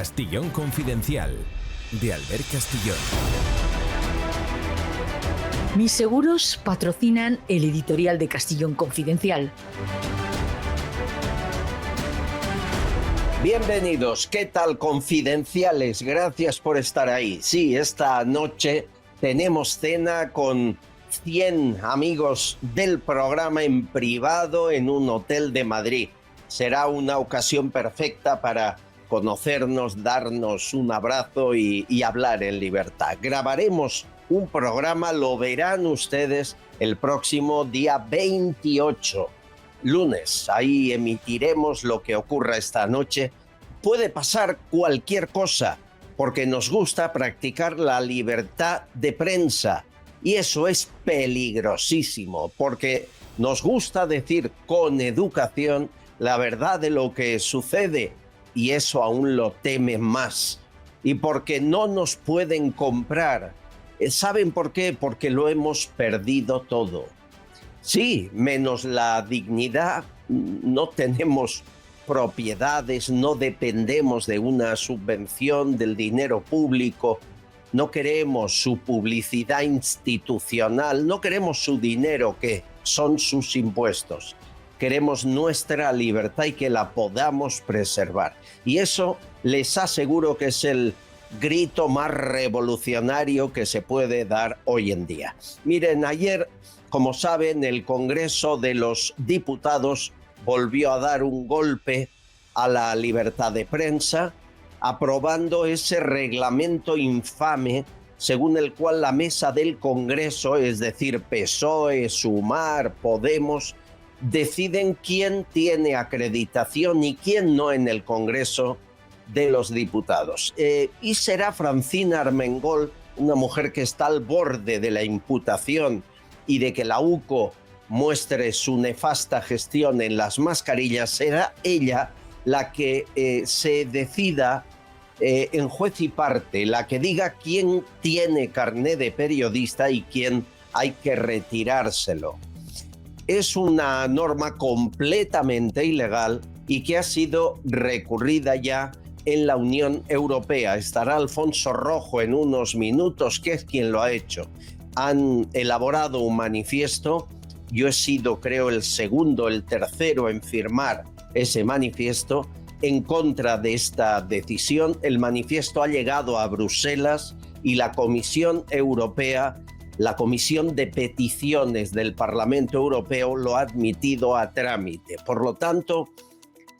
Castillón Confidencial, de Albert Castillón. Mis seguros patrocinan el editorial de Castillón Confidencial. Bienvenidos, ¿qué tal, confidenciales? Gracias por estar ahí. Sí, esta noche tenemos cena con 100 amigos del programa en privado en un hotel de Madrid. Será una ocasión perfecta para conocernos, darnos un abrazo y hablar en libertad. Grabaremos un programa, lo verán ustedes el próximo día 28, lunes. Ahí emitiremos lo que ocurra esta noche. Puede pasar cualquier cosa, porque nos gusta practicar la libertad de prensa. Y eso es peligrosísimo, porque nos gusta decir con educación la verdad de lo que sucede, y eso aún lo temen más. Y porque no nos pueden comprar. ¿Saben por qué? Porque lo hemos perdido todo. Sí, menos la dignidad, no tenemos propiedades, no dependemos de una subvención del dinero público, no queremos su publicidad institucional, no queremos su dinero, que son sus impuestos. Queremos nuestra libertad y que la podamos preservar. Y eso les aseguro que es el grito más revolucionario que se puede dar hoy en día. Miren, ayer, como saben, el Congreso de los Diputados volvió a dar un golpe a la libertad de prensa, aprobando ese reglamento infame según el cual la mesa del Congreso, es decir, PSOE, Sumar, Podemos, deciden quién tiene acreditación y quién no en el Congreso de los Diputados. Y será Francina Armengol, una mujer que está al borde de la imputación y de que la UCO muestre su nefasta gestión en las mascarillas, será ella la que se decida en juez y parte, la que diga quién tiene carné de periodista y quién hay que retirárselo. Es una norma completamente ilegal y que ha sido recurrida ya en la Unión Europea. Estará Alfonso Rojo en unos minutos, que es quien lo ha hecho. Han elaborado un manifiesto. Yo he sido, creo, el tercero en firmar ese manifiesto en contra de esta decisión. El manifiesto ha llegado a Bruselas y la Comisión Europea, la Comisión de Peticiones del Parlamento Europeo, lo ha admitido a trámite. Por lo tanto,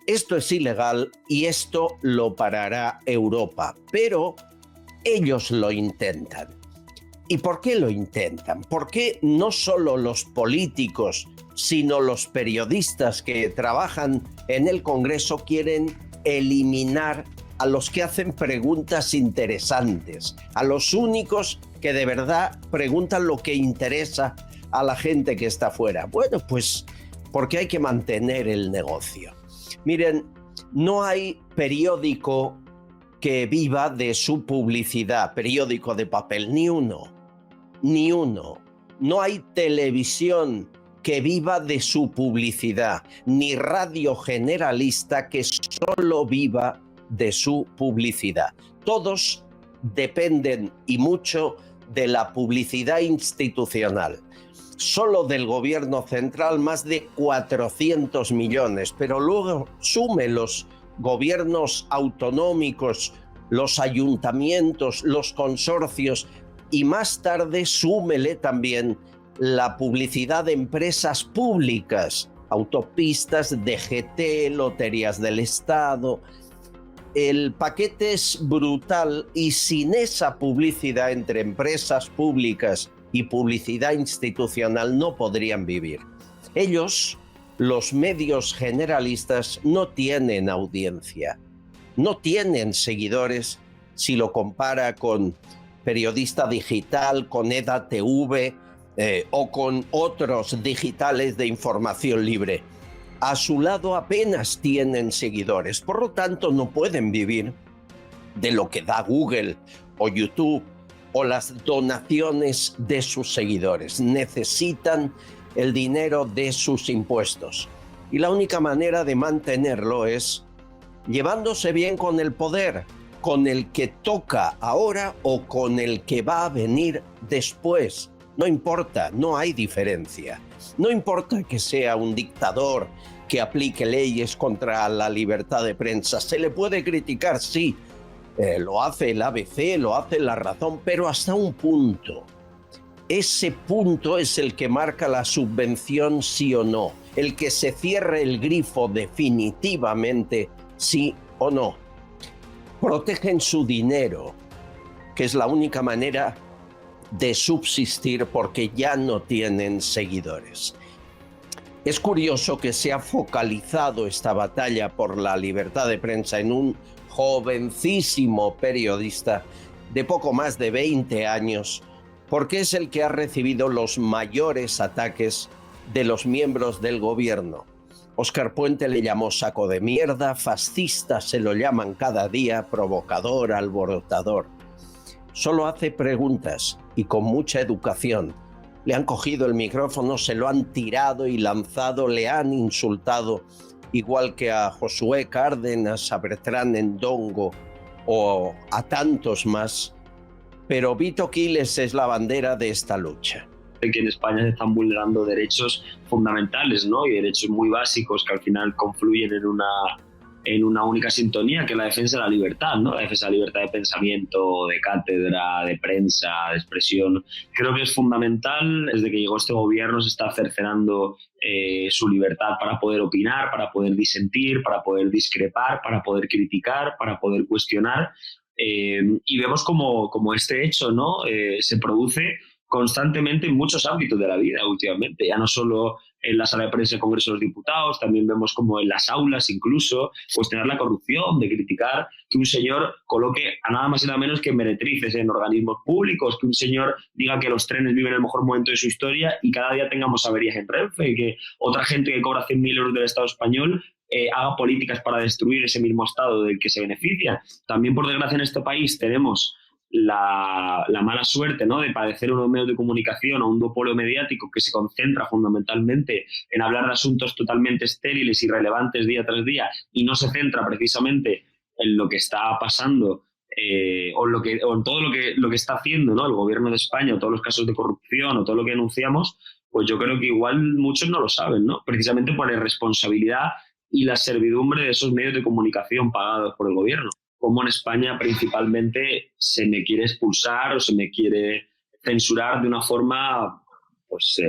esto es ilegal y esto lo parará Europa. Pero ellos lo intentan. ¿Y por qué lo intentan? ¿Por qué no solo los políticos, sino los periodistas que trabajan en el Congreso quieren eliminar a los que hacen preguntas interesantes, a los únicos que de verdad preguntan lo que interesa a la gente que está fuera? Bueno, pues porque hay que mantener el negocio. Miren, no hay periódico que viva de su publicidad, periódico de papel, ni uno. No hay televisión que viva de su publicidad, ni radio generalista que solo viva de su publicidad. Todos dependen y mucho de la publicidad institucional. Solo del gobierno central más de 400 millones, pero luego sume los gobiernos autonómicos, los ayuntamientos, los consorcios, y más tarde súmele también la publicidad de empresas públicas, autopistas, DGT, loterías del Estado. El paquete es brutal y sin esa publicidad entre empresas públicas y publicidad institucional no podrían vivir. Ellos, los medios generalistas, no tienen audiencia, no tienen seguidores si lo compara con Periodista Digital, con EDATV o con otros digitales de información libre. A su lado apenas tienen seguidores, por lo tanto no pueden vivir de lo que da Google o YouTube o las donaciones de sus seguidores. Necesitan el dinero de sus impuestos. Y la única manera de mantenerlo es llevándose bien con el poder, ¿Con el que toca ahora o con el que va a venir después? No importa, no hay diferencia. No importa que sea un dictador que aplique leyes contra la libertad de prensa. Se le puede criticar, sí. Lo hace el ABC, lo hace La Razón, pero hasta un punto. Ese punto es el que marca la subvención sí o no, el que se cierre el grifo definitivamente sí o no. Protegen su dinero, que es la única manera de subsistir porque ya no tienen seguidores. Es curioso que se ha focalizado esta batalla por la libertad de prensa en un jovencísimo periodista de poco más de 20 años, porque es el que ha recibido los mayores ataques de los miembros del gobierno. Óscar Puente le llamó saco de mierda, fascista se lo llaman cada día, provocador, alborotador. Solo hace preguntas y con mucha educación. Le han cogido el micrófono, se lo han tirado y lanzado, le han insultado, igual que a Josué Cárdenas, a Bertrán Endongo o a tantos más. Pero Vito Quiles es la bandera de esta lucha. Que en España se están vulnerando derechos fundamentales, ¿no? Y derechos muy básicos que al final confluyen en una única sintonía, que es la defensa de la libertad, ¿no? La defensa de la libertad de pensamiento, de cátedra, de prensa, de expresión. Creo que es fundamental. Desde que llegó este gobierno se está cercenando su libertad para poder opinar, para poder disentir, para poder discrepar, para poder criticar, para poder cuestionar. Y vemos como este hecho, ¿no? Se produce constantemente en muchos ámbitos de la vida últimamente, ya no solo en la sala de prensa del Congreso de los Diputados, también vemos como en las aulas incluso, cuestionar la corrupción, de criticar que un señor coloque a nada más y nada menos que meretrices en organismos públicos, que un señor diga que los trenes viven el mejor momento de su historia y cada día tengamos averías en Renfe, que otra gente que cobra 100.000 euros del Estado español haga políticas para destruir ese mismo Estado del que se beneficia. También, por desgracia, en este país tenemos la mala suerte, ¿no?, de padecer unos medios de comunicación o un duopolio mediático que se concentra fundamentalmente en hablar de asuntos totalmente estériles y irrelevantes día tras día y no se centra precisamente en lo que está pasando o en todo lo que está haciendo, ¿no?, el gobierno de España, o todos los casos de corrupción o todo lo que denunciamos. Pues yo creo que igual muchos no lo saben, ¿no?, precisamente por la irresponsabilidad y la servidumbre de esos medios de comunicación pagados por el gobierno. Como en España principalmente se me quiere expulsar o se me quiere censurar de una forma pues,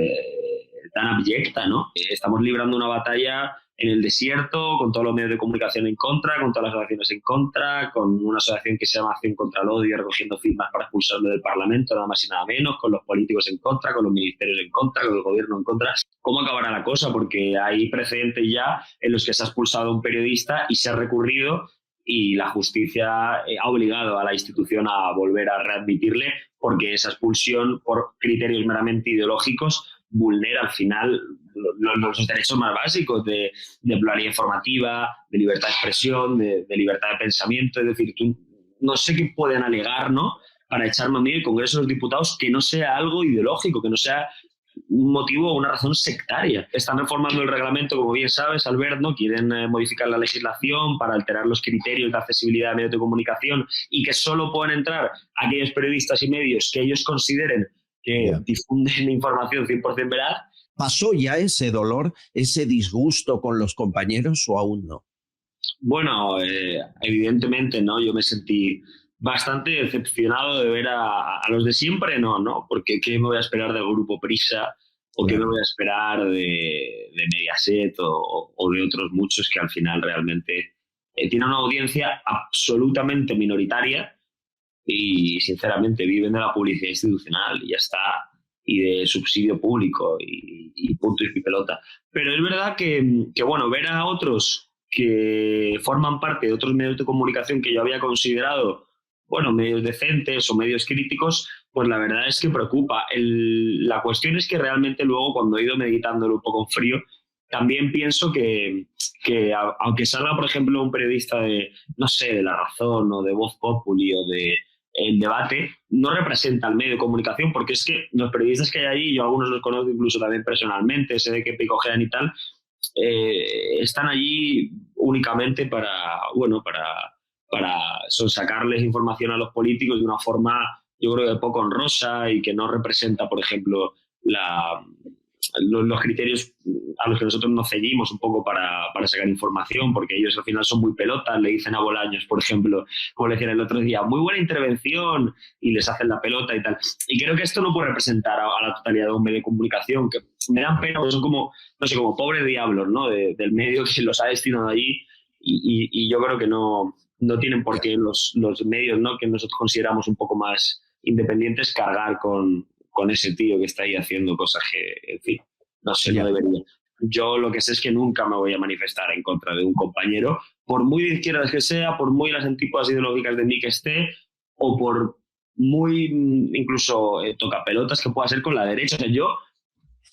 tan abyecta, ¿no? Estamos librando una batalla en el desierto, con todos los medios de comunicación en contra, con todas las asociaciones en contra, con una asociación que se llama Acción contra el Odio, recogiendo firmas para expulsarlo del Parlamento, nada más y nada menos, con los políticos en contra, con los ministerios en contra, con el gobierno en contra. ¿Cómo acabará la cosa? Porque hay precedentes ya en los que se ha expulsado a un periodista y se ha recurrido y la justicia ha obligado a la institución a volver a readmitirle, porque esa expulsión por criterios meramente ideológicos vulnera al final los derechos más básicos de pluralidad informativa, de libertad de expresión, de libertad de pensamiento. Es decir, no sé qué pueden alegar, ¿no?, para echarme a mí del Congreso de los Diputados que no sea algo ideológico, que no sea un motivo o una razón sectaria. Están reformando el reglamento, como bien sabes, Albert, ¿no? Quieren modificar la legislación para alterar los criterios de accesibilidad de medios de comunicación y que solo puedan entrar aquellos periodistas y medios que ellos consideren que difunden información 100% veraz. ¿Pasó ya ese dolor, ese disgusto con los compañeros o aún no? Bueno, evidentemente, ¿no? Yo me sentí bastante decepcionado de ver a los de siempre, ¿no? Porque ¿qué me voy a esperar del Grupo Prisa? ¿O qué me voy a esperar de Mediaset o de otros muchos que al final realmente tienen una audiencia absolutamente minoritaria y sinceramente viven de la publicidad institucional y ya está, y de subsidio público y punto y pelota? Pero es verdad que bueno, ver a otros que forman parte de otros medios de comunicación que yo había considerado, bueno, medios decentes o medios críticos, pues la verdad es que preocupa. La cuestión es que realmente luego, cuando he ido meditándolo un poco en frío, también pienso que aunque salga, por ejemplo, un periodista de, no sé, de La Razón o de Voz Populi o de El Debate, no representa al medio de comunicación, porque es que los periodistas que hay allí, yo algunos los conozco incluso también personalmente, sé de qué picojean y tal, están allí únicamente para sacarles información a los políticos de una forma, yo creo que poco honrosa y que no representa, por ejemplo, los criterios a los que nosotros nos ceñimos un poco para sacar información, porque ellos al final son muy pelotas, le dicen a Bolaños, por ejemplo, como le decían el otro día, muy buena intervención, y les hacen la pelota y tal. Y creo que esto no puede representar a la totalidad de un medio de comunicación, que me dan pena, son como, no sé, como pobres diablos, ¿no? Del medio que los ha destinado allí, y yo creo que no tienen por qué los medios, ¿no?, que nosotros consideramos un poco más independientes, cargar con ese tío que está ahí haciendo cosas que, en fin, no sé, no debería. Yo lo que sé es que nunca me voy a manifestar en contra de un compañero, por muy de izquierdas que sea, por muy las antípodas ideológicas de mí que esté, o por muy incluso tocapelotas que pueda ser con la derecha. O sea, yo,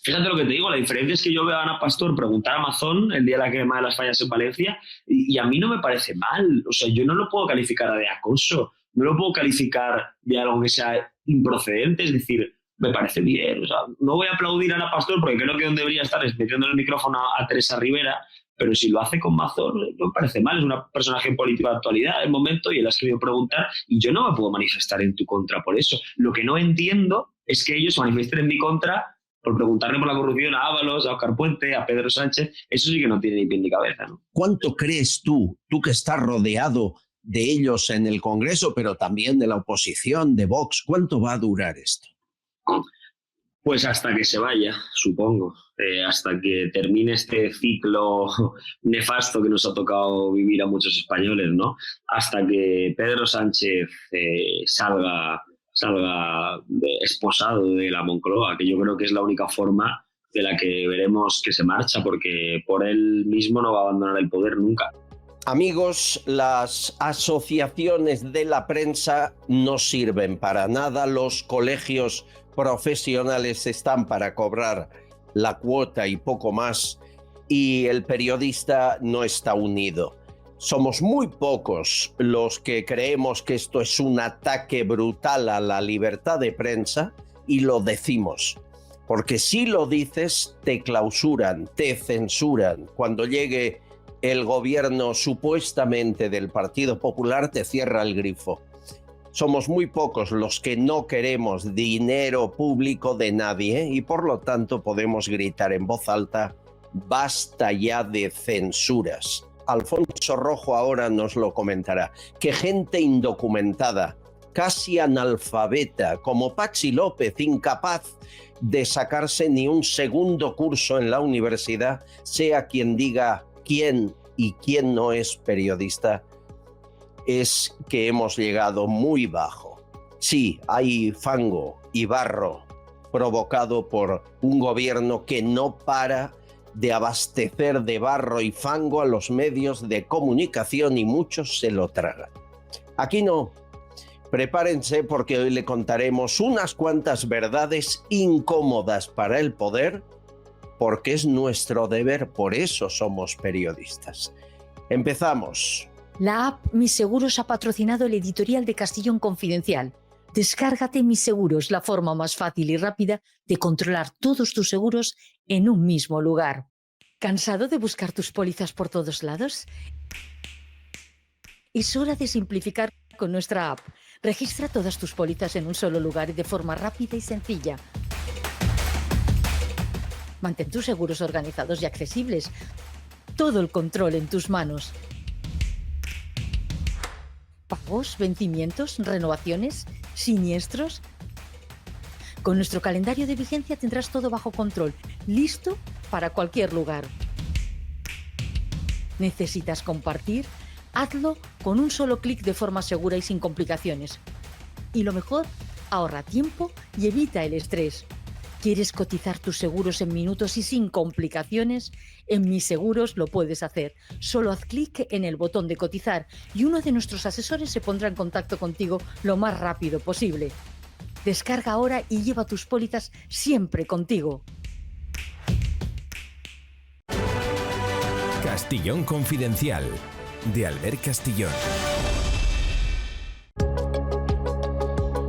fíjate lo que te digo, la diferencia es que yo veo a Ana Pastor preguntar a Amazon el día de la quema de las fallas en Valencia y a mí no me parece mal. O sea, yo no lo puedo calificar de acoso, no lo puedo calificar de algo que sea improcedente, es decir, me parece bien. O sea, no voy a aplaudir a Ana Pastor porque creo que donde debería estar es metiendo el micrófono a Teresa Rivera, pero si lo hace con Mazón no me parece mal, es un personaje político de actualidad, el momento, y él ha querido preguntar, y yo no me puedo manifestar en tu contra por eso. Lo que no entiendo es que ellos se manifiesten en mi contra por preguntarle por la corrupción a Ábalos, a Óscar Puente, a Pedro Sánchez. Eso sí que no tiene ni pie ni cabeza, ¿no? ¿Cuánto crees tú que estás rodeado de ellos en el Congreso, pero también de la oposición, de Vox, cuánto va a durar esto? Pues hasta que se vaya, supongo, hasta que termine este ciclo nefasto que nos ha tocado vivir a muchos españoles, ¿no? Hasta que Pedro Sánchez salga esposado de la Moncloa, que yo creo que es la única forma de la que veremos que se marcha, porque por él mismo no va a abandonar el poder nunca. Amigos, las asociaciones de la prensa no sirven para nada, los colegios profesionales están para cobrar la cuota y poco más, y el periodista no está unido. Somos muy pocos los que creemos que esto es un ataque brutal a la libertad de prensa, y lo decimos, porque si lo dices te clausuran, te censuran. Cuando llegue el gobierno supuestamente del Partido Popular te cierra el grifo. Somos muy pocos los que no queremos dinero público de nadie y por lo tanto podemos gritar en voz alta: basta ya de censuras. Alfonso Rojo ahora nos lo comentará, que gente indocumentada, casi analfabeta, como Patxi López, incapaz de sacarse ni un segundo curso en la universidad, sea quien diga quién y quién no es periodista, es que hemos llegado muy bajo. Sí, hay fango y barro provocado por un gobierno que no para de abastecer de barro y fango a los medios de comunicación y muchos se lo tragan. Aquí no. Prepárense porque hoy le contaremos unas cuantas verdades incómodas para el poder, porque es nuestro deber, por eso somos periodistas. Empezamos. La app Mis Seguros ha patrocinado el editorial de Castellón Confidencial. Descárgate Mis Seguros, la forma más fácil y rápida de controlar todos tus seguros en un mismo lugar. ¿Cansado de buscar tus pólizas por todos lados? Es hora de simplificar con nuestra app. Registra todas tus pólizas en un solo lugar y de forma rápida y sencilla. Mantén tus seguros organizados y accesibles. Todo el control en tus manos. ¿Pagos, vencimientos, renovaciones, siniestros? Con nuestro calendario de vigencia tendrás todo bajo control, listo para cualquier lugar. ¿Necesitas compartir? Hazlo con un solo clic de forma segura y sin complicaciones. Y lo mejor, ahorra tiempo y evita el estrés. ¿Quieres cotizar tus seguros en minutos y sin complicaciones? En Mis Seguros lo puedes hacer. Solo haz clic en el botón de cotizar y uno de nuestros asesores se pondrá en contacto contigo lo más rápido posible. Descarga ahora y lleva tus pólizas siempre contigo. Castellón Confidencial, de Albert Castillón.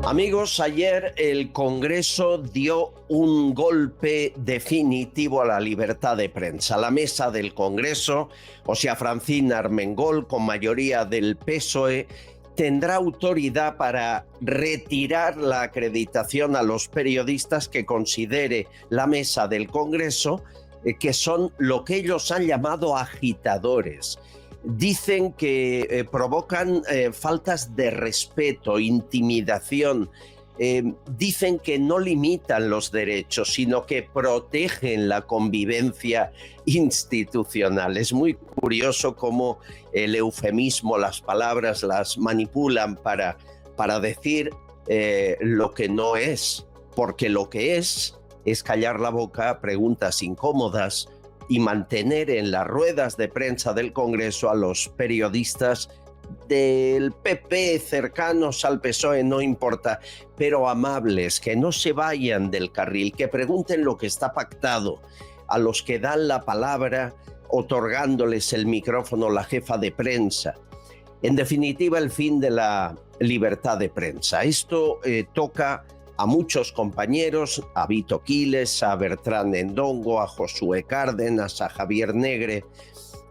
Amigos, ayer el Congreso dio un golpe definitivo a la libertad de prensa. La mesa del Congreso, o sea, Francina Armengol, con mayoría del PSOE, tendrá autoridad para retirar la acreditación a los periodistas que considere la mesa del Congreso que son lo que ellos han llamado agitadores. Dicen que provocan faltas de respeto, intimidación. Dicen que no limitan los derechos, sino que protegen la convivencia institucional. Es muy curioso cómo el eufemismo, las palabras las manipulan para decir lo que no es, porque lo que es callar la boca a preguntas incómodas y mantener en las ruedas de prensa del Congreso a los periodistas del PP cercanos al PSOE, no importa, pero amables, que no se vayan del carril, que pregunten lo que está pactado, a los que dan la palabra otorgándoles el micrófono la jefa de prensa. En definitiva, el fin de la libertad de prensa. Esto toca a muchos compañeros, a Vito Quiles, a Bertrán Endongo, a Josué Cárdenas, a Javier Negre,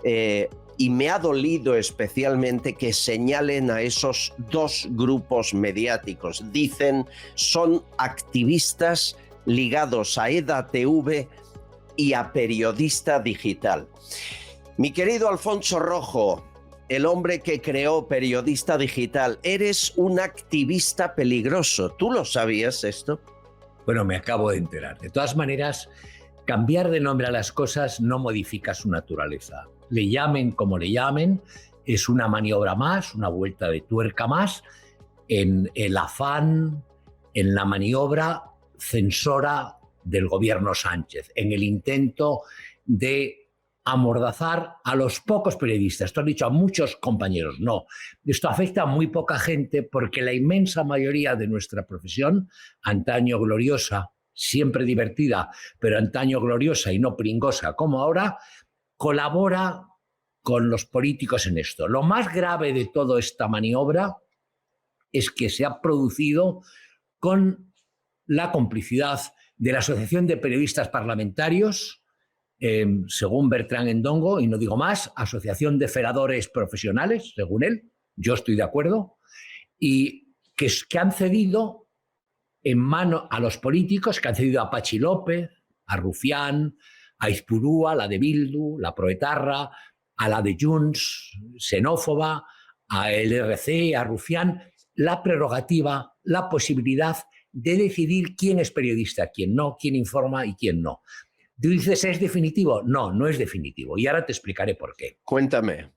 y me ha dolido especialmente que señalen a esos dos grupos mediáticos. Dicen, son activistas ligados a EDATV y a Periodista Digital. Mi querido Alfonso Rojo, el hombre que creó Periodista Digital, eres un activista peligroso. ¿Tú lo sabías esto? Bueno, me acabo de enterar. De todas maneras, cambiar de nombre a las cosas no modifica su naturaleza. Le llamen como le llamen, es una maniobra más, una vuelta de tuerca más en el afán, en la maniobra censora del gobierno Sánchez, en el intento de amordazar a los pocos periodistas. Tú has dicho a muchos compañeros. No, esto afecta a muy poca gente porque la inmensa mayoría de nuestra profesión, antaño gloriosa, siempre divertida, pero antaño gloriosa y no pringosa como ahora, colabora con los políticos en esto. Lo más grave de toda esta maniobra es que se ha producido con la complicidad de la Asociación de Periodistas Parlamentarios, según Bertrán Endongo, y no digo más, Asociación de Feradores Profesionales, según él, yo estoy de acuerdo, y que han cedido en mano a los políticos, que han cedido a Patxi López, a Rufián, a Izpurúa, la de Bildu, la proetarra, a la de Junts, xenófoba, a LRC, a Rufián, la prerrogativa, la posibilidad de decidir quién es periodista, quién no, quién informa y quién no. ¿Tú dices, es definitivo? No, no es definitivo. Y ahora te explicaré por qué. Cuéntame.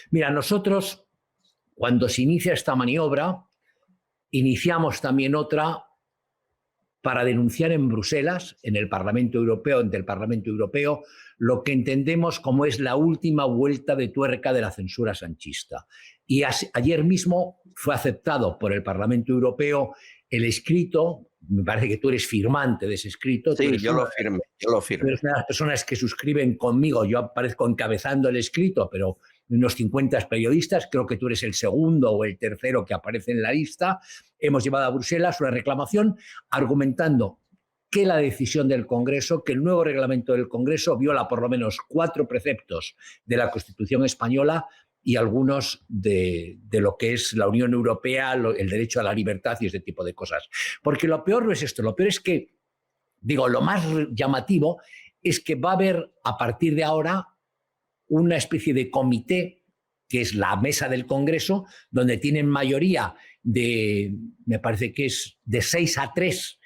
Mira, nosotros, cuando se inicia esta maniobra, iniciamos también otra para denunciar en Bruselas, en el Parlamento Europeo, ante el Parlamento Europeo, lo que entendemos como es la última vuelta de tuerca de la censura sanchista. Y ayer mismo fue aceptado por el Parlamento Europeo el escrito. Me parece que tú eres firmante de ese escrito. Sí, yo lo firmé. Tú eres una de las personas que suscriben conmigo. Yo aparezco encabezando el escrito, pero unos 50 periodistas, creo que tú eres el segundo o el tercero que aparece en la lista. Hemos llevado a Bruselas una reclamación argumentando que la decisión del Congreso, que el nuevo reglamento del Congreso viola por lo menos 4 preceptos de la Constitución española y algunos de lo que es la Unión Europea, el derecho a la libertad y ese tipo de cosas. Porque lo peor no es esto, lo peor es que, lo más llamativo es que va a haber a partir de ahora una especie de comité, que es la mesa del Congreso, donde tienen mayoría me parece que es de 6-3,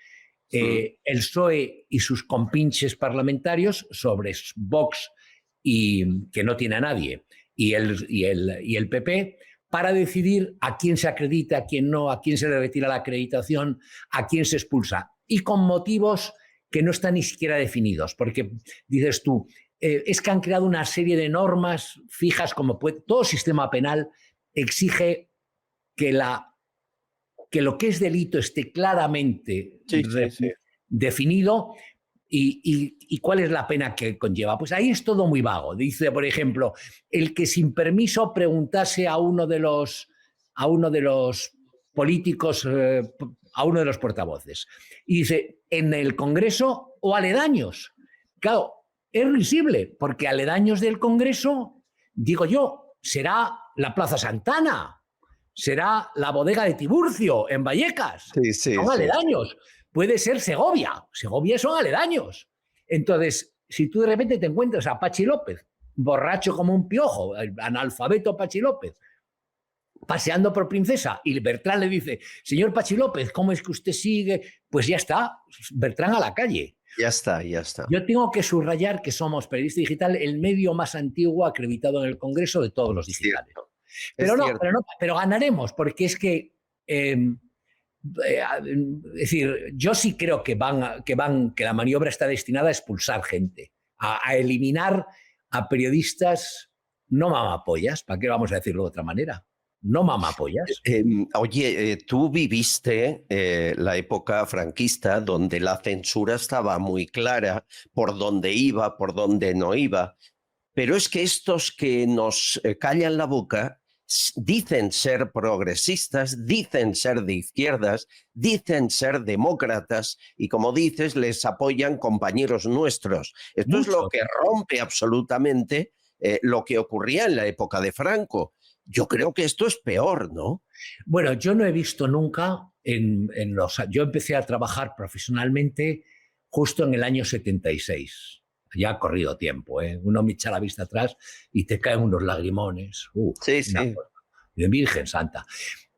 el PSOE y sus compinches parlamentarios sobre Vox, y que no tiene a nadie, y el PP, para decidir a quién se acredita, a quién no, a quién se le retira la acreditación, a quién se expulsa, y con motivos que no están ni siquiera definidos, porque dices tú, es que han creado una serie de normas fijas, como todo sistema penal exige que lo que es delito esté claramente definido. ¿Y cuál es la pena que conlleva? Pues ahí es todo muy vago. Dice, por ejemplo, el que sin permiso preguntase a uno de los políticos a uno de los portavoces. Y dice, ¿en el Congreso o aledaños? Claro, es risible, porque aledaños del Congreso, digo yo, será la Plaza Santana, será la bodega de Tiburcio en Vallecas. Son aledaños. Puede ser Segovia. Segovia son aledaños. Entonces, si tú de repente te encuentras a Pachi López, borracho como un piojo, el analfabeto Pachi López, paseando por Princesa, y Bertrán le dice, señor Pachi López, ¿cómo es que usted sigue? Pues ya está, Bertrán a la calle. Ya está. Yo tengo que subrayar que somos Periodista Digital, el medio más antiguo acreditado en el Congreso de todos los digitales. Pero ganaremos, porque es que es decir, yo sí creo que la maniobra está destinada a expulsar gente, a eliminar a periodistas no mamapollas, ¿para qué vamos a decirlo de otra manera? No mamapollas. Oye, tú viviste la época franquista donde la censura estaba muy clara por dónde iba, por dónde no iba, pero es que estos que nos callan la boca dicen ser progresistas, dicen ser de izquierdas, dicen ser demócratas y, como dices, les apoyan compañeros nuestros. Esto es lo que rompe absolutamente lo que ocurría en la época de Franco. Yo creo que esto es peor, ¿no? Bueno, yo no he visto nunca yo empecé a trabajar profesionalmente justo en el año 76. Ya ha corrido tiempo, ¿eh? Uno me echa la vista atrás y te caen unos lagrimones. Sí. De Virgen Santa.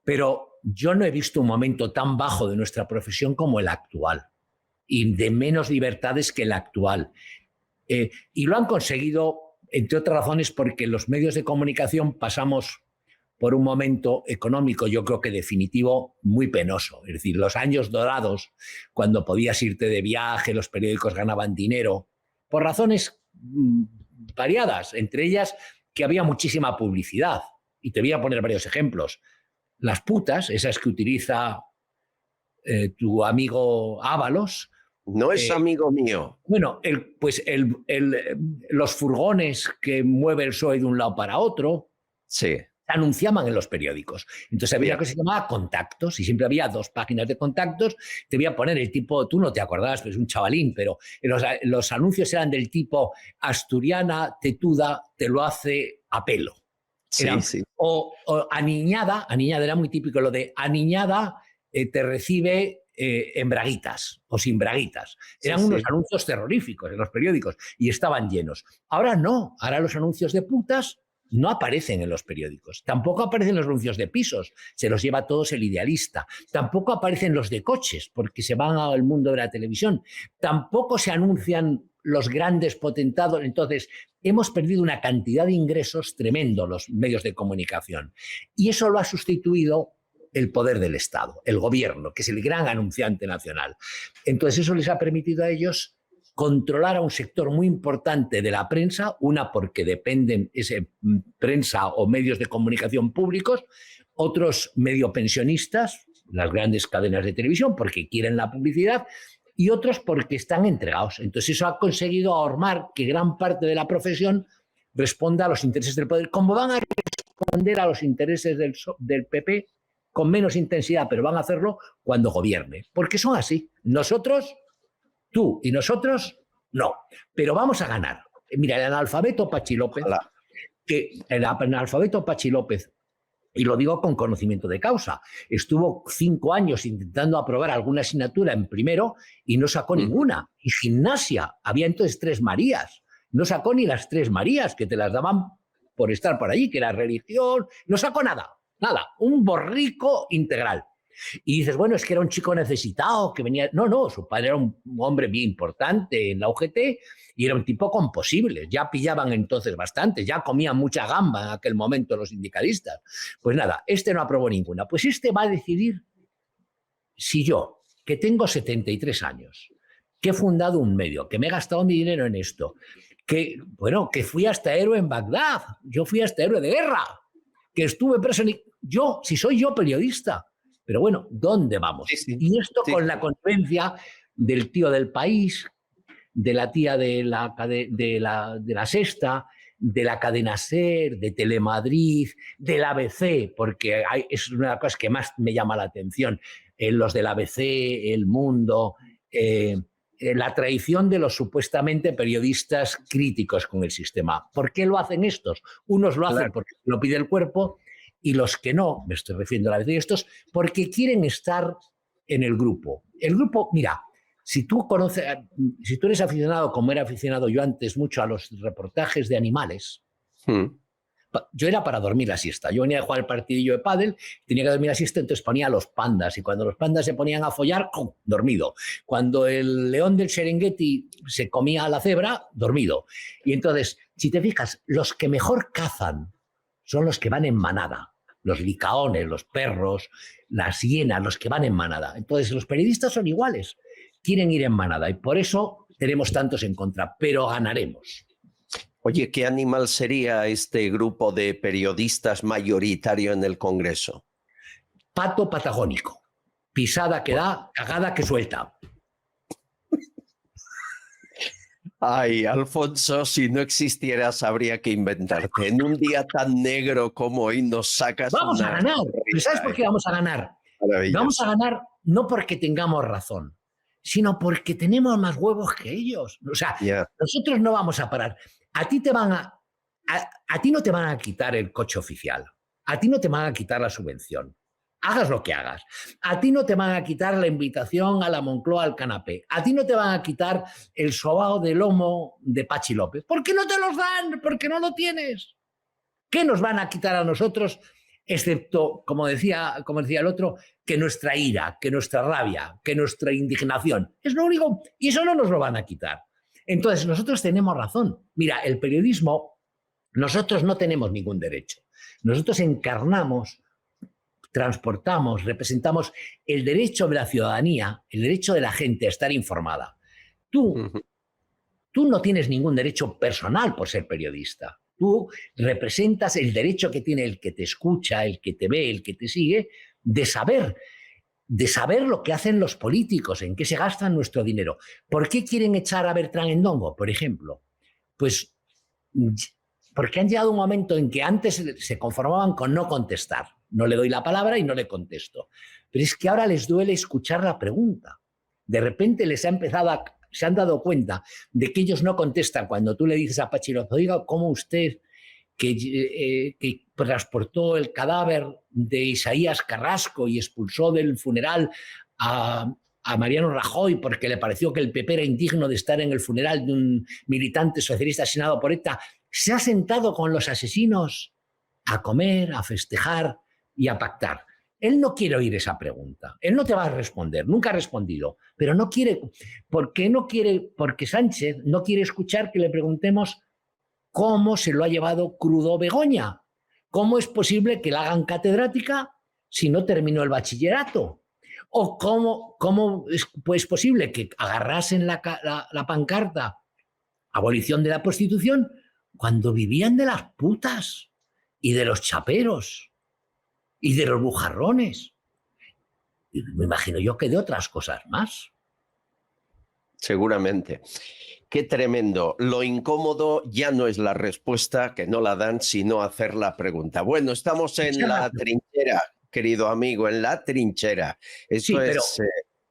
Pero yo no he visto un momento tan bajo de nuestra profesión como el actual, y de menos libertades que el actual. Y lo han conseguido, entre otras razones, porque los medios de comunicación pasamos por un momento económico, yo creo que definitivo, muy penoso. Es decir, los años dorados, cuando podías irte de viaje, los periódicos ganaban dinero, por razones variadas, entre ellas que había muchísima publicidad. Y te voy a poner varios ejemplos. Las putas, esas que utiliza tu amigo Ábalos. No es amigo mío. Bueno, los furgones que mueve el PSOE de un lado para otro. Sí. Se anunciaban en los periódicos. Entonces había una cosa que se llamaba contactos, y siempre había 2 páginas de contactos. Te voy a poner el tipo, tú no te acordabas, pero es un chavalín, pero los anuncios eran del tipo asturiana, tetuda, te lo hace a pelo. Sí. O aniñada era muy típico lo de aniñada te recibe en braguitas o sin braguitas. Eran unos anuncios terroríficos en los periódicos y estaban llenos. Ahora no, ahora los anuncios de putas no aparecen en los periódicos. Tampoco aparecen los anuncios de pisos, se los lleva todos el Idealista. Tampoco aparecen los de coches, porque se van al mundo de la televisión. Tampoco se anuncian los grandes potentados. Entonces, hemos perdido una cantidad de ingresos tremendo los medios de comunicación. Y eso lo ha sustituido el poder del Estado, el gobierno, que es el gran anunciante nacional. Entonces, eso les ha permitido a ellos controlar a un sector muy importante de la prensa, una porque dependen prensa o medios de comunicación públicos, otros medio pensionistas, las grandes cadenas de televisión, porque quieren la publicidad, y otros porque están entregados. Entonces eso ha conseguido ahormar que gran parte de la profesión responda a los intereses del poder. Como van a responder a los intereses del PP con menos intensidad, pero van a hacerlo cuando gobierne, porque son así. Nosotros, tú y nosotros, no, pero vamos a ganar. Mira, el analfabeto Pachi López, y lo digo con conocimiento de causa, estuvo 5 años intentando aprobar alguna asignatura en primero y no sacó ninguna. Y gimnasia, había entonces 3 Marías, no sacó ni las 3 Marías, que te las daban por estar por allí, que era religión, no sacó nada, un borrico integral. Y dices, bueno, es que era un chico necesitado, que venía... No, su padre era un hombre bien importante en la UGT y era un tipo con posibles. Ya pillaban entonces bastante, ya comían mucha gamba en aquel momento los sindicalistas. Pues nada, este no aprobó ninguna. Pues este va a decidir si yo, que tengo 73 años, que he fundado un medio, que me he gastado mi dinero en esto, que fui hasta héroe en Bagdad, yo fui hasta héroe de guerra, que estuve preso en... si soy yo periodista. Pero bueno, ¿dónde vamos? Sí. Y esto con la convivencia del tío del país, de la tía de la Sexta, de la cadena SER, de Telemadrid, del ABC, porque es una de las cosas que más me llama la atención, los del ABC, El Mundo, la traición de los supuestamente periodistas críticos con el sistema. ¿Por qué lo hacen estos? Unos lo hacen porque lo pide el cuerpo y los que no, me estoy refiriendo a la vez de estos, porque quieren estar en el grupo. El grupo, mira, si tú eres aficionado, como era aficionado yo antes mucho a los reportajes de animales, yo era para dormir la siesta. Yo venía a jugar el partidillo de pádel, tenía que dormir la siesta, entonces ponía los pandas. Y cuando los pandas se ponían a follar, dormido. Cuando el león del Serengeti se comía a la cebra, dormido. Y entonces, si te fijas, los que mejor cazan son los que van en manada. Los licaones, los perros, las hienas, los que van en manada. Entonces, los periodistas son iguales. Quieren ir en manada y por eso tenemos tantos en contra, pero ganaremos. Oye, ¿qué animal sería este grupo de periodistas mayoritario en el Congreso? Pato patagónico. Pisada que da, cagada que suelta. Ay, Alfonso, si no existieras habría que inventarte. En un día tan negro como hoy nos sacas Vamos a ganar. ¿Pero sabes por qué vamos a ganar? Vamos a ganar no porque tengamos razón, sino porque tenemos más huevos que ellos. O sea, nosotros no vamos a parar. A ti no te van a quitar el coche oficial. A ti no te van a quitar la subvención. Hagas lo que hagas. A ti no te van a quitar la invitación a la Moncloa al canapé. A ti no te van a quitar el sobao de lomo de Pachi López. ¿Por qué no te los dan? Porque no lo tienes. ¿Qué nos van a quitar a nosotros? Excepto, como decía el otro, que nuestra ira, que nuestra rabia, que nuestra indignación. Es lo único. Y eso no nos lo van a quitar. Entonces, nosotros tenemos razón. Mira, el periodismo, nosotros no tenemos ningún derecho. Nosotros encarnamos, transportamos, representamos el derecho de la ciudadanía, el derecho de la gente a estar informada. Tú no tienes ningún derecho personal por ser periodista. Tú representas el derecho que tiene el que te escucha, el que te ve, el que te sigue, de saber lo que hacen los políticos, en qué se gastan nuestro dinero. ¿Por qué quieren echar a Bertrán Endongo, por ejemplo? Pues porque han llegado un momento en que antes se conformaban con no contestar. No le doy la palabra y no le contesto. Pero es que ahora les duele escuchar la pregunta. De repente se han dado cuenta de que ellos no contestan cuando tú le dices a Pachi López, oiga, ¿cómo usted que transportó el cadáver de Isaías Carrasco y expulsó del funeral a Mariano Rajoy porque le pareció que el PP era indigno de estar en el funeral de un militante socialista asesinado por ETA, se ha sentado con los asesinos a comer, a festejar y a pactar? Él no quiere oír esa pregunta. Él no te va a responder, nunca ha respondido, pero no quiere. ¿Por qué no quiere? Porque Sánchez no quiere escuchar que le preguntemos cómo se lo ha llevado crudo Begoña. ¿Cómo es posible que la hagan catedrática si no terminó el bachillerato? ¿O cómo es posible que agarrasen la pancarta abolición de la prostitución cuando vivían de las putas y de los chaperos y de los bujarrones? Y me imagino yo que de otras cosas más. Seguramente. Qué tremendo. Lo incómodo ya no es la respuesta, que no la dan, sino hacer la pregunta. Bueno, estamos en la trinchera, querido amigo, en la trinchera. Eso sí, es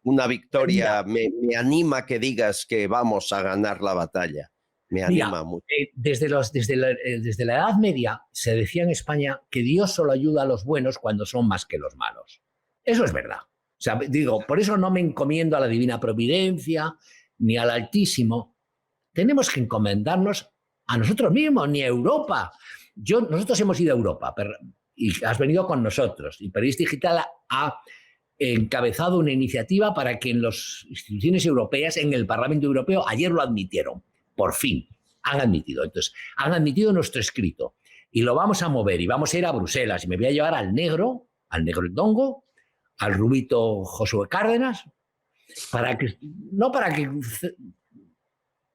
una victoria. Me anima que digas que vamos a ganar la batalla. Me anima mucho. Desde la Edad Media se decía en España que Dios solo ayuda a los buenos cuando son más que los malos. Eso es verdad. O sea, digo, por eso no me encomiendo a la divina providencia ni al Altísimo. Tenemos que encomendarnos a nosotros mismos, ni a Europa. Nosotros hemos ido a Europa y has venido con nosotros. Y Periodista Digital ha encabezado una iniciativa para que en las instituciones europeas, en el Parlamento Europeo, ayer lo admitieron. Por fin, han admitido. Entonces, han admitido nuestro escrito. Y lo vamos a mover y vamos a ir a Bruselas. Y me voy a llevar al negro Endongo, al rubito Josué Cárdenas, no para que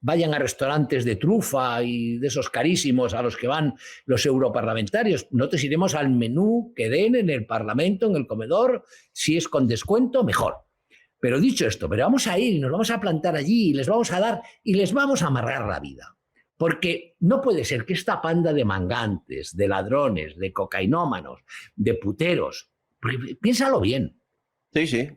vayan a restaurantes de trufa y de esos carísimos a los que van los europarlamentarios. Nosotros iremos al menú que den en el Parlamento, en el comedor. Si es con descuento, mejor. Pero dicho esto, pero vamos a ir y nos vamos a plantar allí y les vamos a dar y les vamos a amargar la vida. Porque no puede ser que esta panda de mangantes, de ladrones, de cocainómanos, de puteros, piénsalo bien. Sí, sí.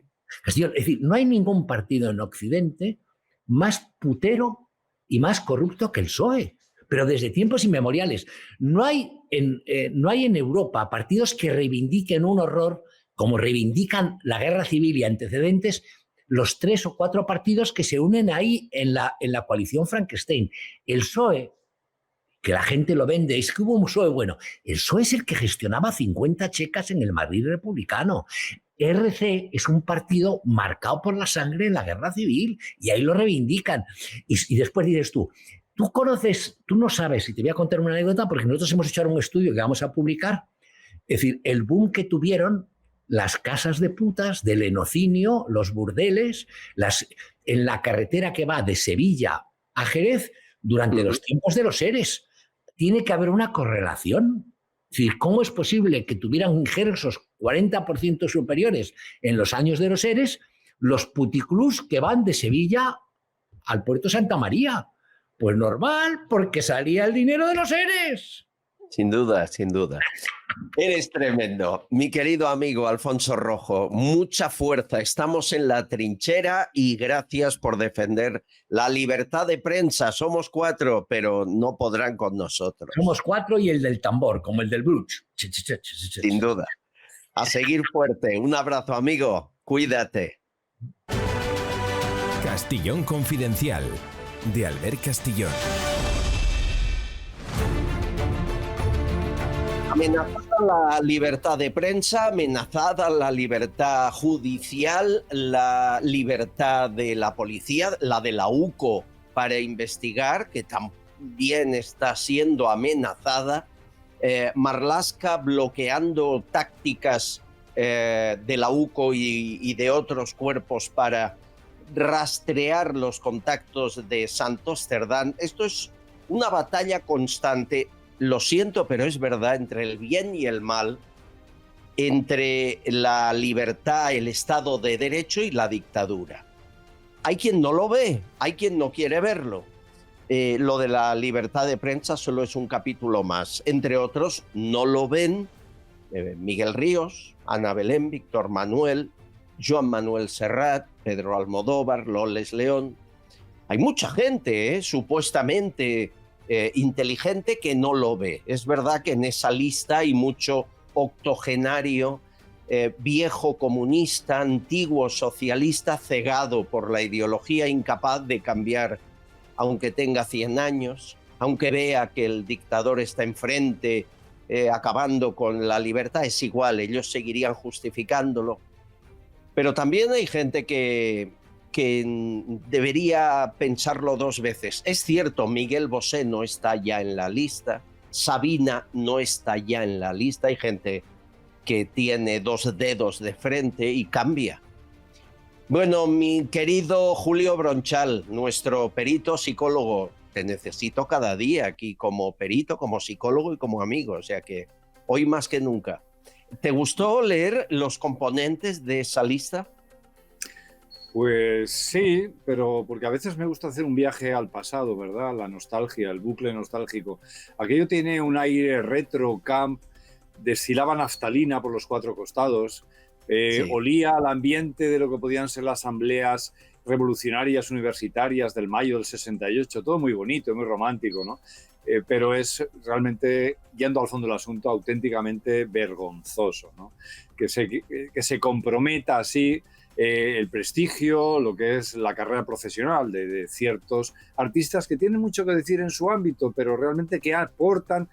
Castillo, es decir, no hay ningún partido en Occidente más putero y más corrupto que el PSOE, pero desde tiempos inmemoriales. No hay en Europa partidos que reivindiquen un horror como reivindican la guerra civil y antecedentes los 3 o 4 partidos que se unen ahí en la coalición Frankenstein. El PSOE, que la gente lo vende, es que hubo un PSOE bueno. El PSOE es el que gestionaba 50 checas en el Madrid republicano. RC es un partido marcado por la sangre en la guerra civil y ahí lo reivindican. Y después dices tú no sabes, y te voy a contar una anécdota porque nosotros hemos hecho un estudio que vamos a publicar, es decir, el boom que tuvieron las casas de putas, del lenocinio, los burdeles, en la carretera que va de Sevilla a Jerez durante los tiempos de los ERES. Tiene que haber una correlación. Es decir, ¿cómo es posible que tuvieran ingresos 40% superiores en los años de los ERES los puticlús que van de Sevilla al puerto Santa María? Pues normal, porque salía el dinero de los ERES. Sin duda, sin duda. Eres tremendo. Mi querido amigo Alfonso Rojo, mucha fuerza. Estamos en la trinchera y gracias por defender la libertad de prensa. Somos 4, pero no podrán con nosotros. Somos 4 y el del tambor, como el del blues. Sin duda. A seguir fuerte. Un abrazo, amigo. Cuídate. Castillón Confidencial, de Albert Castillón. Amenazada la libertad de prensa, amenazada la libertad judicial, la libertad de la policía, la de la UCO para investigar, que también está siendo amenazada. Marlaska bloqueando tácticas de la UCO y de otros cuerpos para rastrear los contactos de Santos Cerdán. Esto es una batalla constante. Lo siento, pero es verdad, entre el bien y el mal, entre la libertad, el Estado de Derecho y la dictadura. Hay quien no lo ve, hay quien no quiere verlo. Lo de la libertad de prensa solo es un capítulo más. Entre otros, no lo ven Miguel Ríos, Ana Belén, Víctor Manuel, Joan Manuel Serrat, Pedro Almodóvar, Loles León. Hay mucha gente, supuestamente inteligente, que no lo ve. Es verdad que en esa lista hay mucho octogenario, viejo comunista, antiguo socialista, cegado por la ideología, incapaz de cambiar, aunque tenga 100 años, aunque vea que el dictador está enfrente, acabando con la libertad, es igual, ellos seguirían justificándolo. Pero también hay gente que debería pensarlo 2 veces. Es cierto, Miguel Bosé no está ya en la lista, Sabina no está ya en la lista, hay gente que tiene 2 dedos de frente y cambia. Bueno, mi querido Julio Bronchal, nuestro perito psicólogo, te necesito cada día aquí como perito, como psicólogo y como amigo, o sea que hoy más que nunca. ¿Te gustó leer los componentes de esa lista? Pues sí, pero porque a veces me gusta hacer un viaje al pasado, ¿verdad? La nostalgia, el bucle nostálgico. Aquello tiene un aire retro, camp, destilaba naftalina por los 4 costados, sí. Olía al ambiente de lo que podían ser las asambleas revolucionarias universitarias del mayo del 68, todo muy bonito, muy romántico, ¿no? Pero es realmente, yendo al fondo del asunto, auténticamente vergonzoso, ¿no? Que se comprometa así el prestigio, lo que es la carrera profesional de ciertos artistas que tienen mucho que decir en su ámbito, pero realmente que aportan.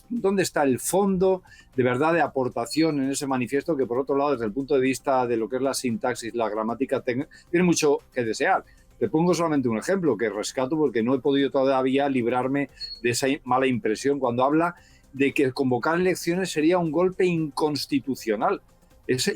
¿Dónde está el fondo de verdad de aportación en ese manifiesto que, por otro lado, desde el punto de vista de lo que es la sintaxis, la gramática, tiene mucho que desear? Te pongo solamente un ejemplo que rescato porque no he podido todavía librarme de esa mala impresión cuando habla de que convocar elecciones sería un golpe inconstitucional.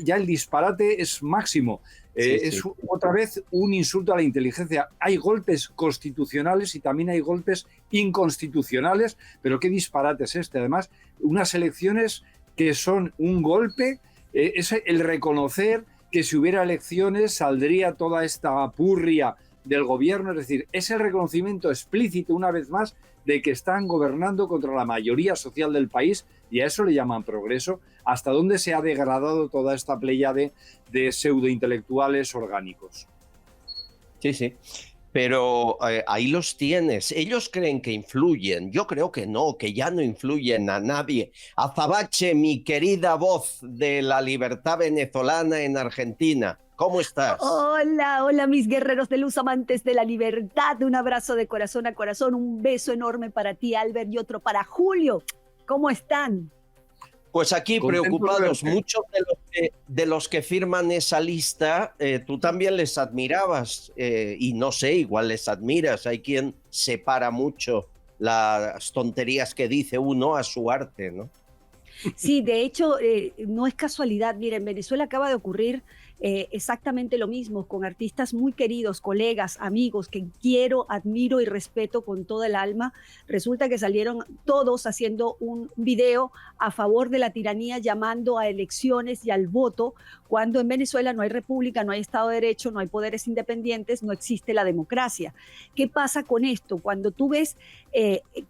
Ya el disparate es máximo. Es otra vez un insulto a la inteligencia. Hay golpes constitucionales y también hay golpes inconstitucionales, pero qué disparate es este. Además, unas elecciones que son un golpe, es el reconocer que si hubiera elecciones saldría toda esta purria del gobierno, es decir, es el reconocimiento explícito, una vez más, de que están gobernando contra la mayoría social del país, y a eso le llaman progreso. ¿Hasta dónde se ha degradado toda esta pléyade de pseudointelectuales orgánicos? Sí, sí. Pero ahí los tienes. Ellos creen que influyen. Yo creo que no, que ya no influyen a nadie. Azabache, mi querida voz de la libertad venezolana en Argentina. ¿Cómo estás? Hola, hola mis guerreros de luz, amantes de la libertad. Un abrazo de corazón a corazón, un beso enorme para ti, Albert, y otro para Julio. ¿Cómo están? Pues aquí Contento preocupados, de verte. muchos de los que firman esa lista, tú también les admirabas y no sé, igual les admiras. Hay quien separa mucho las tonterías que dice uno a su arte, ¿no? Sí, de hecho, no es casualidad. Mira, en Venezuela acaba de ocurrir exactamente lo mismo con artistas muy queridos, colegas, amigos que quiero, admiro y respeto con toda el alma. Resulta que salieron todos haciendo un video a favor de la tiranía, llamando a elecciones y al voto, cuando en Venezuela no hay república, no hay Estado de Derecho, no hay poderes independientes, no existe la democracia. ¿Qué pasa con esto? Cuando tú ves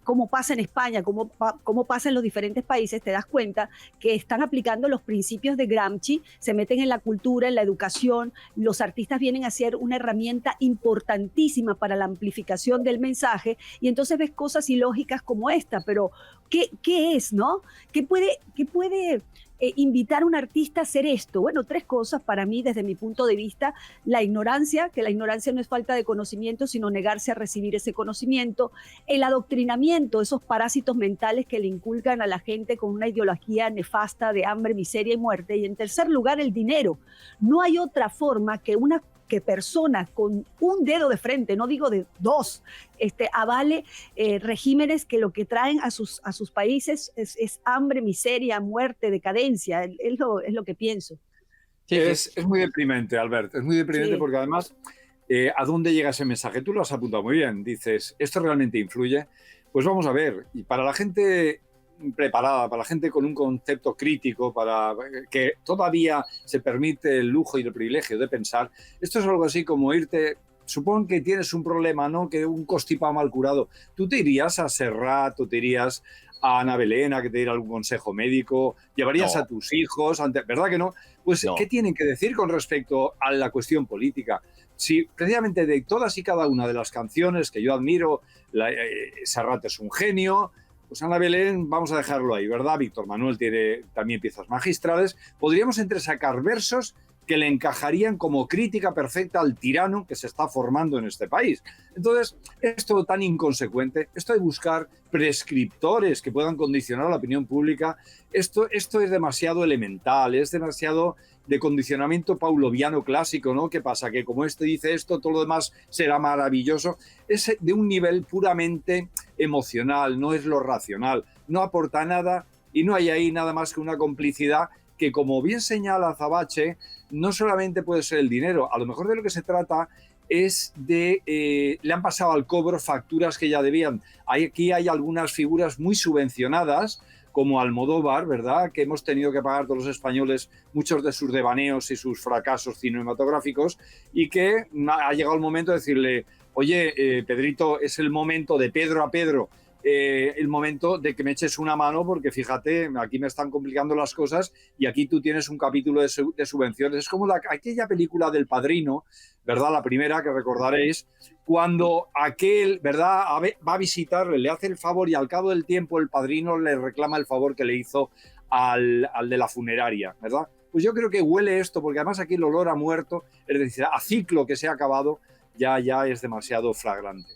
cómo pasa en España, cómo pasa en los diferentes países, te das cuenta que están aplicando los principios de Gramsci, se meten en la cultura, en la educación. Los artistas vienen a ser una herramienta importantísima para la amplificación del mensaje, y entonces ves cosas ilógicas como esta. Pero ¿qué es, no? ¿Qué puede invitar a un artista a hacer esto? Bueno, tres cosas para mí, desde mi punto de vista: la ignorancia, que la ignorancia no es falta de conocimiento, sino negarse a recibir ese conocimiento; el adoctrinamiento, esos parásitos mentales que le inculcan a la gente con una ideología nefasta de hambre, miseria y muerte; y en tercer lugar, el dinero. No hay otra forma que personas con un dedo de frente, no digo de dos, avale regímenes que lo que traen a sus países es hambre, miseria, muerte, decadencia. Es lo que pienso. Sí, Es muy deprimente, Albert, es muy deprimente, Sí. porque además, ¿a dónde llega ese mensaje? Tú lo has apuntado muy bien, dices, ¿esto realmente influye? Pues vamos a ver, y para la gente preparada, para la gente con un concepto crítico, para que todavía se permite el lujo y el privilegio de pensar, esto es algo así como irte. Supón que tienes un problema, ¿no? Que un constipado mal curado. Tú te irías a Serrat, o te irías a Ana Belén a que te diera algún consejo médico, llevarías No. a tus hijos, ¿verdad que no? Pues, No. ¿qué tienen que decir con respecto a la cuestión política? Si precisamente de todas y cada una de las canciones que yo admiro, Serrat es un genio, pues Ana Belén, vamos a dejarlo ahí, ¿verdad? Víctor Manuel tiene también piezas magistrales. Podríamos entresacar versos que le encajarían como crítica perfecta al tirano que se está formando en este país. Entonces, esto tan inconsecuente, esto de buscar prescriptores que puedan condicionar la opinión pública, esto es demasiado elemental, es demasiado de condicionamiento pavloviano clásico, ¿no? ¿Qué pasa? Que como este dice esto, todo lo demás será maravilloso. Es de un nivel puramente emocional, no es lo racional, no aporta nada, y no hay ahí nada más que una complicidad que, como bien señala Azabache, no solamente puede ser el dinero. A lo mejor de lo que se trata es de, le han pasado al cobro facturas que ya debían. Aquí hay algunas figuras muy subvencionadas, como Almodóvar, ¿verdad?, que hemos tenido que pagar todos los españoles muchos de sus devaneos y sus fracasos cinematográficos, y que ha llegado el momento de decirle, oye, Pedrito, es el momento de Pedro a Pedro, el momento de que me eches una mano, porque fíjate, aquí me están complicando las cosas y aquí tú tienes un capítulo de subvenciones. Es como aquella película del Padrino, ¿verdad?, la primera que recordaréis, cuando aquel, ¿verdad?, va a visitarle, le hace el favor, y al cabo del tiempo el Padrino le reclama el favor que le hizo al de la funeraria, ¿verdad? Pues yo creo que huele esto, porque además aquí el olor a muerto, es decir, a ciclo que se ha acabado, ya es demasiado flagrante.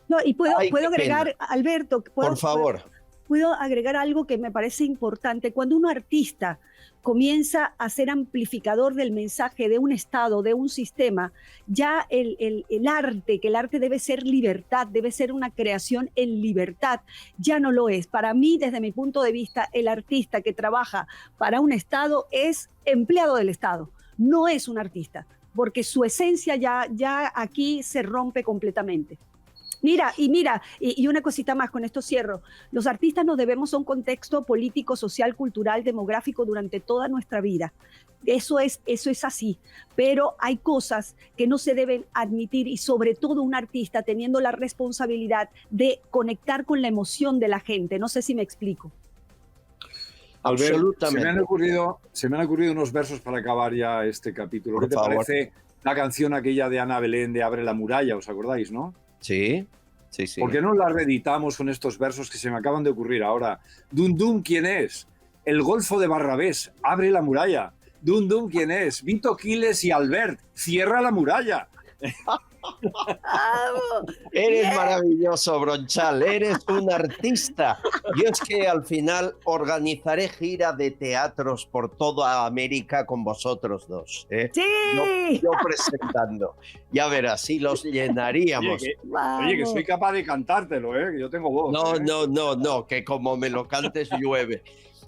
No, y puedo Ay, qué agregar, pena. Alberto, Por favor. puedo agregar algo que me parece importante. Cuando un artista comienza a ser amplificador del mensaje de un Estado, de un sistema, ya el arte, que el arte debe ser libertad, debe ser una creación en libertad, ya no lo es. Para mí, desde mi punto de vista, el artista que trabaja para un Estado es empleado del Estado, no es un artista, porque su esencia ya aquí se rompe completamente. Mira, y una cosita más, con esto cierro. Los artistas nos debemos a un contexto político, social, cultural, demográfico durante toda nuestra vida. Eso es así, pero hay cosas que no se deben admitir y sobre todo un artista teniendo la responsabilidad de conectar con la emoción de la gente. No sé si me explico. Albert, Absolutamente. se me han ocurrido unos versos para acabar ya este capítulo. Por ¿Qué te favor. parece la canción aquella de Ana Belén de Abre la muralla? ¿Os acordáis, no? Sí, sí, sí. ¿Por qué no la reeditamos con estos versos que se me acaban de ocurrir ahora? Dum Dum, ¿quién es? El Golfo de Barrabés, abre la muralla. Dum Dum, ¿quién es? Vito Quiles y Albert, cierra la muralla. Eres maravilloso, Bronchal, eres un artista. Yo es que al final organizaré gira de teatros por toda América con vosotros dos. ¡Sí! Yo presentando. Ya verás, si los llenaríamos. Oye, que soy capaz de cantártelo, que yo tengo voz. No, que como me lo cantes llueve.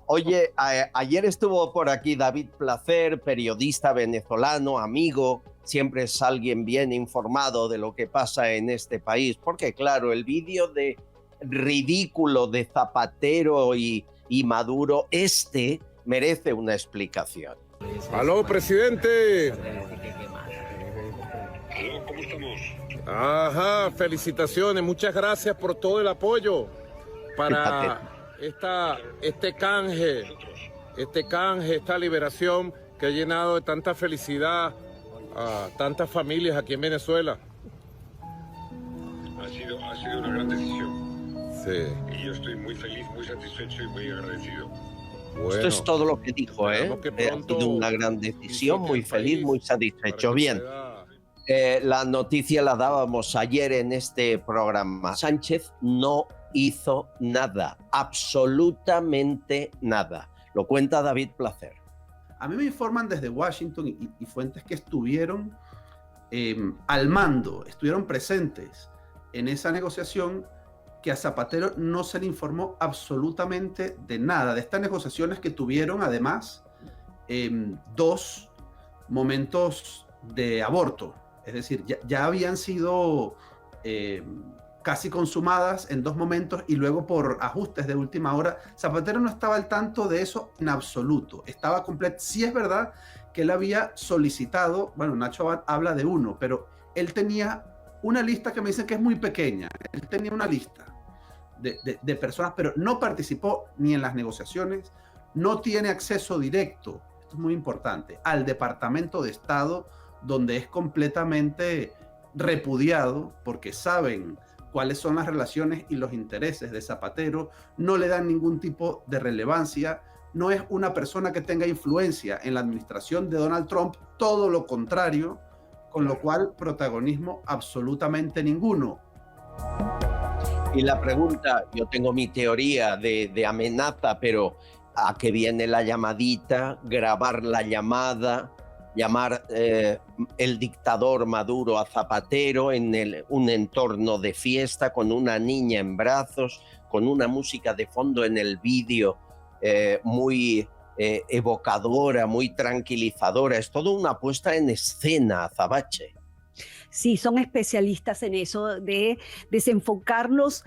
Oye, ayer estuvo por aquí David Placer, periodista venezolano, amigo. Siempre es alguien bien informado de lo que pasa en este país, porque claro, el vídeo de ridículo de Zapatero y Maduro, merece una explicación. ¡Aló, presidente! Aló, ¿cómo estamos? Ajá, felicitaciones, muchas gracias por todo el apoyo para este canje, esta liberación que ha llenado de tanta felicidad a tantas familias aquí en Venezuela. Ha sido una gran decisión. Sí. Y yo estoy muy feliz, muy satisfecho y muy agradecido. Bueno, Esto es todo lo que dijo, que Ha sido una gran decisión, muy feliz, muy satisfecho. Bien, la noticia la dábamos ayer en este programa. Sánchez no hizo nada, absolutamente nada. Lo cuenta David Placer. A mí me informan desde Washington y fuentes que estuvieron al mando, estuvieron presentes en esa negociación, que a Zapatero no se le informó absolutamente de nada. De estas negociaciones que tuvieron además 2 momentos de aborto. Es decir, ya habían sido casi consumadas en 2 momentos y luego por ajustes de última hora. Zapatero no estaba al tanto de eso en absoluto. Estaba completo. Sí es verdad que él había solicitado, bueno, Nacho Abad habla de uno, pero él tenía una lista que me dicen que es muy pequeña. Él tenía una lista de personas, pero no participó ni en las negociaciones, no tiene acceso directo, esto es muy importante, al Departamento de Estado, donde es completamente repudiado porque saben cuáles son las relaciones y los intereses de Zapatero, no le dan ningún tipo de relevancia, no es una persona que tenga influencia en la administración de Donald Trump, todo lo contrario, con lo cual protagonismo absolutamente ninguno. Y la pregunta, yo tengo mi teoría de amenaza, pero ¿a qué viene la llamadita? Grabar la llamada, llamar el dictador Maduro a Zapatero en un entorno de fiesta con una niña en brazos, con una música de fondo en el vídeo muy evocadora, muy tranquilizadora. Es todo una puesta en escena, Azabache. Sí, son especialistas en eso, de desenfocarnos,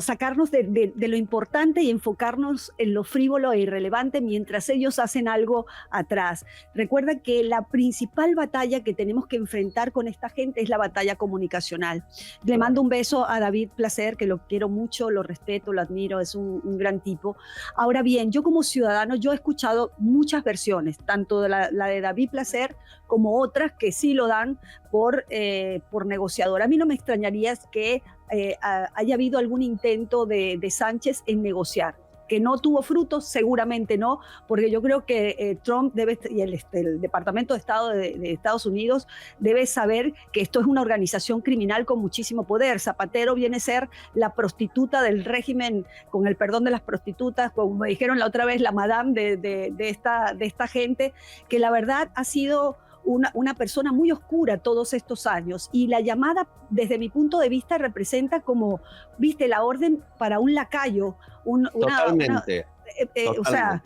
sacarnos de lo importante y enfocarnos en lo frívolo e irrelevante mientras ellos hacen algo atrás. Recuerda que la principal batalla que tenemos que enfrentar con esta gente es la batalla comunicacional. Le mando un beso a David Placer, que lo quiero mucho, lo respeto, lo admiro, es un gran tipo. Ahora bien, yo como ciudadano, yo he escuchado muchas versiones, tanto de la de David Placer como otras que sí lo dan por negociador. A mí no me extrañaría que haya habido algún intento de Sánchez en negociar. Que no tuvo frutos, seguramente no, porque yo creo que Trump y el Departamento de Estado de Estados Unidos debe saber que esto es una organización criminal con muchísimo poder. Zapatero viene a ser la prostituta del régimen, con el perdón de las prostitutas, como me dijeron la otra vez, la madame de esta gente, que la verdad ha sido una persona muy oscura todos estos años, y la llamada desde mi punto de vista representa como, viste, la orden para un lacayo. Totalmente. O sea,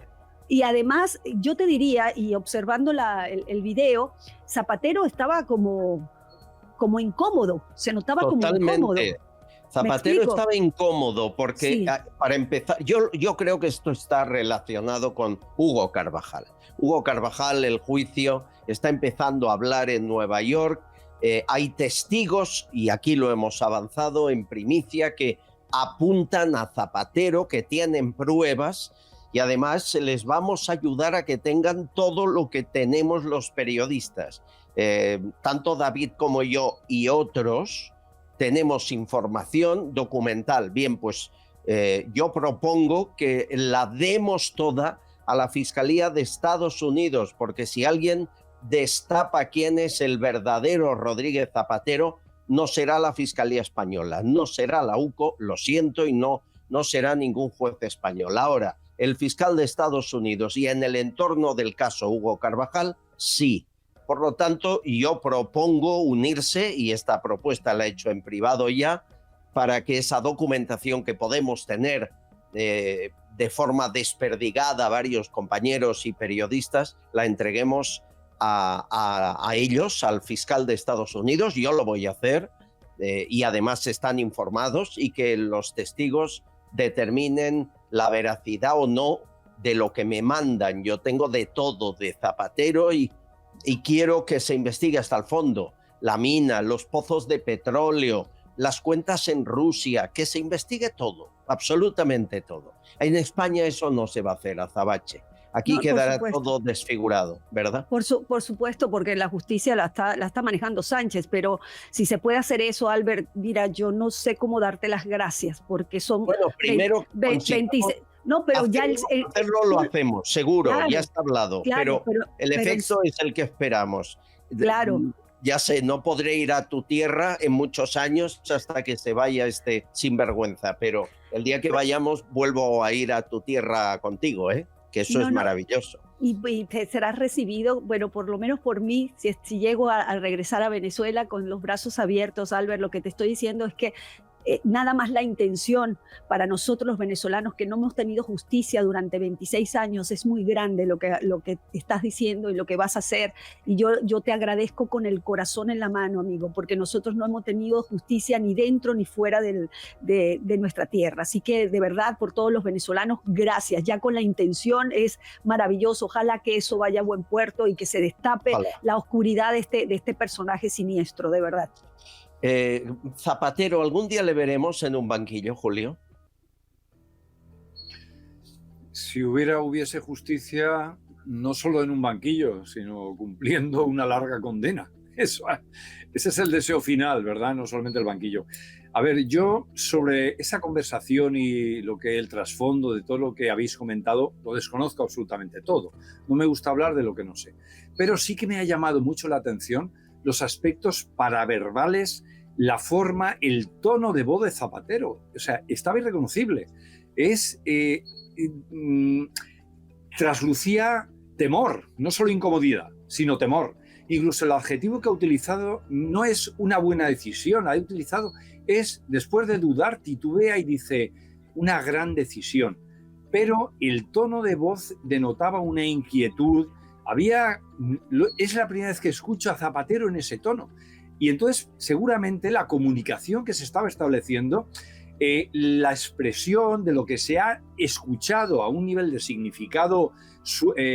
y además yo te diría, y observando el video, Zapatero estaba como como incómodo, se notaba Totalmente. como incómodo. Zapatero estaba incómodo porque, Sí. para empezar, yo creo que esto está relacionado con Hugo Carvajal. Hugo Carvajal, el juicio, está empezando a hablar en Nueva York. Hay testigos, y aquí lo hemos avanzado en primicia, que apuntan a Zapatero, que tienen pruebas, y además les vamos a ayudar a que tengan todo lo que tenemos los periodistas. Tanto David como yo y otros tenemos información documental. Bien, pues yo propongo que la demos toda a la Fiscalía de Estados Unidos, porque si alguien destapa quién es el verdadero Rodríguez Zapatero, no será la Fiscalía Española, no será la UCO, lo siento, y no será ningún juez español. Ahora, el fiscal de Estados Unidos y en el entorno del caso Hugo Carvajal, sí. Por lo tanto, yo propongo unirse, y esta propuesta la he hecho en privado ya, para que esa documentación que podemos tener de forma desperdigada a varios compañeros y periodistas, la entreguemos a ellos, al fiscal de Estados Unidos. Yo lo voy a hacer, y además están informados, y que los testigos determinen la veracidad o no de lo que me mandan. Yo tengo de todo de Zapatero y quiero que se investigue hasta el fondo. La mina, los pozos de petróleo, las cuentas en Rusia, que se investigue todo, absolutamente todo. En España eso no se va a hacer, Azabache. Aquí quedará todo desfigurado, ¿verdad? Por supuesto, porque la justicia la está manejando Sánchez, pero si se puede hacer eso, Albert, mira, yo no sé cómo darte las gracias, porque son... Bueno, primero... 26... No, pero hacerlo lo hacemos, seguro, claro, ya está hablado, claro, pero el efecto es el que esperamos. Claro. Ya sé, no podré ir a tu tierra en muchos años hasta que se vaya este sinvergüenza, pero el día que vayamos vuelvo a ir a tu tierra contigo, que eso es maravilloso. Y serás recibido, bueno, por lo menos por mí, si llego a regresar a Venezuela con los brazos abiertos, Albert, lo que te estoy diciendo es que nada más la intención para nosotros los venezolanos que no hemos tenido justicia durante 26 años es muy grande lo que estás diciendo y lo que vas a hacer, y yo te agradezco con el corazón en la mano, amigo, porque nosotros no hemos tenido justicia ni dentro ni fuera de nuestra tierra, así que de verdad por todos los venezolanos, gracias, ya con la intención es maravilloso, ojalá que eso vaya a buen puerto y que se destape la oscuridad de este personaje siniestro, de verdad. Zapatero, ¿algún día le veremos en un banquillo, Julio? Si hubiese justicia, no solo en un banquillo, sino cumpliendo una larga condena. Ese es el deseo final, ¿verdad? No solamente el banquillo. A ver, yo sobre esa conversación y el trasfondo de todo lo que habéis comentado, lo desconozco absolutamente todo. No me gusta hablar de lo que no sé. Pero sí que me ha llamado mucho la atención los aspectos paraverbales, la forma, el tono de voz de Zapatero. O sea, estaba irreconocible. Traslucía temor, no solo incomodidad, sino temor. Incluso el adjetivo que ha utilizado no es una buena decisión, ha utilizado, después de dudar, titubea y dice, una gran decisión. Pero el tono de voz denotaba una inquietud. Es la primera vez que escucho a Zapatero en ese tono. Y entonces, seguramente, la comunicación que se estaba estableciendo, la expresión de lo que se ha escuchado a un nivel de significado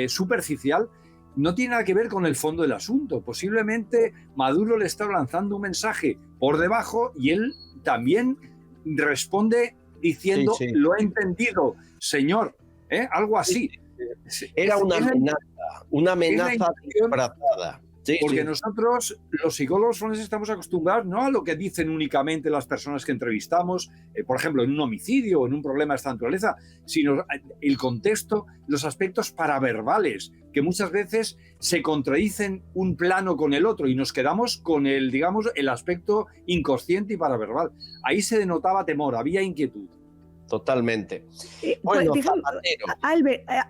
superficial, no tiene nada que ver con el fondo del asunto. Posiblemente Maduro le está lanzando un mensaje por debajo y él también responde diciendo, sí. Lo he entendido, señor, algo así. Era una amenaza disfrazada. Sí, porque nosotros, los psicólogos forenses, estamos acostumbrados no a lo que dicen únicamente las personas que entrevistamos, por ejemplo, en un homicidio o en un problema de esta naturaleza, sino el contexto, los aspectos paraverbales, que muchas veces se contradicen un plano con el otro y nos quedamos con el aspecto inconsciente y paraverbal. Ahí se denotaba temor, había inquietud. totalmente. Bueno,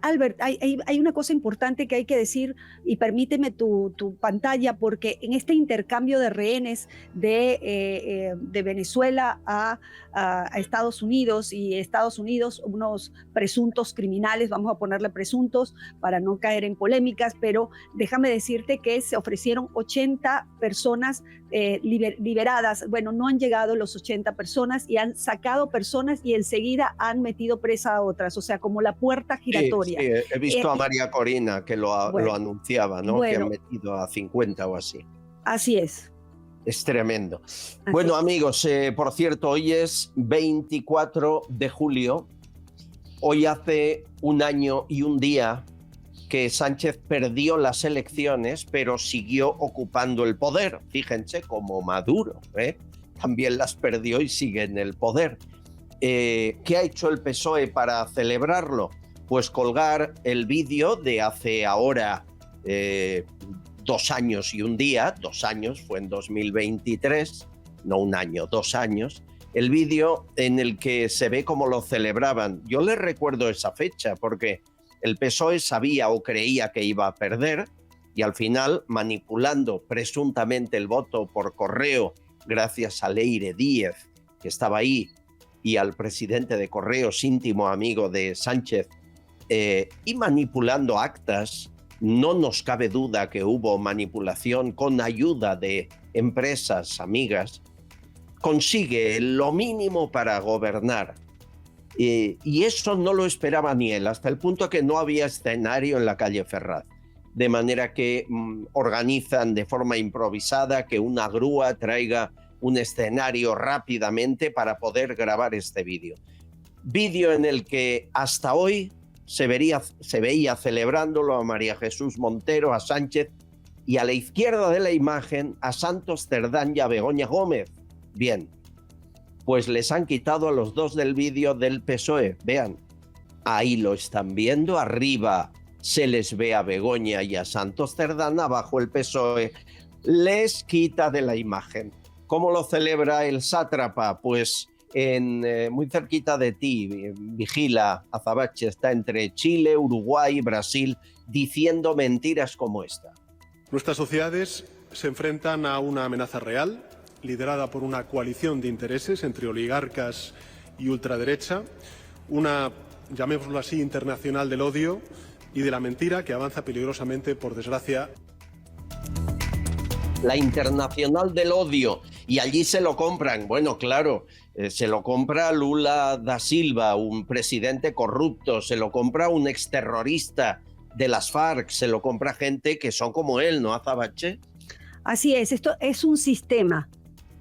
Albert, hay una cosa importante que hay que decir, y permíteme tu pantalla, porque en este intercambio de rehenes de Venezuela a Estados Unidos, y Estados Unidos, unos presuntos criminales, vamos a ponerle presuntos para no caer en polémicas, pero déjame decirte que se ofrecieron 80 personas liberadas. Bueno, no han llegado los 80 personas y han sacado personas y enseguida han metido presa a otras, o sea, como la puerta giratoria. Sí, he visto a María Corina que lo anunciaba, ¿no? Que han metido a 50 o así. Así es. Es tremendo. Bueno, amigos, por cierto, hoy es 24 de julio. Hoy hace un año y un día que Sánchez perdió las elecciones, pero siguió ocupando el poder. Fíjense, como Maduro, también las perdió y sigue en el poder. ¿Qué ha hecho el PSOE para celebrarlo? Pues colgar el vídeo de hace ahora 2 años y un día, 2 años, fue en 2023, no un año, 2 años, el vídeo en el que se ve cómo lo celebraban. Yo les recuerdo esa fecha porque el PSOE sabía o creía que iba a perder y al final, manipulando presuntamente el voto por correo gracias a Leire Díez, que estaba ahí, y al presidente de Correos, íntimo amigo de Sánchez, y manipulando actas, no nos cabe duda que hubo manipulación con ayuda de empresas amigas, consigue lo mínimo para gobernar. Y eso no lo esperaba ni él, hasta el punto que no había escenario en la calle Ferraz. De manera que organizan de forma improvisada que una grúa traiga un escenario rápidamente para poder grabar este vídeo. Vídeo en el que hasta hoy se veía celebrándolo a María Jesús Montero, a Sánchez, y a la izquierda de la imagen a Santos Cerdán y a Begoña Gómez. Bien, pues les han quitado a los dos del vídeo del PSOE. Vean, ahí lo están viendo, arriba se les ve a Begoña y a Santos Cerdán, abajo el PSOE les quita de la imagen. ¿Cómo lo celebra el sátrapa? Pues muy cerquita de ti, vigila, Azabache, está entre Chile, Uruguay y Brasil, diciendo mentiras como esta. Nuestras sociedades se enfrentan a una amenaza real, liderada por una coalición de intereses entre oligarcas y ultraderecha, una, llamémoslo así, internacional del odio y de la mentira que avanza peligrosamente, por desgracia. La internacional del odio, y allí se lo compran. Bueno, claro, se lo compra Lula da Silva, un presidente corrupto, se lo compra un exterrorista de las FARC, se lo compra gente que son como él, ¿no, Azabache? Así es, esto es un sistema.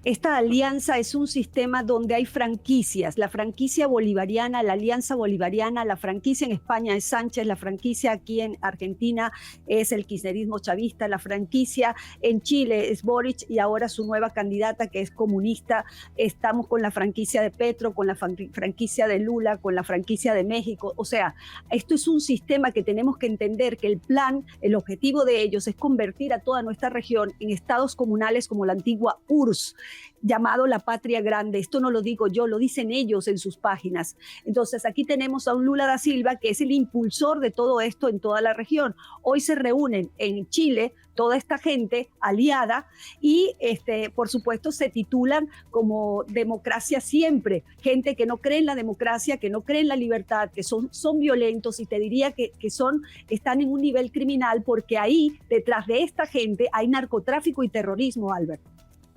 Esta alianza es un sistema donde hay franquicias, la franquicia bolivariana, la alianza bolivariana, la franquicia en España es Sánchez, la franquicia aquí en Argentina es el kirchnerismo chavista, la franquicia en Chile es Boric y ahora su nueva candidata que es comunista. Estamos con la franquicia de Petro, con la franquicia de Lula, con la franquicia de México. O sea, esto es un sistema que tenemos que entender que el plan, el objetivo de ellos es convertir a toda nuestra región en estados comunales como la antigua URSS, llamado la Patria Grande. Esto no lo digo yo, lo dicen ellos en sus páginas. Entonces aquí tenemos a un Lula da Silva que es el impulsor de todo esto en toda la región. Hoy se reúnen en Chile toda esta gente aliada y por supuesto se titulan como democracia siempre, gente que no cree en la democracia, que no cree en la libertad, que son violentos y te diría que están en un nivel criminal porque ahí detrás de esta gente hay narcotráfico y terrorismo, Albert.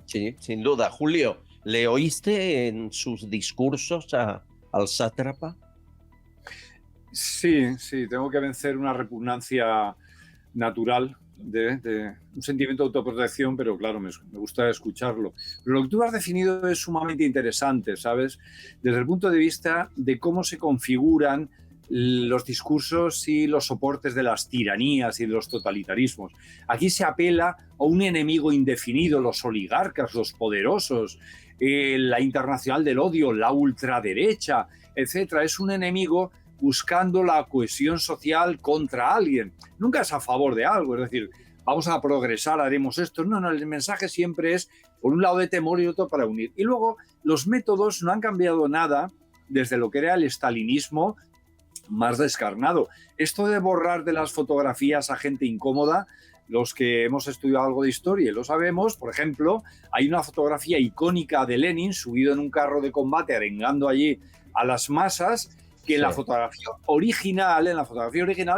Sí, sin duda. Julio, ¿le oíste en sus discursos al sátrapa? Sí, tengo que vencer una repugnancia natural de un sentimiento de autoprotección, pero claro, me gusta escucharlo. Pero lo que tú has definido es sumamente interesante, ¿sabes? Desde el punto de vista de cómo se configuran los discursos y los soportes de las tiranías y de los totalitarismos. Aquí se apela a un enemigo indefinido, los oligarcas, los poderosos, la internacional del odio, la ultraderecha, etc. Es un enemigo buscando la cohesión social contra alguien. Nunca es a favor de algo, es decir, vamos a progresar, haremos esto. No, el mensaje siempre es, por un lado, de temor y otro para unir. Y luego, los métodos no han cambiado nada desde lo que era el estalinismo más descarnado. Esto de borrar de las fotografías a gente incómoda, los que hemos estudiado algo de historia lo sabemos. Por ejemplo, hay una fotografía icónica de Lenin subido en un carro de combate arengando allí a las masas, que en la fotografía original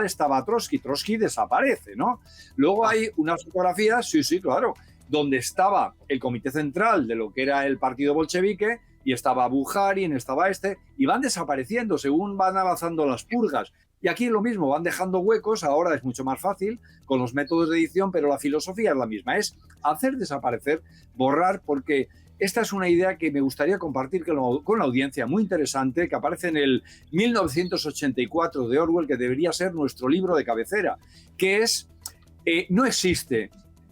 estaba Trotsky. Trotsky desaparece, ¿no? Luego hay unas fotografías, sí, claro, donde estaba el comité central de lo que era el partido bolchevique, y estaba Bukharin, estaba y van desapareciendo según van avanzando las purgas. Y aquí es lo mismo, van dejando huecos. Ahora es mucho más fácil con los métodos de edición, pero la filosofía es la misma, es hacer desaparecer, borrar, porque esta es una idea que me gustaría compartir con la audiencia, muy interesante, que aparece en el 1984 de Orwell, que debería ser nuestro libro de cabecera, que es, no existe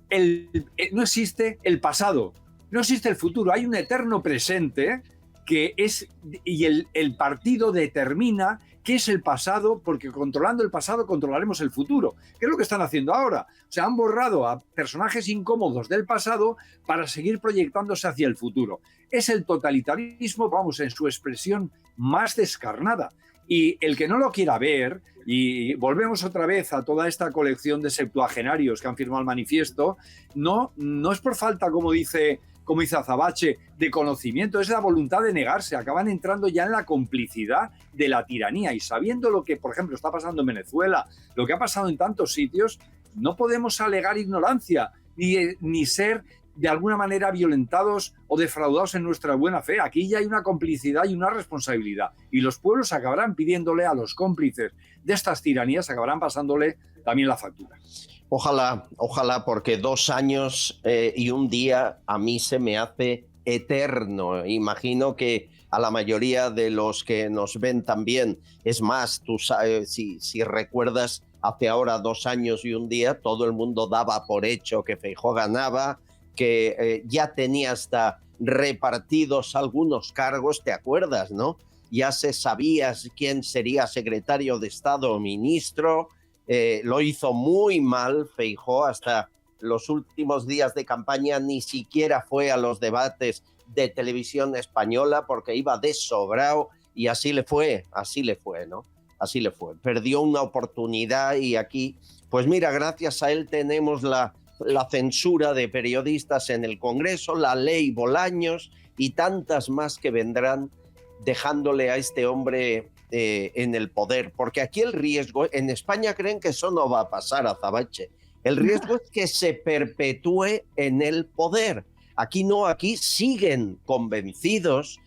el pasado, no existe el futuro, hay un eterno presente que es, y el partido determina qué es el pasado, porque controlando el pasado controlaremos el futuro. ¿Qué es lo que están haciendo ahora? O sea, han borrado a personajes incómodos del pasado para seguir proyectándose hacia el futuro. Es el totalitarismo, vamos, en su expresión más descarnada. Y el que no lo quiera ver, y volvemos otra vez a toda esta colección de septuagenarios que han firmado el manifiesto, no es por falta, como dice Azabache, de conocimiento, es la voluntad de negarse. Acaban entrando ya en la complicidad de la tiranía, y sabiendo lo que, por ejemplo, está pasando en Venezuela, lo que ha pasado en tantos sitios, no podemos alegar ignorancia ni ser de alguna manera violentados o defraudados en nuestra buena fe. Aquí ya hay una complicidad y una responsabilidad, y los pueblos acabarán pidiéndole a los cómplices de estas tiranías, acabarán pasándole también la factura. Ojalá, porque 2 años y un día a mí se me hace eterno. Imagino que a la mayoría de los que nos ven también. Es más, tú sabes, si recuerdas, hace ahora 2 años y un día, todo el mundo daba por hecho que Feijóo ganaba, que ya tenía hasta repartidos algunos cargos, ¿te acuerdas, no? Ya se sabía quién sería secretario de Estado o ministro. Lo hizo muy mal Feijóo, hasta los últimos días de campaña ni siquiera fue a los debates de televisión española porque iba desobrado, y así le fue, ¿no? Así le fue. Perdió una oportunidad, y aquí, pues mira, gracias a él tenemos la censura de periodistas en el Congreso, la ley Bolaños y tantas más que vendrán, dejándole a este hombre en el poder. Porque aquí el riesgo, en España creen que eso no va a pasar, Azabache. El riesgo es que se perpetúe en el poder. Aquí no, aquí siguen convencidos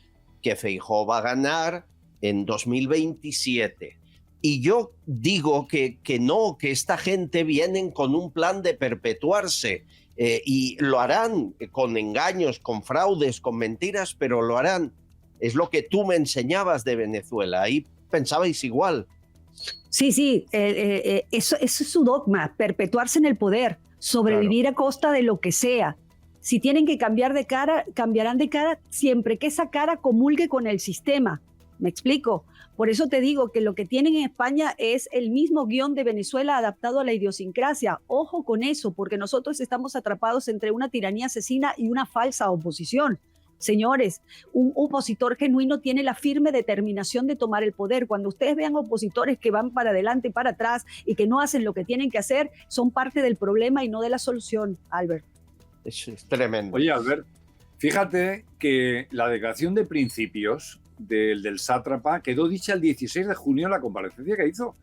que Feijóo va a ganar en 2027. Y yo digo que no, que esta gente vienen con un plan de perpetuarse, y lo harán con engaños, con fraudes, con mentiras, pero lo harán. Es lo que tú me enseñabas de Venezuela. Ahí pensabais igual. Sí, eso es su dogma, perpetuarse en el poder, sobrevivir claro, a costa de lo que sea. Si tienen que cambiar de cara, cambiarán de cara siempre que esa cara comulgue con el sistema. ¿Me explico? Por eso te digo que lo que tienen en España es el mismo guión de Venezuela adaptado a la idiosincrasia. Ojo con eso, porque nosotros estamos atrapados entre una tiranía asesina y una falsa oposición. Señores, un opositor genuino tiene la firme determinación de tomar el poder. Cuando ustedes vean opositores que van para adelante y para atrás y que no hacen lo que tienen que hacer, son parte del problema y no de la solución, Albert. Es tremendo. Oye, Albert, fíjate que la declaración de principios del sátrapa quedó dicha el 16 de junio en la comparecencia que hizo.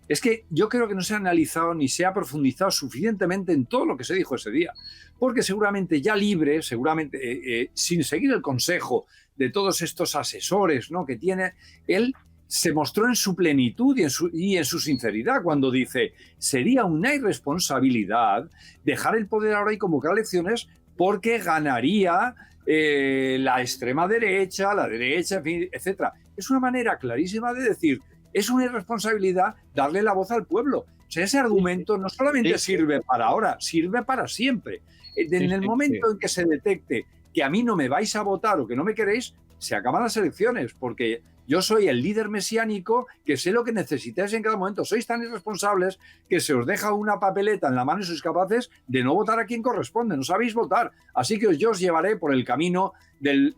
Es que yo creo que no se ha analizado ni se ha profundizado suficientemente en todo lo que se dijo ese día, porque seguramente ya libre, sin seguir el consejo de todos estos asesores, ¿no?, que tiene, él se mostró en su plenitud y en su sinceridad cuando dice: sería una irresponsabilidad dejar el poder ahora y convocar elecciones porque ganaría la extrema derecha, la derecha, en fin, etc. Es una manera clarísima de decir: es una irresponsabilidad darle la voz al pueblo. O sea, ese argumento no solamente sirve para ahora, sirve para siempre. En el momento en que se detecte que a mí no me vais a votar o que no me queréis, se acaban las elecciones, porque yo soy el líder mesiánico que sé lo que necesitáis en cada momento. Sois tan irresponsables que se os deja una papeleta en la mano y sois capaces de no votar a quien corresponde. No sabéis votar. Así que yo os llevaré por el camino del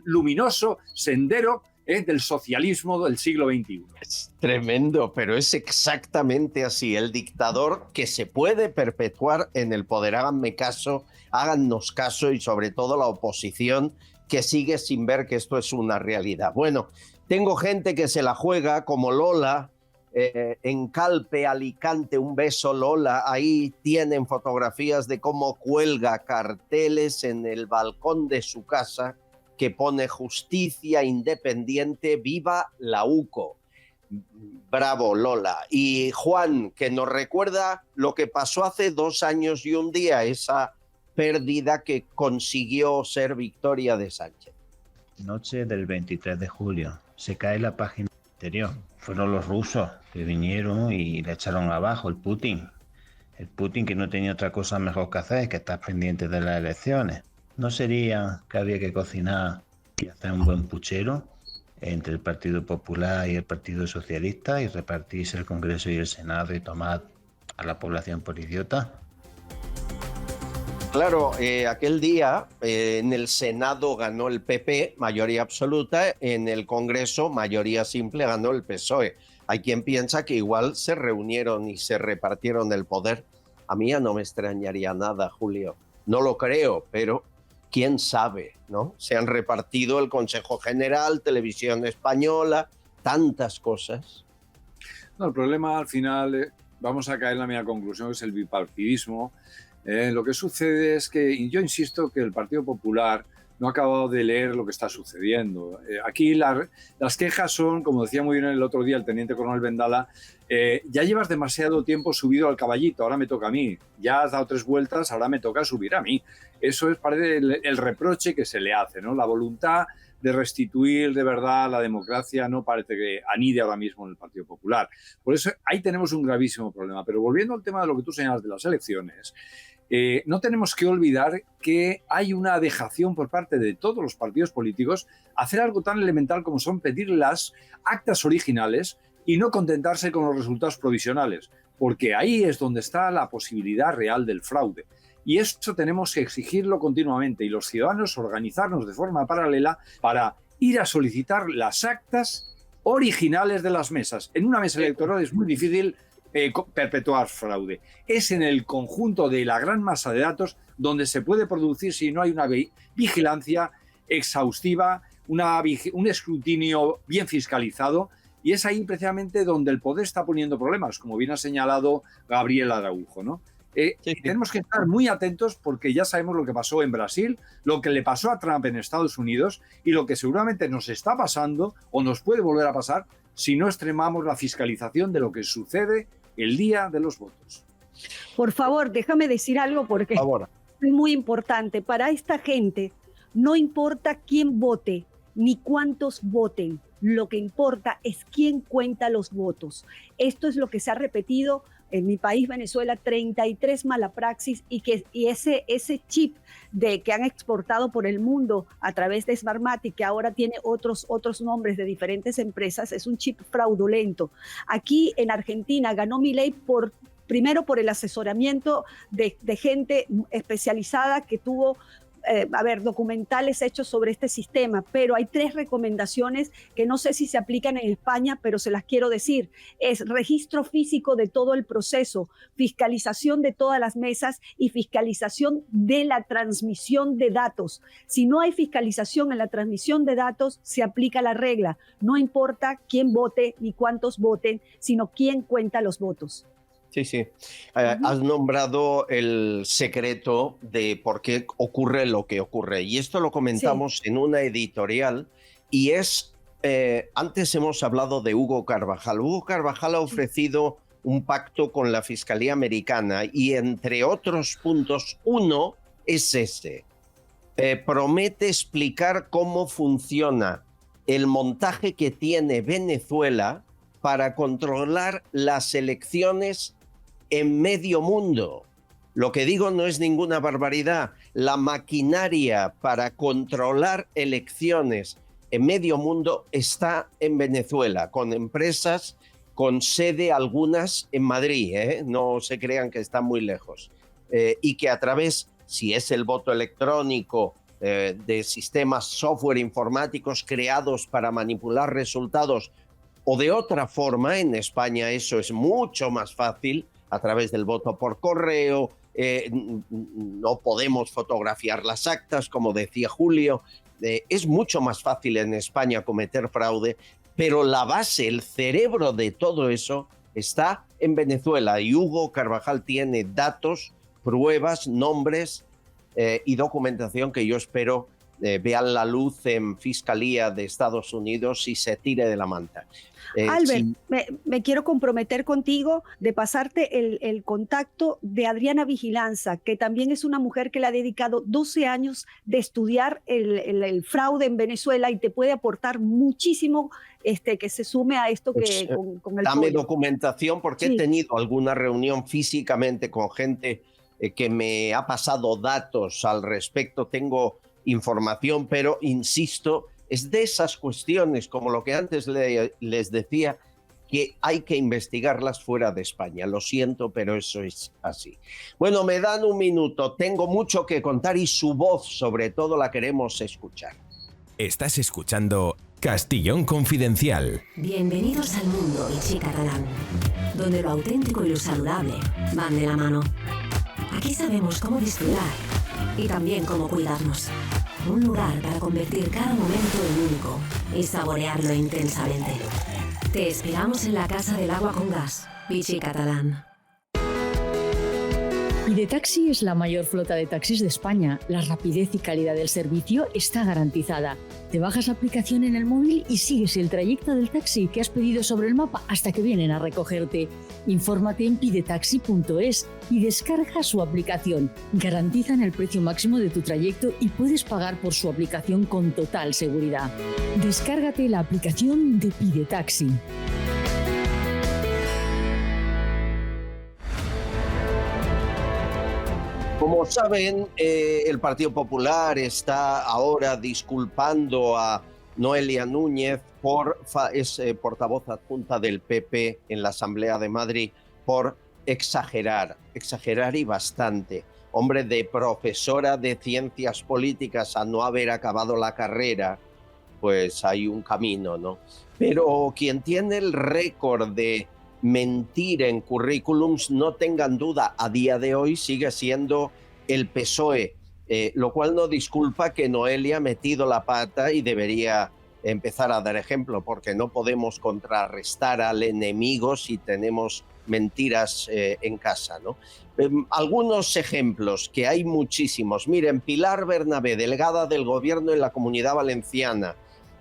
luminoso sendero del socialismo del siglo XXI. Es tremendo, pero es exactamente así. El dictador que se puede perpetuar en el poder. Hágannos caso y sobre todo la oposición que sigue sin ver que esto es una realidad. Bueno, tengo gente que se la juega como Lola, en Calpe, Alicante, un beso Lola, ahí tienen fotografías de cómo cuelga carteles en el balcón de su casa que pone justicia independiente, viva la UCO. Bravo Lola. Y Juan, que nos recuerda lo que pasó hace 2 años y un día, esa pérdida que consiguió ser victoria de Sánchez. Noche del 23 de julio, se cae la página anterior. Fueron los rusos que vinieron y le echaron abajo el Putin. El Putin que no tenía otra cosa mejor que hacer que estar pendiente de las elecciones. ¿No sería que había que cocinar y hacer un buen puchero entre el Partido Popular y el Partido Socialista y repartirse el Congreso y el Senado y tomar a la población por idiota? Claro, aquel día en el Senado ganó el PP, mayoría absoluta, en el Congreso, mayoría simple, ganó el PSOE. Hay quien piensa que igual se reunieron y se repartieron el poder. A mí ya no me extrañaría nada, Julio. No lo creo, pero quién sabe, ¿no? Se han repartido el Consejo General, Televisión Española, tantas cosas. No, el problema al final, vamos a caer en la misma conclusión, que es el bipartidismo. Lo que sucede es que, y yo insisto que el Partido Popular no ha acabado de leer lo que está sucediendo. Aquí las quejas son, como decía muy bien el otro día el teniente coronel Vendala, ya llevas demasiado tiempo subido al caballito, ahora me toca a mí. Ya has dado 3 vueltas, ahora me toca subir a mí. Eso es parece el reproche que se le hace, ¿no? La voluntad de restituir de verdad la democracia no parece que anide ahora mismo en el Partido Popular. Por eso ahí tenemos un gravísimo problema. Pero volviendo al tema de lo que tú señalas de las elecciones, no tenemos que olvidar que hay una dejación por parte de todos los partidos políticos a hacer algo tan elemental como son pedir las actas originales y no contentarse con los resultados provisionales, porque ahí es donde está la posibilidad real del fraude. Y eso tenemos que exigirlo continuamente y los ciudadanos organizarnos de forma paralela para ir a solicitar las actas originales de las mesas. En una mesa electoral es muy difícil perpetuar fraude. Es en el conjunto de la gran masa de datos donde se puede producir si no hay una vigilancia exhaustiva, un escrutinio bien fiscalizado, y es ahí precisamente donde el poder está poniendo problemas, como bien ha señalado Gabriel Araujo, ¿no? Tenemos que estar muy atentos porque ya sabemos lo que pasó en Brasil, lo que le pasó a Trump en Estados Unidos y lo que seguramente nos está pasando o nos puede volver a pasar si no extremamos la fiscalización de lo que sucede el día de los votos. Por favor, déjame decir algo porque es muy importante. Para esta gente no importa quién vote ni cuántos voten. Lo que importa es quién cuenta los votos. Esto es lo que se ha repetido en mi país, Venezuela, 33 malapraxis y ese chip que han exportado por el mundo a través de Smartmatic, que ahora tiene otros nombres de diferentes empresas, es un chip fraudulento. Aquí en Argentina ganó Milei primero por el asesoramiento de gente especializada que tuvo documentales hechos sobre este sistema, pero hay 3 recomendaciones que no sé si se aplican en España, pero se las quiero decir. Es registro físico de todo el proceso, fiscalización de todas las mesas y fiscalización de la transmisión de datos. Si no hay fiscalización en la transmisión de datos, se aplica la regla. No importa quién vote ni cuántos voten, sino quién cuenta los votos. Sí, sí. Has nombrado el secreto de por qué ocurre lo que ocurre. Y esto lo comentamos en una editorial y es, antes hemos hablado de Hugo Carvajal. Hugo Carvajal ha ofrecido un pacto con la Fiscalía Americana y entre otros puntos, uno es ese. Promete explicar cómo funciona el montaje que tiene Venezuela para controlar las elecciones en medio mundo. Lo que digo no es ninguna barbaridad. La maquinaria para controlar elecciones en medio mundo está en Venezuela, con empresas con sede algunas en Madrid, no se crean que están muy lejos. Y que a través, si es el voto electrónico de sistemas software informáticos creados para manipular resultados, o de otra forma. En España eso es mucho más fácil a través del voto por correo. No podemos fotografiar las actas, como decía Julio. Es mucho más fácil en España cometer fraude, pero la base, el cerebro de todo eso está en Venezuela, y Hugo Carvajal tiene datos, pruebas, nombres y documentación que yo espero vean la luz en Fiscalía de Estados Unidos y se tire de la manta. Albert, me quiero comprometer contigo de pasarte el contacto de Adriana Vigilanza, que también es una mujer que le ha dedicado 12 años de estudiar el fraude en Venezuela, y te puede aportar muchísimo que se sume a esto que con el dame pollo. Documentación, porque sí, he tenido alguna reunión físicamente con gente que me ha pasado datos al respecto. Tengo información, pero insisto, es de esas cuestiones, como lo que antes les decía, que hay que investigarlas fuera de España. Lo siento, pero eso es así. Bueno, me dan un minuto. Tengo mucho que contar y su voz, sobre todo, la queremos escuchar. Estás escuchando Castellón Confidencial. Bienvenidos al mundo Vichy catalán, donde lo auténtico y lo saludable van de la mano. Aquí sabemos cómo disfrutar y también cómo cuidarnos. Un lugar para convertir cada momento en único y saborearlo intensamente. Te esperamos en la Casa del Agua con Gas, Vichy Catalán. Pidetaxi es la mayor flota de taxis de España. La rapidez y calidad del servicio está garantizada. Te bajas la aplicación en el móvil y sigues el trayecto del taxi que has pedido sobre el mapa hasta que vienen a recogerte. Infórmate en pidetaxi.es y descarga su aplicación. Garantizan el precio máximo de tu trayecto y puedes pagar por su aplicación con total seguridad. Descárgate la aplicación de Pidetaxi. Como saben, el Partido Popular está ahora disculpando a Noelia Núñez, es portavoz adjunta del PP en la Asamblea de Madrid, por exagerar y bastante. Hombre, de profesora de ciencias políticas a no haber acabado la carrera, pues hay un camino, ¿no? Pero quien tiene el récord de mentir en currículums, no tengan duda, a día de hoy sigue siendo el PSOE, lo cual no disculpa que Noelia ha metido la pata y debería empezar a dar ejemplo, porque no podemos contrarrestar al enemigo si tenemos mentiras en casa, ¿no? Algunos ejemplos, que hay muchísimos. Miren, Pilar Bernabé, delegada del Gobierno en la Comunidad Valenciana,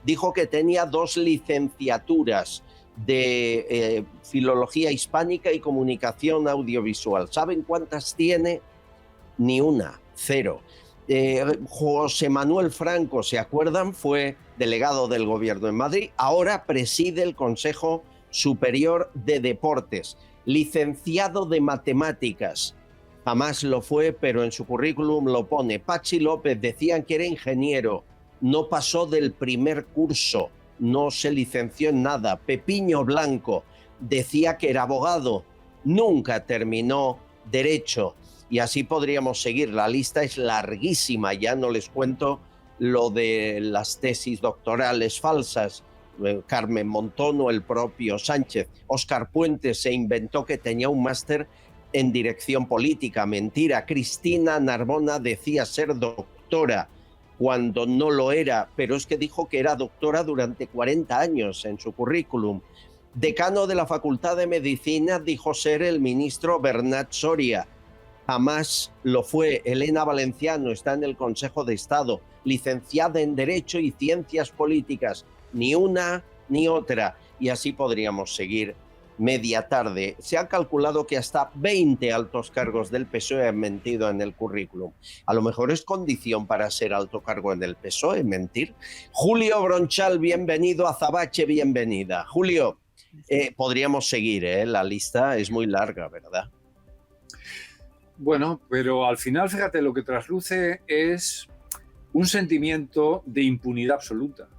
dijo que tenía 2 licenciaturas de Filología Hispánica y Comunicación Audiovisual. ¿Saben cuántas tiene? Ni una, 0. José Manuel Franco, ¿se acuerdan? Fue delegado del Gobierno en Madrid, ahora preside el Consejo Superior de Deportes. Licenciado de Matemáticas, jamás lo fue, pero en su currículum lo pone. Pachi López, decían que era ingeniero, no pasó del primer curso, no se licenció en nada. Pepiño Blanco decía que era abogado, nunca terminó Derecho. Y así podríamos seguir. La lista es larguísima, ya no les cuento lo de las tesis doctorales falsas. Carmen Montón o el propio Sánchez. Óscar Puente se inventó que tenía un máster en dirección política. Mentira. Cristina Narbona decía ser doctora cuando no lo era, pero es que dijo que era doctora durante 40 años en su currículum. Decano de la Facultad de Medicina dijo ser el ministro Bernat Soria. Jamás lo fue. Elena Valenciano está en el Consejo de Estado, licenciada en Derecho y Ciencias Políticas. Ni una ni otra. Y así podríamos seguir media tarde. Se ha calculado que hasta 20 altos cargos del PSOE han mentido en el currículum. A lo mejor es condición para ser alto cargo en el PSOE, mentir. Julio Bronchal, bienvenido. Azabache, bienvenida. Julio, podríamos seguir, la lista es muy larga, ¿verdad? Bueno, pero al final, fíjate, lo que trasluce es un sentimiento de impunidad absoluta.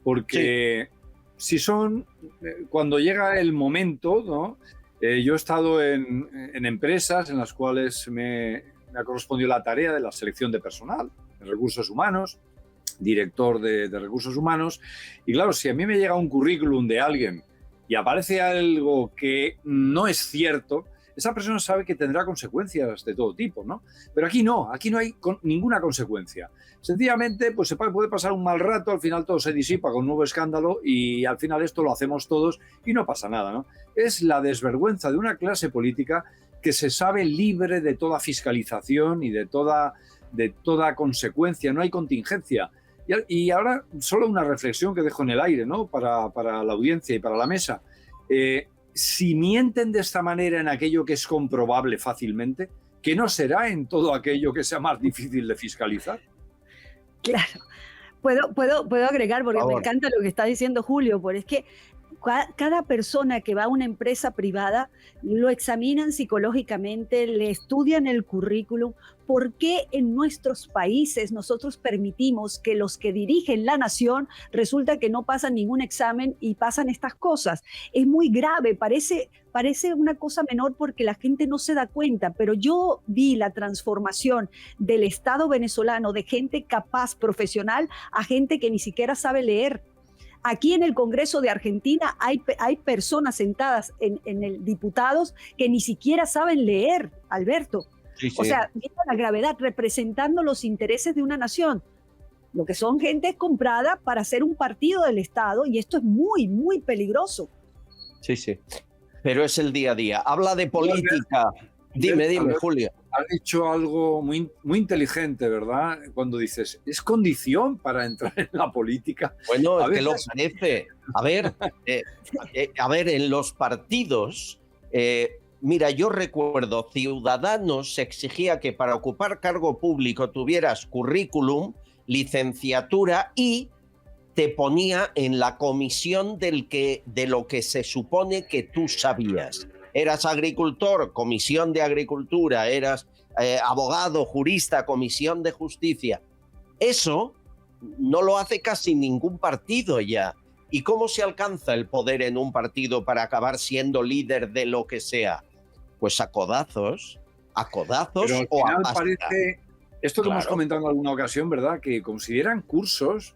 Porque si son, cuando llega el momento, ¿no? Yo he estado en empresas en las cuales me ha correspondido la tarea de la selección de personal. recursos humanos, director de recursos humanos, y claro, si a mí me llega un currículum de alguien y aparece algo que no es cierto, esa persona sabe que tendrá consecuencias de todo tipo, ¿no? Pero aquí no hay ninguna consecuencia. Sencillamente, pues se puede pasar un mal rato, al final todo se disipa con un nuevo escándalo y al final esto lo hacemos todos y no pasa nada, ¿no? Es la desvergüenza de una clase política que se sabe libre de toda fiscalización y de toda consecuencia, no hay contingencia. Y ahora solo una reflexión que dejo en el aire, ¿no? Para la audiencia y para la mesa. Si mienten de esta manera en aquello que es comprobable fácilmente, ¿qué no será en todo aquello que sea más difícil de fiscalizar? Claro. Puedo agregar, porque me encanta lo que está diciendo Julio, porque es que cada persona que va a una empresa privada lo examinan psicológicamente, le estudian el currículum. ¿Por qué en nuestros países nosotros permitimos que los que dirigen la nación resulta que no pasan ningún examen y pasan estas cosas? Es muy grave, parece una cosa menor porque la gente no se da cuenta, pero yo vi la transformación del Estado venezolano de gente capaz, profesional, a gente que ni siquiera sabe leer. Aquí en el Congreso de Argentina hay personas sentadas en el diputados que ni siquiera saben leer, Alberto. Sí. O sea, mira la gravedad, representando los intereses de una nación. Lo que son gente comprada para ser un partido del Estado, y esto es muy, muy peligroso. Sí. Pero es el día a día. Habla de política. Dime, Julio. Has dicho algo muy, muy inteligente, ¿verdad? Cuando dices, ¿es condición para entrar en la política? Bueno, es que lo parece. A ver, en los partidos, mira, yo recuerdo, Ciudadanos exigía que para ocupar cargo público tuvieras currículum, licenciatura y te ponía en la comisión de lo que se supone que tú sabías. Eras agricultor, comisión de agricultura, eras abogado, jurista, comisión de justicia. Eso no lo hace casi ningún partido ya. ¿Y cómo se alcanza el poder en un partido para acabar siendo líder de lo que sea? Pues a codazos Pero o a pasta. Parece, esto que hemos comentado en alguna ocasión, ¿verdad? Que consideran cursos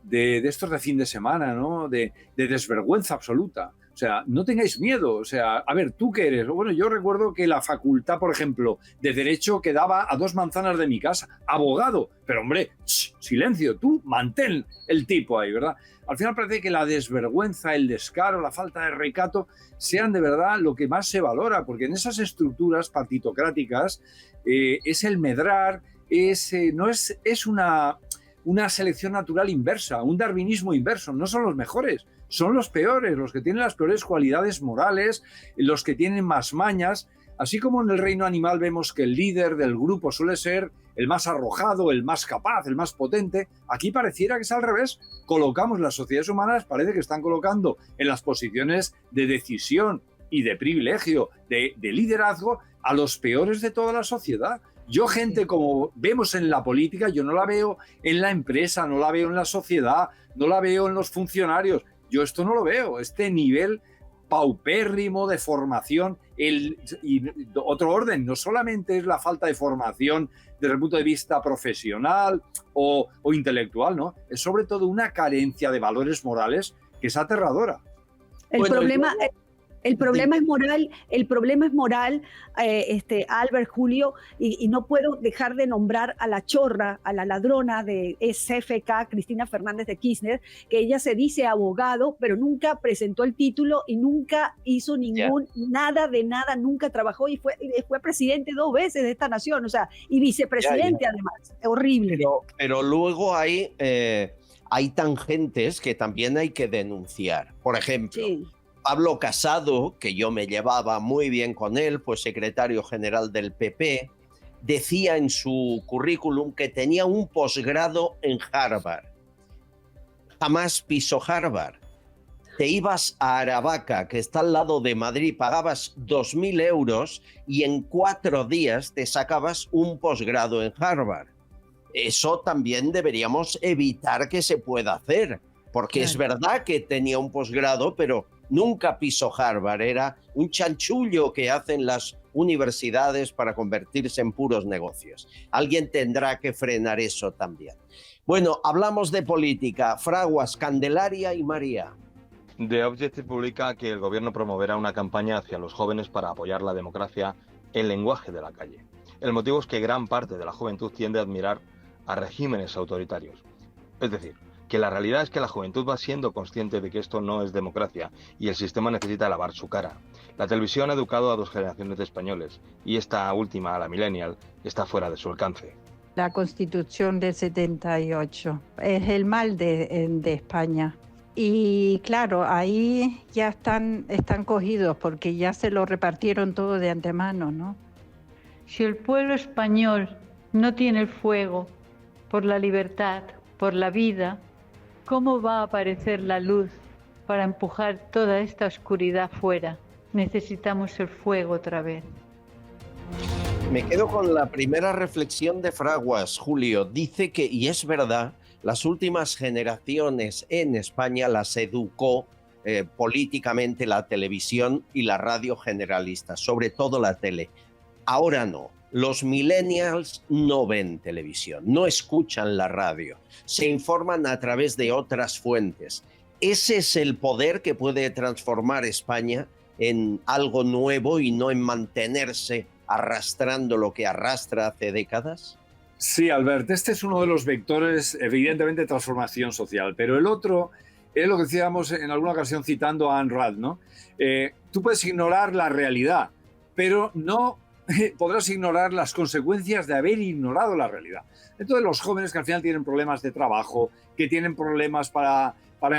de estos de fin de semana, ¿no? De desvergüenza absoluta. O sea, no tengáis miedo. O sea, a ver, ¿tú qué eres? Bueno, yo recuerdo que la facultad, por ejemplo, de Derecho quedaba a 2 manzanas de mi casa. Abogado. Pero, hombre, silencio, tú mantén el tipo ahí, ¿verdad? Al final parece que la desvergüenza, el descaro, la falta de recato sean de verdad lo que más se valora, porque en esas estructuras partitocráticas es el medrar, es una selección natural inversa, un darwinismo inverso. No son los mejores, son los peores, los que tienen las peores cualidades morales, los que tienen más mañas. Así como en el reino animal vemos que el líder del grupo suele ser el más arrojado, el más capaz, el más potente, aquí pareciera que es al revés. Colocamos las sociedades humanas, parece que están colocando en las posiciones de decisión y de privilegio, de liderazgo, a los peores de toda la sociedad. Yo gente como vemos en la política, yo no la veo en la empresa, no la veo en la sociedad, no la veo en los funcionarios. Yo esto no lo veo, este nivel paupérrimo de formación. Y otro orden, no solamente es la falta de formación desde el punto de vista profesional o intelectual, ¿no? Es sobre todo una carencia de valores morales que es aterradora. El problema es moral, Albert, Julio, y no puedo dejar de nombrar a la chorra, a la ladrona de SFK, Cristina Fernández de Kirchner, que ella se dice abogado, pero nunca presentó el título y nunca hizo nada, nunca trabajó y fue presidente 2 veces de esta nación, o sea, y vicepresidente además, horrible. Pero luego hay tangentes que también hay que denunciar. Por ejemplo, Pablo Casado, que yo me llevaba muy bien con él, pues secretario general del PP, decía en su currículum que tenía un posgrado en Harvard. Jamás pisó Harvard. Te ibas a Aravaca, que está al lado de Madrid, pagabas 2.000 euros y en 4 días te sacabas un posgrado en Harvard. Eso también deberíamos evitar que se pueda hacer, porque es verdad que tenía un posgrado, pero nunca pisó Harvard, era un chanchullo que hacen las universidades para convertirse en puros negocios. Alguien tendrá que frenar eso también. Bueno, hablamos de política. Fraguas, Candelaria y María. The Objective publica que el gobierno promoverá una campaña hacia los jóvenes para apoyar la democracia en lenguaje de la calle. El motivo es que gran parte de la juventud tiende a admirar a regímenes autoritarios. Es decir, que la realidad es que la juventud va siendo consciente de que esto no es democracia y el sistema necesita lavar su cara. La televisión ha educado a 2 generaciones de españoles y esta última, la millennial, está fuera de su alcance. La Constitución del 78 es el mal de España. Y claro, ahí ya están cogidos porque ya se lo repartieron todo de antemano, ¿no? Si el pueblo español no tiene el fuego por la libertad, por la vida, ¿cómo va a aparecer la luz para empujar toda esta oscuridad fuera? Necesitamos el fuego otra vez. Me quedo con la primera reflexión de Fraguas, Julio. Dice que, y es verdad, las últimas generaciones en España las educó políticamente la televisión y la radio generalista, sobre todo la tele. Ahora no. Los millennials no ven televisión, no escuchan la radio, se informan a través de otras fuentes. ¿Ese es el poder que puede transformar España en algo nuevo y no en mantenerse arrastrando lo que arrastra hace décadas? Sí, Albert, este es uno de los vectores, evidentemente, de transformación social, pero el otro es lo que decíamos en alguna ocasión citando a Ayn Rand, ¿no? Tú puedes ignorar la realidad, pero no podrás ignorar las consecuencias de haber ignorado la realidad. Entonces, los jóvenes que al final tienen problemas de trabajo, que tienen problemas para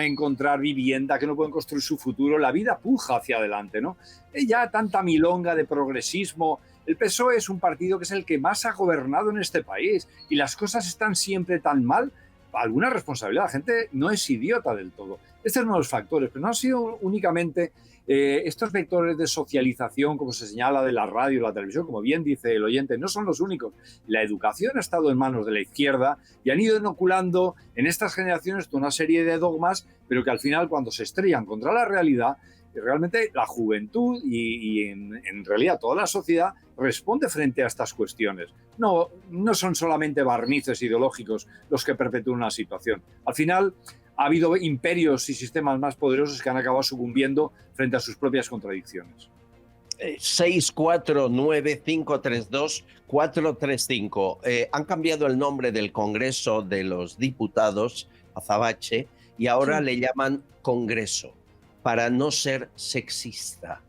encontrar vivienda, que no pueden construir su futuro, la vida puja hacia adelante, ¿no? Ya tanta milonga de progresismo. El PSOE es un partido que es el que más ha gobernado en este país y las cosas están siempre tan mal. Alguna responsabilidad, la gente no es idiota del todo. Este es uno de los factores, pero no han sido únicamente estos vectores de socialización, como se señala de la radio y la televisión, como bien dice el oyente, no son los únicos. La educación ha estado en manos de la izquierda y han ido inoculando en estas generaciones toda una serie de dogmas, pero que al final, cuando se estrellan contra la realidad, realmente la juventud y en realidad toda la sociedad responde frente a estas cuestiones. No son solamente barnices ideológicos los que perpetúan una situación. Al final ha habido imperios y sistemas más poderosos que han acabado sucumbiendo frente a sus propias contradicciones. 649-532-435. Han cambiado el nombre del Congreso de los Diputados, Azabache, y ahora le llaman Congreso, para no ser sexista.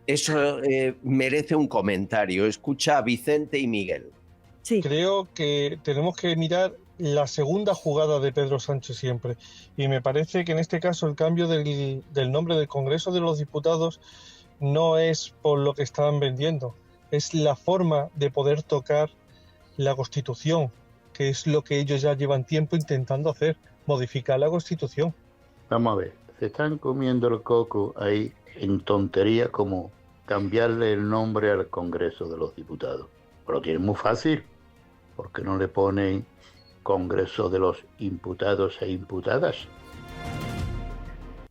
Eso merece un comentario. Escucha a Vicente y Miguel. Sí. Creo que tenemos que mirar la segunda jugada de Pedro Sánchez siempre. Y me parece que en este caso el cambio del nombre del Congreso de los Diputados no es por lo que estaban vendiendo. Es la forma de poder tocar la Constitución, que es lo que ellos ya llevan tiempo intentando hacer, modificar la Constitución. Vamos a ver. Se están comiendo el coco ahí en tonterías como cambiarle el nombre al Congreso de los Diputados. Pero lo tienen muy fácil. ¿Por qué no le ponen Congreso de los Imputados e Imputadas?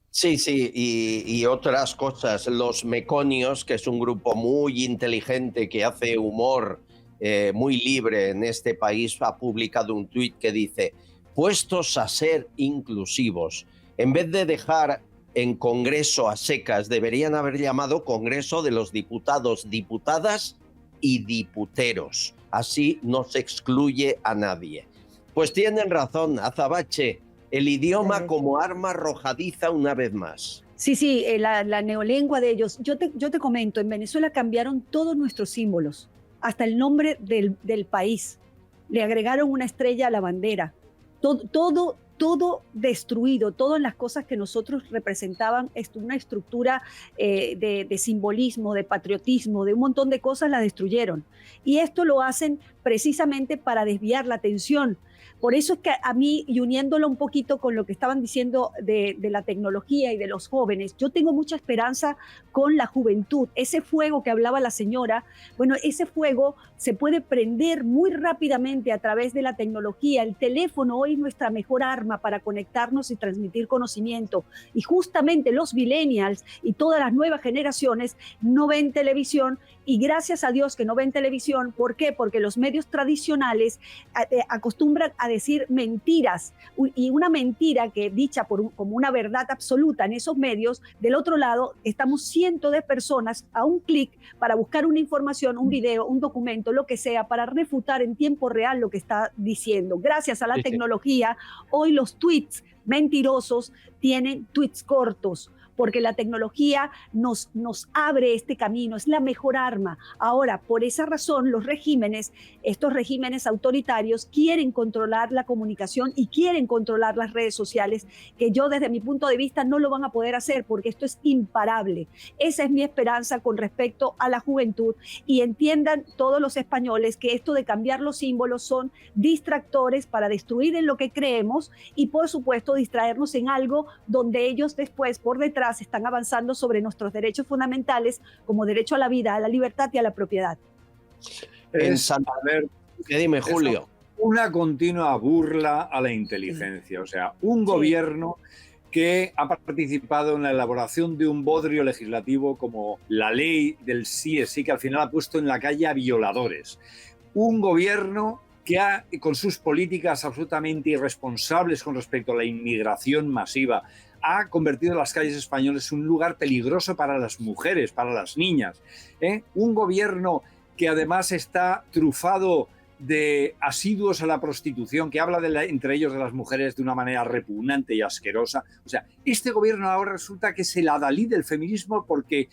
Sí, y otras cosas. Los Meconios, que es un grupo muy inteligente que hace humor muy libre en este país, ha publicado un tuit que dice: puestos a ser inclusivos. En vez de dejar en Congreso a secas, deberían haber llamado Congreso de los Diputados, Diputadas y Diputeros. Así no se excluye a nadie. Pues tienen razón, Azabache, el idioma como arma arrojadiza una vez más. Sí, la neolengua de ellos. Yo te comento, en Venezuela cambiaron todos nuestros símbolos, hasta el nombre del país. Le agregaron una estrella a la bandera. Todo destruido, todas las cosas que nosotros representaban, una estructura de simbolismo, de patriotismo, de un montón de cosas, la destruyeron. Y esto lo hacen precisamente para desviar la atención. Por eso es que a mí, y uniéndolo un poquito con lo que estaban diciendo de la tecnología y de los jóvenes, yo tengo mucha esperanza con la juventud. Ese fuego que hablaba la señora, bueno, ese fuego se puede prender muy rápidamente a través de la tecnología. El teléfono hoy es nuestra mejor arma para conectarnos y transmitir conocimiento. Y justamente los millennials y todas las nuevas generaciones no ven televisión, y gracias a Dios que no ven televisión. ¿Por qué? Porque los medios tradicionales acostumbran a decir mentiras, y una mentira que dicha como una verdad absoluta en esos medios, del otro lado estamos cientos de personas a un clic para buscar una información, un video, un documento, lo que sea, para refutar en tiempo real lo que está diciendo. Gracias a la tecnología, hoy los tweets mentirosos tienen tweets cortos, porque la tecnología nos abre este camino, es la mejor arma. Ahora, por esa razón, los regímenes, estos regímenes autoritarios, quieren controlar la comunicación y quieren controlar las redes sociales, que yo desde mi punto de vista no lo van a poder hacer, porque esto es imparable. Esa es mi esperanza con respecto a la juventud, y entiendan todos los españoles que esto de cambiar los símbolos son distractores para destruir en lo que creemos y, por supuesto, distraernos en algo donde ellos después, por detrás, están avanzando sobre nuestros derechos fundamentales, como derecho a la vida, a la libertad y a la propiedad. Dime, Julio. Una continua burla a la inteligencia. O sea, un gobierno que ha participado en la elaboración de un bodrio legislativo como la ley del sí es sí, que al final ha puesto en la calle a violadores. Un gobierno que con sus políticas absolutamente irresponsables con respecto a la inmigración masiva, ha convertido las calles españolas en un lugar peligroso para las mujeres, para las niñas. Un gobierno que además está trufado de asiduos a la prostitución, que habla entre ellos de las mujeres de una manera repugnante y asquerosa. O sea, este gobierno ahora resulta que es el adalid del feminismo, porque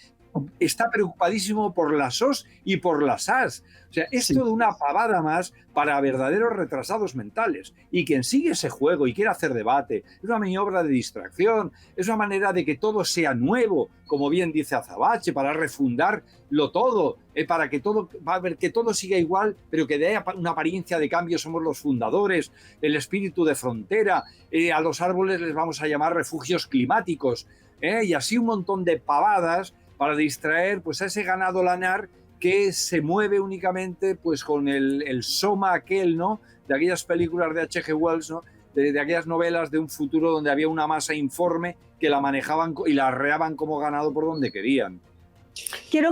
está preocupadísimo por las OS y por las AS. O sea, es toda una pavada más para verdaderos retrasados mentales. Y quien sigue ese juego y quiere hacer debate, es una maniobra de distracción, es una manera de que todo sea nuevo, como bien dice Azabache, para refundarlo todo, para que todo, que todo siga igual, pero que dé una apariencia de cambio. Somos los fundadores, el espíritu de frontera, a los árboles les vamos a llamar refugios climáticos, y así un montón de pavadas para distraer pues a ese ganado lanar que se mueve únicamente pues con el soma aquel, ¿no?, de aquellas películas de H.G. Wells, ¿no?, de aquellas novelas de un futuro donde había una masa informe que la manejaban y la arreaban como ganado por donde querían. Quiero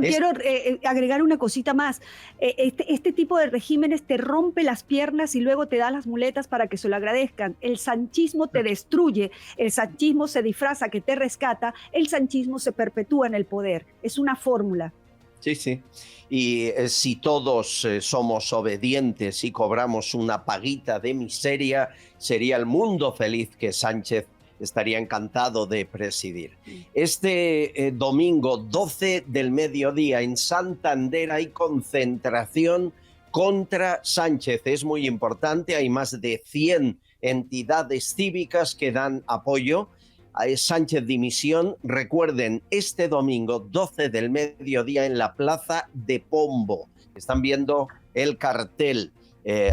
agregar una cosita más. Este tipo de regímenes te rompe las piernas y luego te da las muletas para que se lo agradezcan. El sanchismo te destruye, el sanchismo se disfraza que te rescata, el sanchismo se perpetúa en el poder. Es una fórmula. Sí, sí. Y si todos somos obedientes y cobramos una paguita de miseria, sería el mundo feliz que Sánchez estaría encantado de presidir. Este domingo 12 del mediodía en Santander hay concentración contra Sánchez. Es muy importante, hay más de 100 entidades cívicas que dan apoyo a Sánchez dimisión. Recuerden, este domingo 12 del mediodía en la Plaza de Pombo. Están viendo el cartel.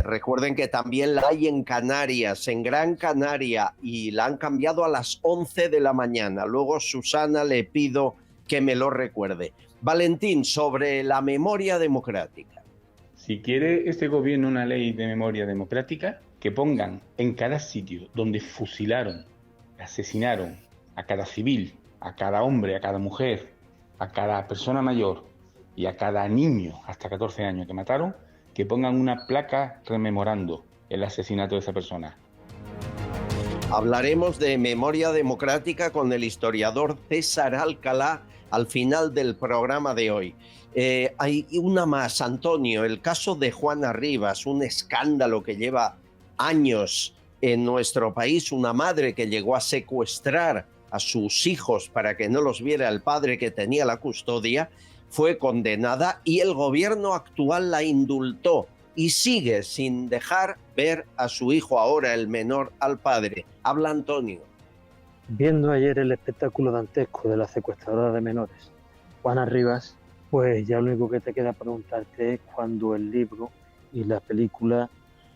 Recuerden que también la hay en Canarias, en Gran Canaria, y la han cambiado a las 11 de la mañana. Luego, Susana, le pido que me lo recuerde. Valentín, sobre la memoria democrática. Si quiere este gobierno una ley de memoria democrática, que pongan en cada sitio donde fusilaron, asesinaron a cada civil, a cada hombre, a cada mujer, a cada persona mayor y a cada niño hasta 14 años que mataron, que pongan una placa rememorando el asesinato de esa persona. Hablaremos de memoria democrática con el historiador César Alcalá al final del programa de hoy. Hay una más, Antonio, el caso de Juana Rivas, un escándalo que lleva años en nuestro país, una madre que llegó a secuestrar a sus hijos para que no los viera el padre que tenía la custodia, fue condenada y el gobierno actual la indultó y sigue sin dejar ver a su hijo, ahora el menor, al padre. Habla Antonio. Viendo ayer el espectáculo dantesco de la secuestradora de menores, Juana Rivas, pues ya lo único que te queda preguntarte es cuándo el libro y la película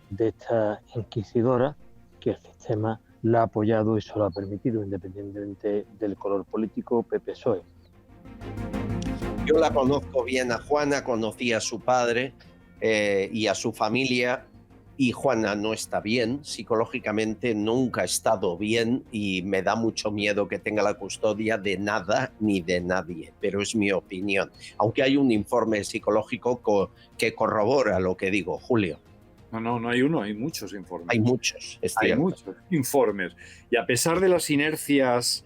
de esta inquisidora que el sistema la ha apoyado y se lo ha permitido, independientemente del color político PP-PSOE. Yo la conozco bien a Juana, conocí a su padre y a su familia, y Juana no está bien, psicológicamente nunca ha estado bien y me da mucho miedo que tenga la custodia de nada ni de nadie, pero es mi opinión, aunque hay un informe psicológico que corrobora lo que digo, Julio. No hay uno, hay muchos informes. Hay muchos, es Hay cierto. muchos informes. Y a pesar de las inercias,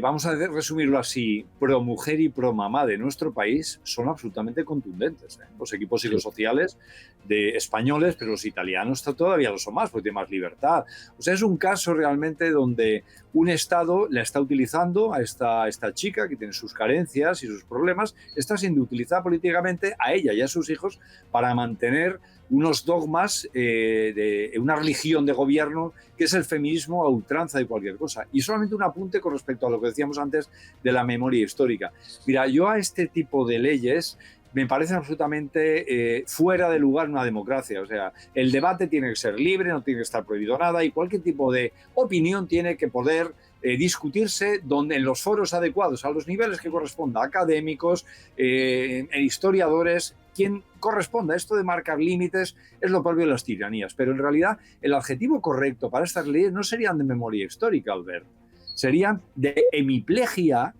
vamos a resumirlo así, pro mujer y pro mamá de nuestro país son absolutamente contundentes. Los equipos psicosociales de españoles, pero los italianos todavía lo son más, porque tienen más libertad. O sea, es un caso realmente donde un Estado la está utilizando a esta chica que tiene sus carencias y sus problemas, está siendo utilizada políticamente a ella y a sus hijos para mantener unos dogmas de una religión de gobierno que es el feminismo a ultranza de cualquier cosa. Y solamente un apunte con respecto a lo que decíamos antes de la memoria histórica. Mira, yo a este tipo de leyes me parecen absolutamente fuera de lugar en una democracia. O sea, el debate tiene que ser libre, no tiene que estar prohibido nada y cualquier tipo de opinión tiene que poder discutirse en los foros adecuados, a los niveles que corresponda, académicos, historiadores, quien corresponda. Esto de marcar límites es lo propio de las tiranías, pero en realidad el adjetivo correcto para estas leyes no serían de memoria histórica, Albert. Serían de hemiplegia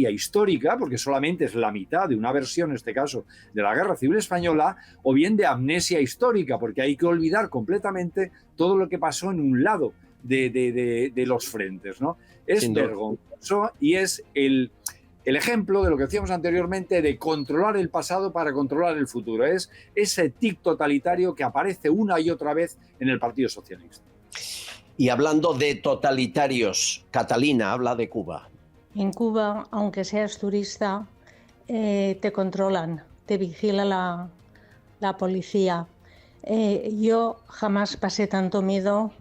histórica, porque solamente es la mitad de una versión, en este caso, de la Guerra Civil Española, o bien de amnesia histórica, porque hay que olvidar completamente todo lo que pasó en un lado de los frentes, ¿no? Es vergonzoso y es el ejemplo de lo que decíamos anteriormente de controlar el pasado para controlar el futuro. Es ese tic totalitario que aparece una y otra vez en el Partido Socialista. Y hablando de totalitarios, Catalina habla de Cuba. En Cuba, aunque seas turista, te controlan, te vigila la policía. Yo jamás pasé tanto miedo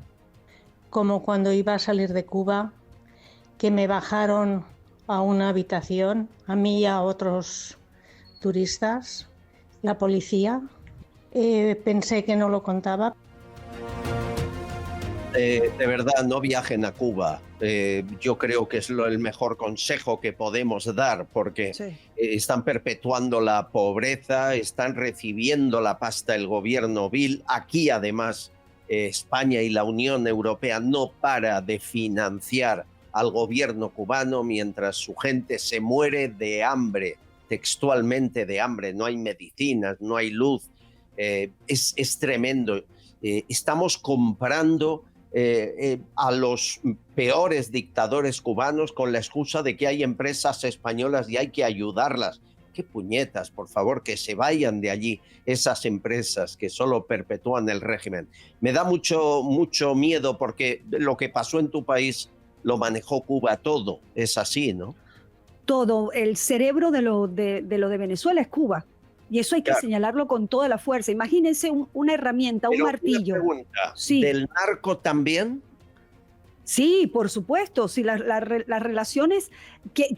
como cuando iba a salir de Cuba, que me bajaron a una habitación, a mí y a otros turistas, la policía. Pensé que no lo contaba. De verdad, no viajen a Cuba. Yo creo que es el mejor consejo que podemos dar, porque están perpetuando la pobreza, están recibiendo la pasta del gobierno vil. Aquí, además, España y la Unión Europea no para de financiar al gobierno cubano mientras su gente se muere de hambre, textualmente de hambre. No hay medicinas, no hay luz. Es tremendo. Estamos comprando a los peores dictadores cubanos con la excusa de que hay empresas españolas y hay que ayudarlas. ¡Qué puñetas, por favor, que se vayan de allí esas empresas que solo perpetúan el régimen! Me da mucho miedo porque lo que pasó en tu país lo manejó Cuba todo. Es así, ¿no? Todo. El cerebro de lo de Venezuela es Cuba. Y eso hay que señalarlo con toda la fuerza. Imagínense una herramienta, un martillo. Una pregunta, ¿del narco también? Sí, por supuesto. Sí, las relaciones,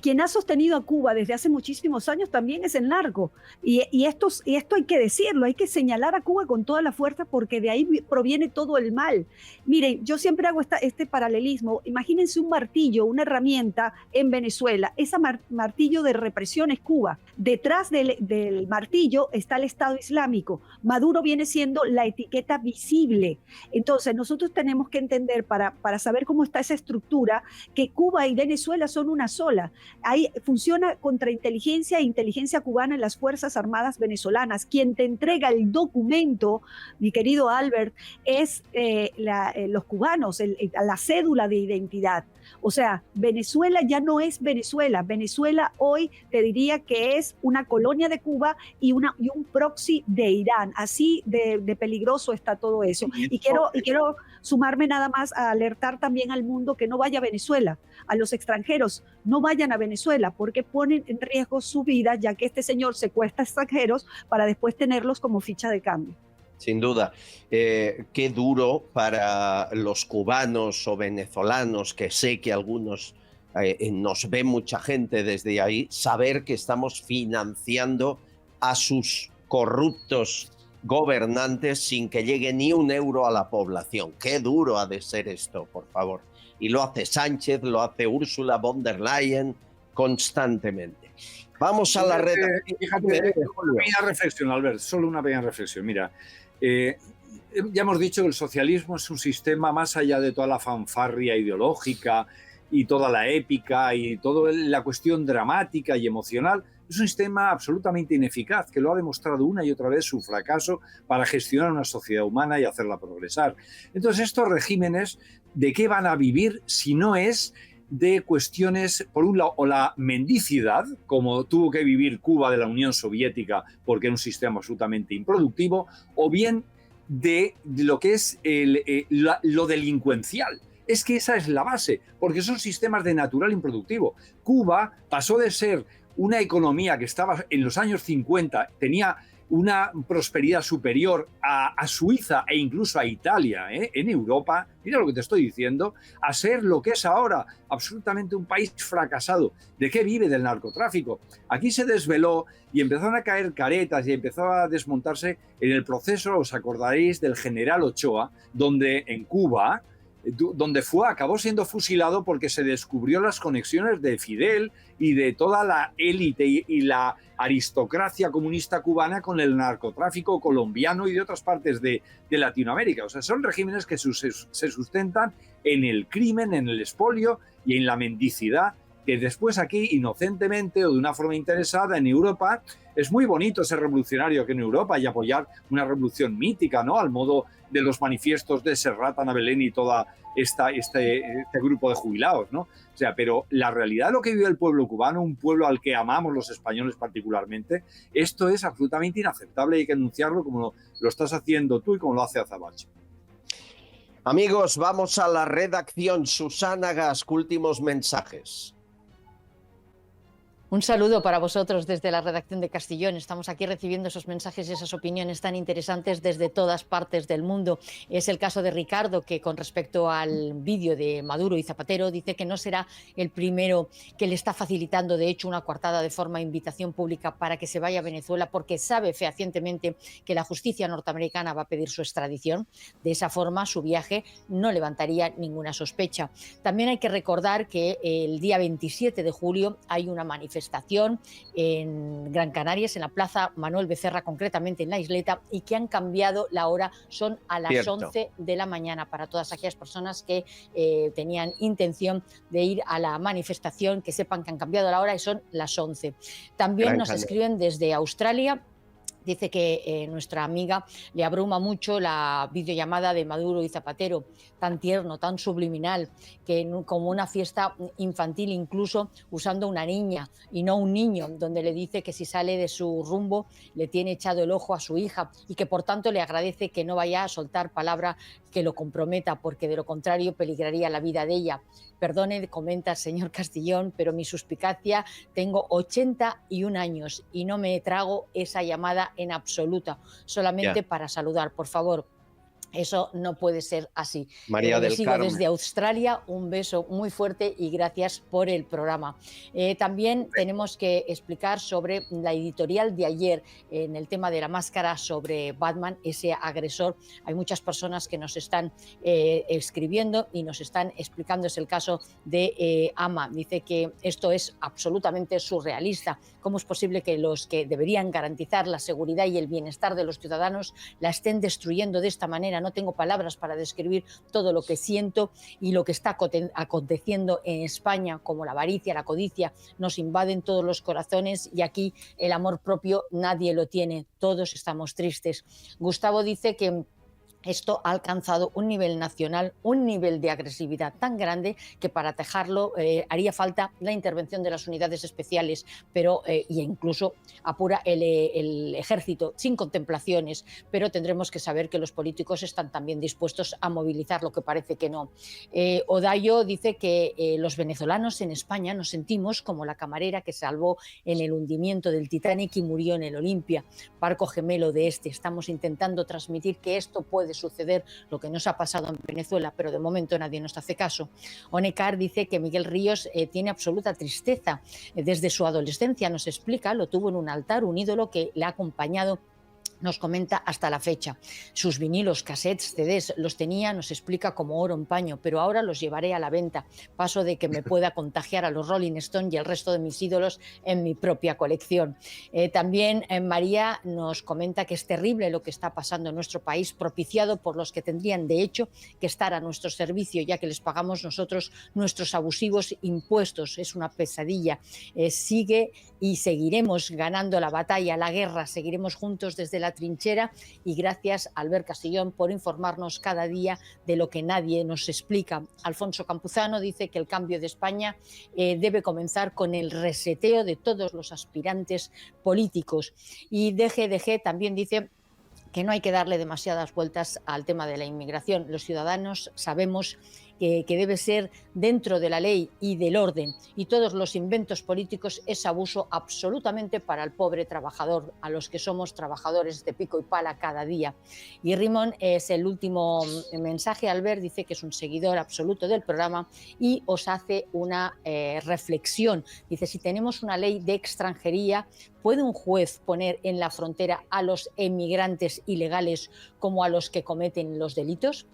quien ha sostenido a Cuba desde hace muchísimos años también es el narco. Y esto hay que decirlo, hay que señalar a Cuba con toda la fuerza porque de ahí proviene todo el mal. Miren, yo siempre hago este paralelismo. Imagínense un martillo, una herramienta en Venezuela. Ese martillo de represión es Cuba. Detrás del martillo está el Estado Islámico. Maduro viene siendo la etiqueta visible. Entonces, nosotros tenemos que entender para saber cómo está esa estructura, que Cuba y Venezuela son una sola. Ahí funciona contrainteligencia e inteligencia cubana en las Fuerzas Armadas venezolanas. Quien te entrega el documento, mi querido Albert, es los cubanos, la cédula de identidad. O sea, Venezuela ya no es Venezuela. Venezuela hoy te diría que es una colonia de Cuba y un proxy de Irán. Así de peligroso está todo eso. Y quiero sumarme nada más a alertar también al mundo que no vaya a Venezuela. A los extranjeros, no vayan a Venezuela porque ponen en riesgo su vida, ya que este señor secuestra extranjeros para después tenerlos como ficha de cambio. Sin duda. Qué duro para los cubanos o venezolanos, que sé que algunos nos ve mucha gente desde ahí, saber que estamos financiando a sus corruptos gobernantes sin que llegue ni un euro a la población. Qué duro ha de ser esto, por favor. Y lo hace Sánchez, lo hace Ursula von der Leyen constantemente. Vamos a la red. Fíjate, una pequeña reflexión, Albert, solo una pequeña reflexión. Mira, ya hemos dicho que el socialismo es un sistema más allá de toda la fanfarria ideológica y toda la épica y toda la cuestión dramática y emocional. Es un sistema absolutamente ineficaz que lo ha demostrado una y otra vez su fracaso para gestionar una sociedad humana y hacerla progresar. Entonces, estos regímenes, ¿de qué van a vivir si no es de cuestiones, por un lado, o la mendicidad, como tuvo que vivir Cuba de la Unión Soviética porque era un sistema absolutamente improductivo, o bien de lo que es lo delincuencial? Es que esa es la base, porque son sistemas de natural improductivo. Cuba pasó de ser una economía que estaba en los años 50, tenía una prosperidad superior a Suiza e incluso a Italia, en Europa, mira lo que te estoy diciendo, a ser lo que es ahora, absolutamente un país fracasado. ¿De qué vive? Del narcotráfico. Aquí se desveló y empezaron a caer caretas y empezó a desmontarse en el proceso, os acordaréis, del general Ochoa, donde en Cuba, donde acabó siendo fusilado porque se descubrió las conexiones de Fidel y de toda la élite y la aristocracia comunista cubana con el narcotráfico colombiano y de otras partes de Latinoamérica. O sea, son regímenes que se sustentan en el crimen, en el expolio y en la mendicidad, que después aquí, inocentemente o de una forma interesada en Europa, es muy bonito ser revolucionario aquí en Europa y apoyar una revolución mítica, ¿no? Al modo de los manifiestos de Serrat, Ana Belén y todo este grupo de jubilados, ¿no? O sea, pero la realidad de lo que vive el pueblo cubano, un pueblo al que amamos los españoles particularmente, esto es absolutamente inaceptable y hay que denunciarlo como lo estás haciendo tú y como lo hace Azabache. Amigos, vamos a la redacción. Susana Gasc, últimos mensajes. Un saludo para vosotros desde la redacción de Castellón. Estamos aquí recibiendo esos mensajes y esas opiniones tan interesantes desde todas partes del mundo. Es el caso de Ricardo, que con respecto al vídeo de Maduro y Zapatero dice que no será el primero que le está facilitando, de hecho, una coartada de forma de invitación pública para que se vaya a Venezuela, porque sabe fehacientemente que la justicia norteamericana va a pedir su extradición. De esa forma, su viaje no levantaría ninguna sospecha. También hay que recordar que el día 27 de julio hay una manifestación en Gran Canarias, en la Plaza Manuel Becerra, concretamente en la Isleta, y que han cambiado la hora, son a las 11 de la mañana para todas aquellas personas que tenían intención de ir a la manifestación, que sepan que han cambiado la hora y son las 11. También nos escriben desde Australia. Dice que nuestra amiga le abruma mucho la videollamada de Maduro y Zapatero, tan tierno, tan subliminal, que como una fiesta infantil, incluso usando una niña y no un niño, donde le dice que si sale de su rumbo le tiene echado el ojo a su hija y que por tanto le agradece que no vaya a soltar palabra que lo comprometa, porque de lo contrario peligraría la vida de ella. Perdone, comenta el señor Castellón, pero mi suspicacia, tengo 81 años y no me trago esa llamada en absoluta, solamente para saludar, por favor. Eso no puede ser así. María del sigo Carmen. desde Australia, un beso muy fuerte y gracias por el programa. También tenemos que explicar sobre la editorial de ayer en el tema de la máscara sobre Batman, ese agresor. Hay muchas personas que nos están escribiendo y nos están explicando. Es el caso de Ama. Dice que esto es absolutamente surrealista. ¿Cómo es posible que los que deberían garantizar la seguridad y el bienestar de los ciudadanos la estén destruyendo de esta manera? No tengo palabras para describir todo lo que siento y lo que está aconteciendo en España, como la avaricia, la codicia, nos invaden todos los corazones y aquí el amor propio nadie lo tiene, todos estamos tristes. Gustavo dice que esto ha alcanzado un nivel nacional, un nivel de agresividad tan grande que para atajarlo haría falta la intervención de las unidades especiales, pero y incluso apura el ejército sin contemplaciones, pero tendremos que saber que los políticos están también dispuestos a movilizar, lo que parece que no. Odayo dice que los venezolanos en España nos sentimos como la camarera que salvó en el hundimiento del Titanic y murió en el Olimpia, barco gemelo de este. Estamos intentando transmitir que esto puede suceder, lo que nos ha pasado en Venezuela, pero de momento nadie nos hace caso. Onecar dice que Miguel Ríos tiene absoluta tristeza. Desde su adolescencia nos explica, lo tuvo en un altar, un ídolo que le ha acompañado Nos comenta hasta la fecha. Sus vinilos, cassettes, CDs los tenía, nos explica, como oro en paño, pero ahora los llevaré a la venta. Paso de que me pueda contagiar a los Rolling Stones y el resto de mis ídolos en mi propia colección. También María nos comenta que es terrible lo que está pasando en nuestro país, propiciado por los que tendrían de hecho que estar a nuestro servicio, ya que les pagamos nosotros nuestros abusivos impuestos. Es una pesadilla. Sigue y seguiremos ganando la batalla, la guerra, seguiremos juntos desde la trinchera, y gracias, Albert Castillón, por informarnos cada día de lo que nadie nos explica. Alfonso Campuzano dice que el cambio de España debe comenzar con el reseteo de todos los aspirantes políticos. Y DG también dice que no hay que darle demasiadas vueltas al tema de la inmigración. Los ciudadanos sabemos que debe ser dentro de la ley y del orden, y todos los inventos políticos es abuso absolutamente para el pobre trabajador, a los que somos trabajadores de pico y pala cada día. Y Rimón es el último mensaje. Albert dice que es un seguidor absoluto del programa y os hace una reflexión. Dice, si tenemos una ley de extranjería, ¿puede un juez poner en la frontera a los emigrantes ilegales como a los que cometen los delitos?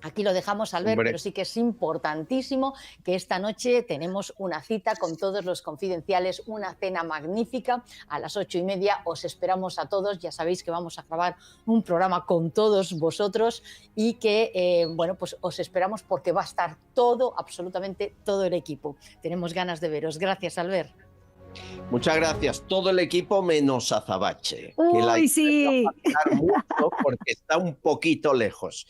Aquí lo dejamos, Albert, pero sí que es importantísimo que esta noche tenemos una cita con todos los confidenciales, una cena magnífica a las 8:30. Os esperamos a todos. Ya sabéis que vamos a grabar un programa con todos vosotros y que, bueno, pues os esperamos porque va a estar todo, absolutamente todo el equipo. Tenemos ganas de veros. Gracias, Albert. Muchas gracias. Todo el equipo menos Azabache. ¡Uy, sí! Mucho porque está un poquito lejos.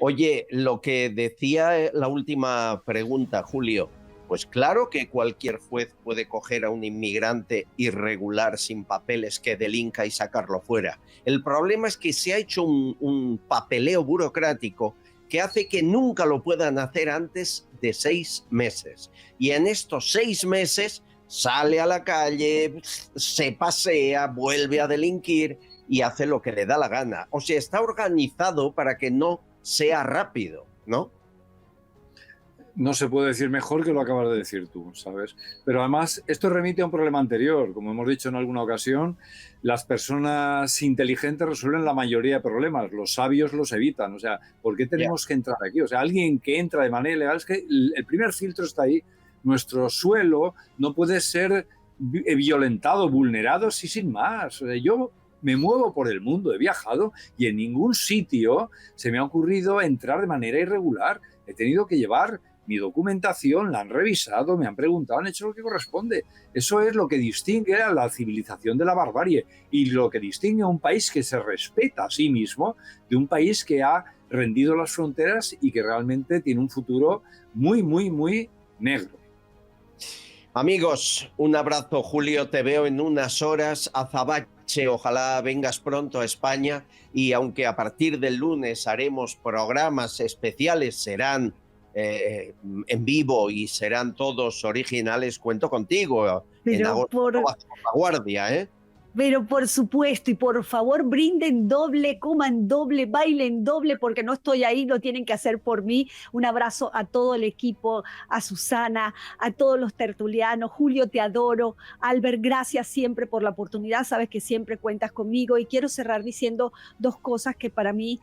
Oye, lo que decía la última pregunta, Julio, pues claro que cualquier juez puede coger a un inmigrante irregular sin papeles que delinca y sacarlo fuera. El problema es que se ha hecho un papeleo burocrático que hace que nunca lo puedan hacer antes de 6 meses. Y en estos 6 meses sale a la calle, se pasea, vuelve a delinquir y hace lo que le da la gana. O sea, está organizado para que no sea rápido, ¿no? No se puede decir mejor que lo acabas de decir tú, ¿sabes? Pero además esto remite a un problema anterior. Como hemos dicho en alguna ocasión, las personas inteligentes resuelven la mayoría de problemas, los sabios los evitan. O sea, ¿por qué tenemos que entrar aquí? O sea, alguien que entra de manera ilegal, es que el primer filtro está ahí. Nuestro suelo no puede ser violentado, vulnerado, sí, sin más. O sea, yo me muevo por el mundo, he viajado y en ningún sitio se me ha ocurrido entrar de manera irregular. He tenido que llevar mi documentación, la han revisado, me han preguntado, han hecho lo que corresponde. Eso es lo que distingue a la civilización de la barbarie y lo que distingue a un país que se respeta a sí mismo de un país que ha rendido las fronteras y que realmente tiene un futuro muy, muy, muy negro. Amigos, un abrazo, Julio, te veo en unas horas. Azabache, ojalá vengas pronto a España, y aunque a partir del lunes haremos programas especiales, serán en vivo y serán todos originales, cuento contigo. Pero en agosto bajo la guardia, ¿eh? Pero por supuesto, y por favor brinden doble, coman doble, bailen doble, porque no estoy ahí, lo tienen que hacer por mí. Un abrazo a todo el equipo, a Susana, a todos los tertulianos. Julio, te adoro. Albert, gracias siempre por la oportunidad, sabes que siempre cuentas conmigo, y quiero cerrar diciendo 2 cosas que para mí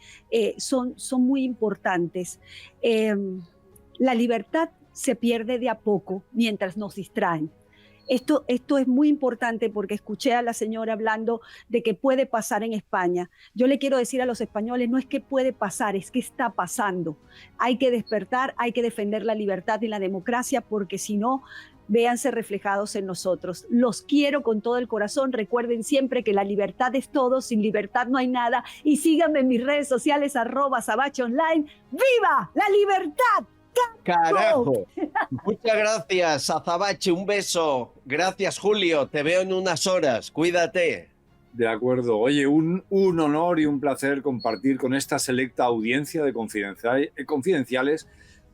son muy importantes. La libertad se pierde de a poco mientras nos distraen. Esto es muy importante porque escuché a la señora hablando de que puede pasar en España. Yo le quiero decir a los españoles, no es que puede pasar, es que está pasando. Hay que despertar, hay que defender la libertad y la democracia, porque si no, véanse reflejados en nosotros. Los quiero con todo el corazón. Recuerden siempre que la libertad es todo, sin libertad no hay nada. Y síganme en mis redes sociales, @azabacheonline. ¡Viva la libertad! ¡Carajo! Muchas gracias, Azabache, un beso. Gracias, Julio, te veo en unas horas, cuídate. De acuerdo. Oye, un honor y un placer compartir con esta selecta audiencia de confidenciales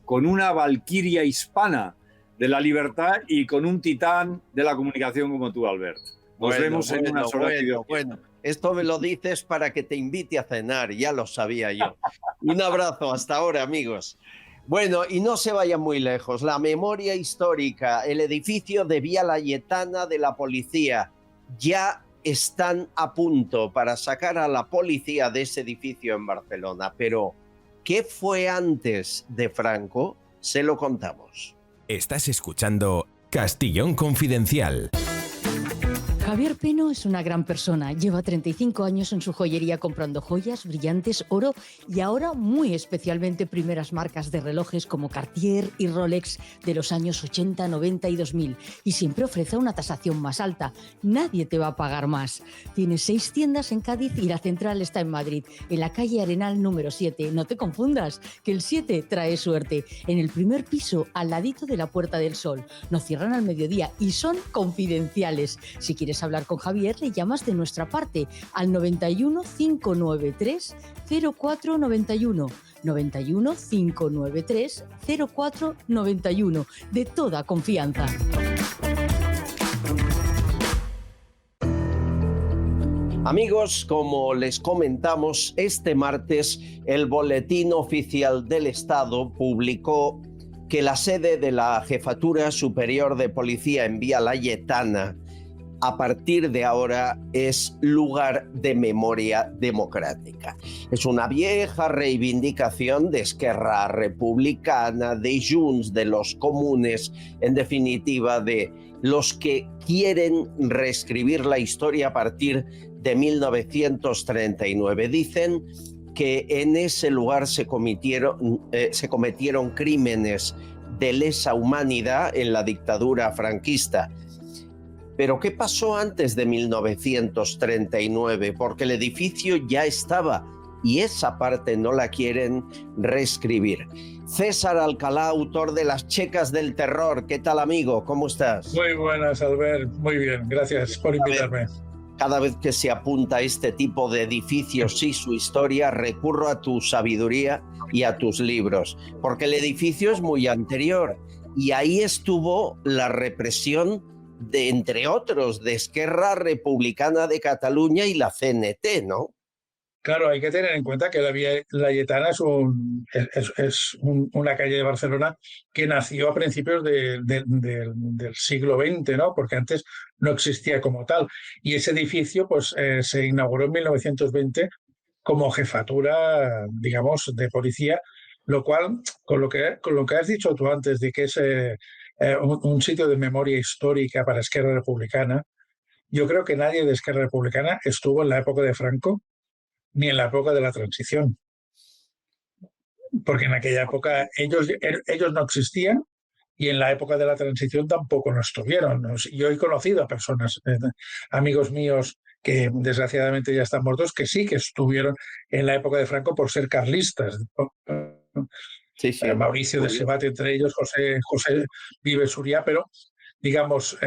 con una valquiria hispana de la libertad y con un titán de la comunicación como tú, Albert. Nos vemos en unas horas. Bueno, esto me lo dices para que te invite a cenar, ya lo sabía yo. Un abrazo, hasta ahora, amigos. Bueno, y no se vayan muy lejos. La memoria histórica, el edificio de Vía Layetana de la policía, ya están a punto para sacar a la policía de ese edificio en Barcelona. Pero, ¿qué fue antes de Franco? Se lo contamos. Estás escuchando Castellón Confidencial. Javier Peno es una gran persona. Lleva 35 años en su joyería comprando joyas, brillantes, oro y ahora muy especialmente primeras marcas de relojes como Cartier y Rolex de los años 80, 90 y 2000. Y siempre ofrece una tasación más alta. Nadie te va a pagar más. Tiene 6 tiendas en Cádiz y la central está en Madrid, en la calle Arenal número 7. No te confundas, que el 7 trae suerte. En el primer piso, al ladito de la Puerta del Sol. No cierran al mediodía y son confidenciales. Si quieres hablar con Javier, le llamas de nuestra parte al 91 593 0491. 91 593 0491. De toda confianza. Amigos, como les comentamos, este martes el Boletín Oficial del Estado publicó que la sede de la Jefatura Superior de Policía en Vía Layetana a partir de ahora es lugar de memoria democrática. Es una vieja reivindicación de Esquerra Republicana, de Junts, de los comunes, en definitiva de los que quieren reescribir la historia a partir de 1939. Dicen que en ese lugar se cometieron crímenes de lesa humanidad en la dictadura franquista. Pero ¿qué pasó antes de 1939? Porque el edificio ya estaba y esa parte no la quieren reescribir. César Alcalá, autor de Las Checas del Terror. ¿Qué tal, amigo? ¿Cómo estás? Muy buenas, Albert. Muy bien. Gracias por invitarme. Cada vez que se apunta a este tipo de edificios y su historia, recurro a tu sabiduría y a tus libros. Porque el edificio es muy anterior y ahí estuvo la represión de, entre otros, de Esquerra Republicana de Cataluña y la CNT, ¿no? Claro, hay que tener en cuenta que la Vía Layetana es una calle de Barcelona que nació a principios del siglo XX, ¿no? Porque antes no existía como tal. Y ese edificio pues, se inauguró en 1920 como jefatura, digamos, de policía, lo cual, con lo que has dicho tú antes, de que es un sitio de memoria histórica para Esquerra Republicana, yo creo que nadie de Esquerra Republicana estuvo en la época de Franco ni en la época de la transición. Porque en aquella época ellos no existían y en la época de la transición tampoco no estuvieron. Yo he conocido a personas, amigos míos, que desgraciadamente ya están muertos, que sí que estuvieron en la época de Franco por ser carlistas. Sí, sí. Mauricio de Sebat, entre ellos José Vives Uría, pero digamos,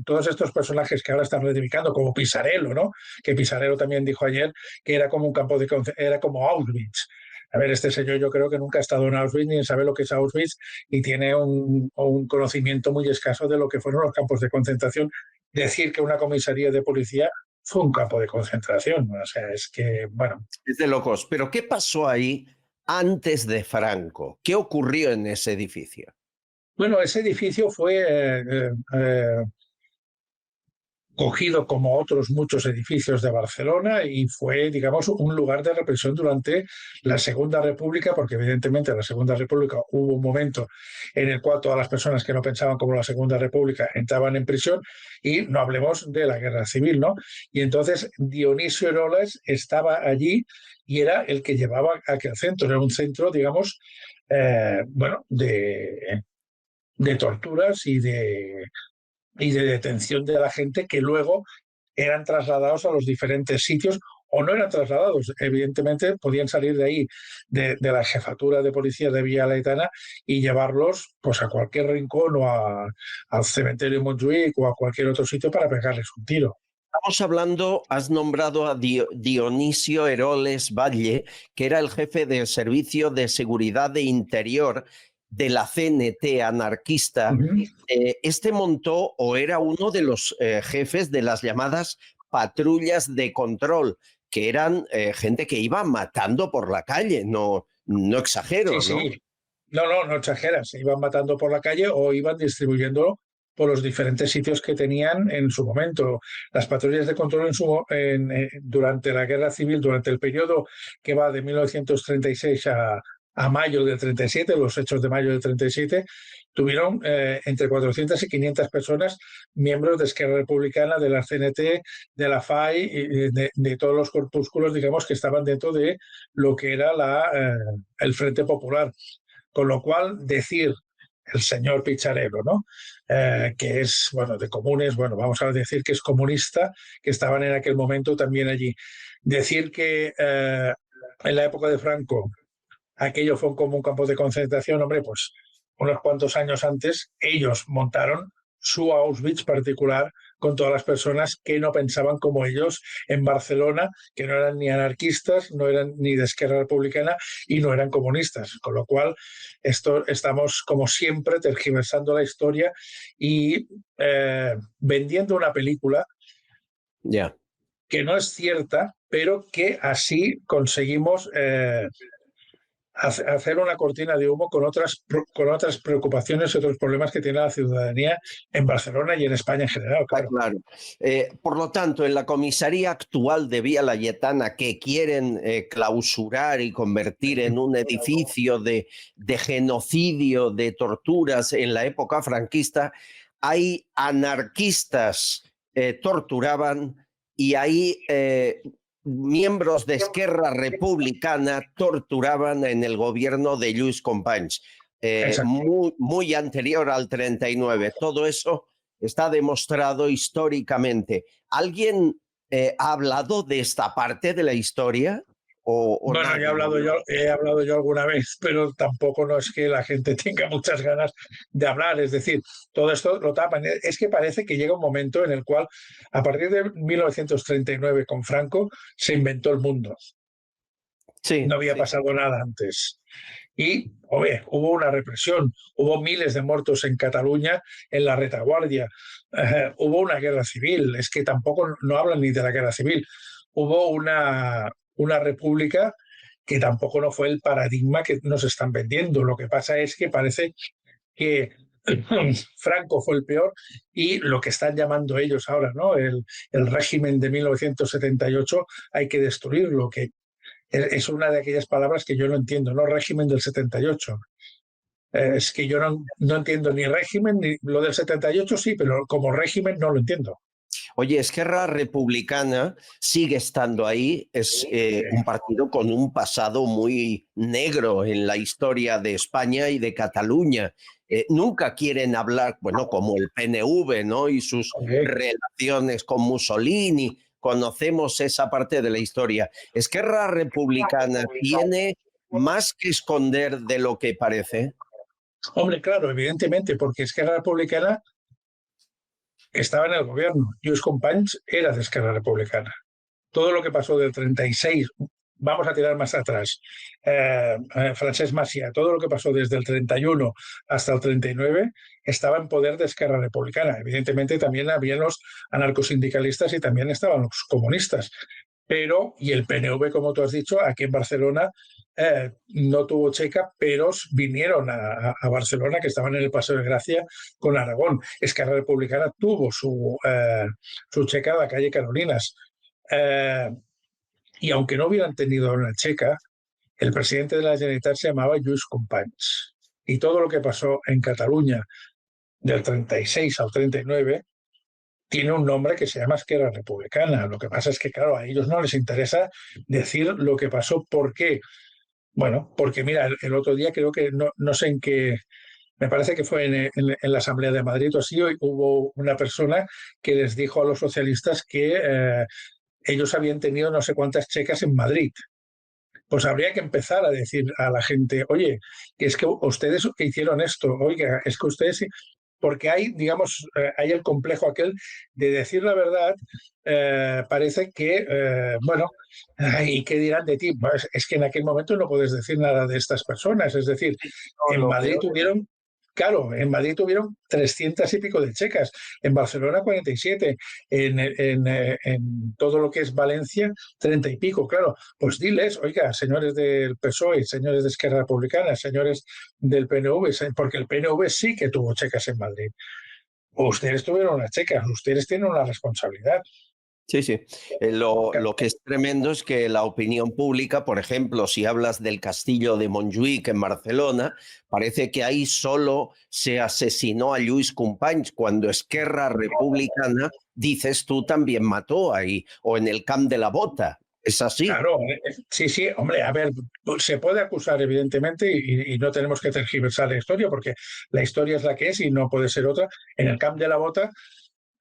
todos estos personajes que ahora están reivindicando, como Pisarello, ¿no? Que Pisarello también dijo ayer que era como un campo de era como Auschwitz. A ver, este señor yo creo que nunca ha estado en Auschwitz ni sabe lo que es Auschwitz y tiene un conocimiento muy escaso de lo que fueron los campos de concentración. Decir que una comisaría de policía fue un campo de concentración. O sea, es que, bueno. Es de locos. Pero ¿qué pasó ahí antes de Franco? ¿Qué ocurrió en ese edificio? Bueno, ese edificio fue cogido como otros muchos edificios de Barcelona y fue, digamos, un lugar de represión durante la Segunda República, porque evidentemente en la Segunda República hubo un momento en el cual todas las personas que no pensaban como la Segunda República entraban en prisión y no hablemos de la Guerra Civil, ¿no? Y entonces Dionisio Eroles estaba allí y era el que llevaba aquel centro. Era un centro, digamos, bueno, de torturas y de detención de la gente que luego eran trasladados a los diferentes sitios o no eran trasladados. Evidentemente podían salir de ahí, de la jefatura de policía de Vía Layetana y llevarlos pues, a cualquier rincón o al cementerio de Montjuïc o a cualquier otro sitio para pegarles un tiro. Estamos hablando, has nombrado a Dionisio Eroles Valle, que era el jefe del Servicio de Seguridad de Interior de la CNT anarquista. Este montó o era uno de los jefes de las llamadas patrullas de control, que eran gente que iba matando por la calle, no exagero, sí, ¿no? Sí. No exageras, se iban matando por la calle o iban distribuyendo por los diferentes sitios que tenían en su momento. Las patrullas de control durante la Guerra Civil, durante el periodo que va de 1936 a mayo del 37, los hechos de mayo del 37, tuvieron entre 400 y 500 personas, miembros de Esquerra Republicana, de la CNT, de la FAI, y de todos los corpúsculos, digamos, que estaban dentro de lo que era el Frente Popular. Con lo cual, decir el señor Picharello, ¿no? Que es, bueno, de comunes, bueno, vamos a decir que es comunista, que estaban en aquel momento también allí. Decir que en la época de Franco aquello fue como un campo de concentración, hombre, pues unos cuantos años antes ellos montaron su Auschwitz particular con todas las personas que no pensaban como ellos en Barcelona, que no eran ni anarquistas, no eran ni de Esquerra Republicana y no eran comunistas. Con lo cual, estamos, como siempre, tergiversando la historia y vendiendo una película que no es cierta, pero que así conseguimos hacer una cortina de humo con otras preocupaciones y otros problemas que tiene la ciudadanía en Barcelona y en España en general. Claro. Claro. Por lo tanto, en la comisaría actual de Vía Layetana, que quieren clausurar y convertir en un edificio de genocidio, de torturas en la época franquista, hay anarquistas torturaban y hay miembros de Esquerra Republicana torturaban en el gobierno de Lluís Companys, muy anterior al 39. Todo eso está demostrado históricamente. ¿Alguien ha hablado de esta parte de la historia? Bueno, he hablado yo alguna vez, pero tampoco no es que la gente tenga muchas ganas de hablar. Es decir, todo esto lo tapan. Es que parece que llega un momento en el cual, a partir de 1939 con Franco, se inventó el mundo. Sí, no había pasado nada antes. Y, hubo una represión, hubo miles de muertos en Cataluña, en la retaguardia, hubo una guerra civil, es que tampoco no hablan ni de la guerra civil. Hubo una república que tampoco no fue el paradigma que nos están vendiendo. Lo que pasa es que parece que Franco fue el peor y lo que están llamando ellos ahora, ¿no? El régimen de 1978 hay que destruirlo, que es una de aquellas palabras que yo no entiendo, ¿no? Régimen del 78. Es que yo no entiendo ni régimen, ni lo del 78 sí, pero como régimen no lo entiendo. Oye, Esquerra Republicana sigue estando ahí, es un partido con un pasado muy negro en la historia de España y de Cataluña. Nunca quieren hablar, bueno, como el PNV, ¿no? Y sus relaciones con Mussolini. Conocemos esa parte de la historia. Esquerra Republicana tiene más que esconder de lo que parece. Hombre, claro, evidentemente, porque Esquerra Republicana estaba en el gobierno. Lluís Companys era de Esquerra Republicana. Todo lo que pasó del 36, vamos a tirar más atrás, Francesc Macià, todo lo que pasó desde el 31 hasta el 39 estaba en poder de Esquerra Republicana. Evidentemente también había los anarcosindicalistas y también estaban los comunistas. Pero, y el PNV, como tú has dicho, aquí en Barcelona no tuvo checa, pero vinieron a Barcelona, que estaban en el Paseo de Gracia con Aragón. Esquerra Republicana tuvo su checa a la calle Carolinas. Y aunque no hubieran tenido una checa, el presidente de la Generalitat se llamaba Lluís Companys. Y todo lo que pasó en Cataluña del 36 al 39 tiene un nombre que se llama Esquerra Republicana. Lo que pasa es que, claro, a ellos no les interesa decir lo que pasó. ¿Por qué? Bueno, porque mira, el otro día creo que, no sé en qué, me parece que fue en la Asamblea de Madrid o así, hubo una persona que les dijo a los socialistas que ellos habían tenido no sé cuántas checas en Madrid. Pues habría que empezar a decir a la gente, oye, que es que ustedes que hicieron esto, oiga, es que ustedes... Porque hay, digamos, hay el complejo aquel de decir la verdad, parece que, bueno, ¿y qué dirán de ti? Pues es que en aquel momento no puedes decir nada de estas personas. Es decir, en Madrid tuvieron... Claro, en Madrid tuvieron 300 y pico de checas, en Barcelona 47, en todo lo que es Valencia 30 y pico. Claro, pues diles, oiga, señores del PSOE, señores de Esquerra Republicana, señores del PNV, porque el PNV sí que tuvo checas en Madrid. Ustedes tuvieron unas checas, ustedes tienen una responsabilidad. Sí, sí. Lo que es tremendo es que la opinión pública, por ejemplo, si hablas del castillo de Montjuïc en Barcelona, parece que ahí solo se asesinó a Lluís Companys, cuando Esquerra Republicana, dices tú, también mató ahí, o en el Camp de la Bota. ¿Es así? Claro, sí, sí, hombre, a ver, se puede acusar evidentemente y no tenemos que tergiversar la historia porque la historia es la que es y no puede ser otra. En el Camp de la Bota,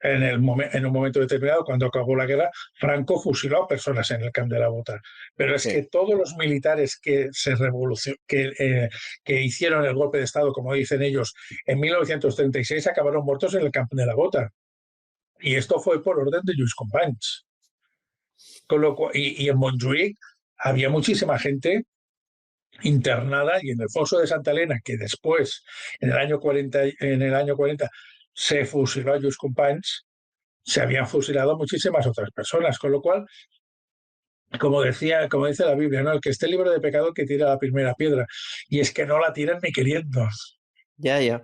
en un momento determinado, cuando acabó la guerra, Franco fusiló a personas en el Camp de la Bota. Pero es que todos los militares que hicieron el golpe de Estado, como dicen ellos, en 1936 acabaron muertos en el Camp de la Bota. Y esto fue por orden de Lluís Companys. Y en Montjuïc había muchísima gente internada, y en el foso de Santa Elena, que después, en el año 40, se fusiló a Lluís Companys, se habían fusilado muchísimas otras personas, con lo cual, como dice la Biblia, ¿no? El que esté libre de pecado que tira la primera piedra, y es que no la tiran ni queriendo. Ya.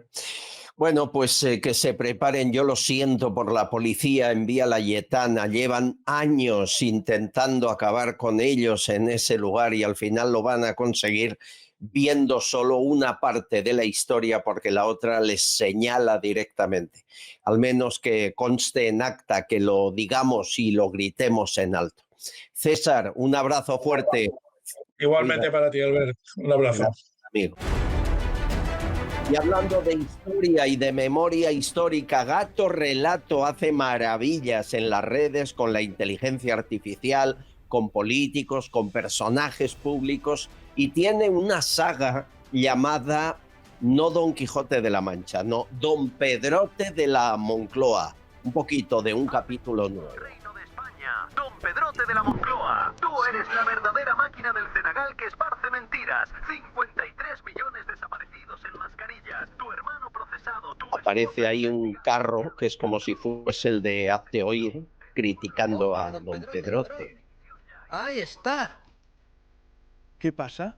Bueno, pues que se preparen. Yo lo siento por la policía en Vía Layetana. Llevan años intentando acabar con ellos en ese lugar y al final lo van a conseguir viendo solo una parte de la historia porque la otra les señala directamente. Al menos que conste en acta, que lo digamos y lo gritemos en alto. César, un abrazo fuerte. Igualmente para ti, Albert. Un abrazo. Gracias, amigo. Y hablando de historia y de memoria histórica, Gato Relato hace maravillas en las redes con la inteligencia artificial, con políticos, con personajes públicos, y tiene una saga llamada no Don Quijote de la Mancha, no, Don Pedrote de la Moncloa, un poquito de un capítulo nuevo. Reino de España, Don Pedrote de la Moncloa, tú eres la verdadera máquina del Senegal que esparce mentiras, 53 millones desaparecidos en mascarillas, tu hermano procesado, Aparece ahí un carro que es como si fuese el de Hazte Oír, criticando a Don Pedrote. Ahí está. ¿Qué pasa?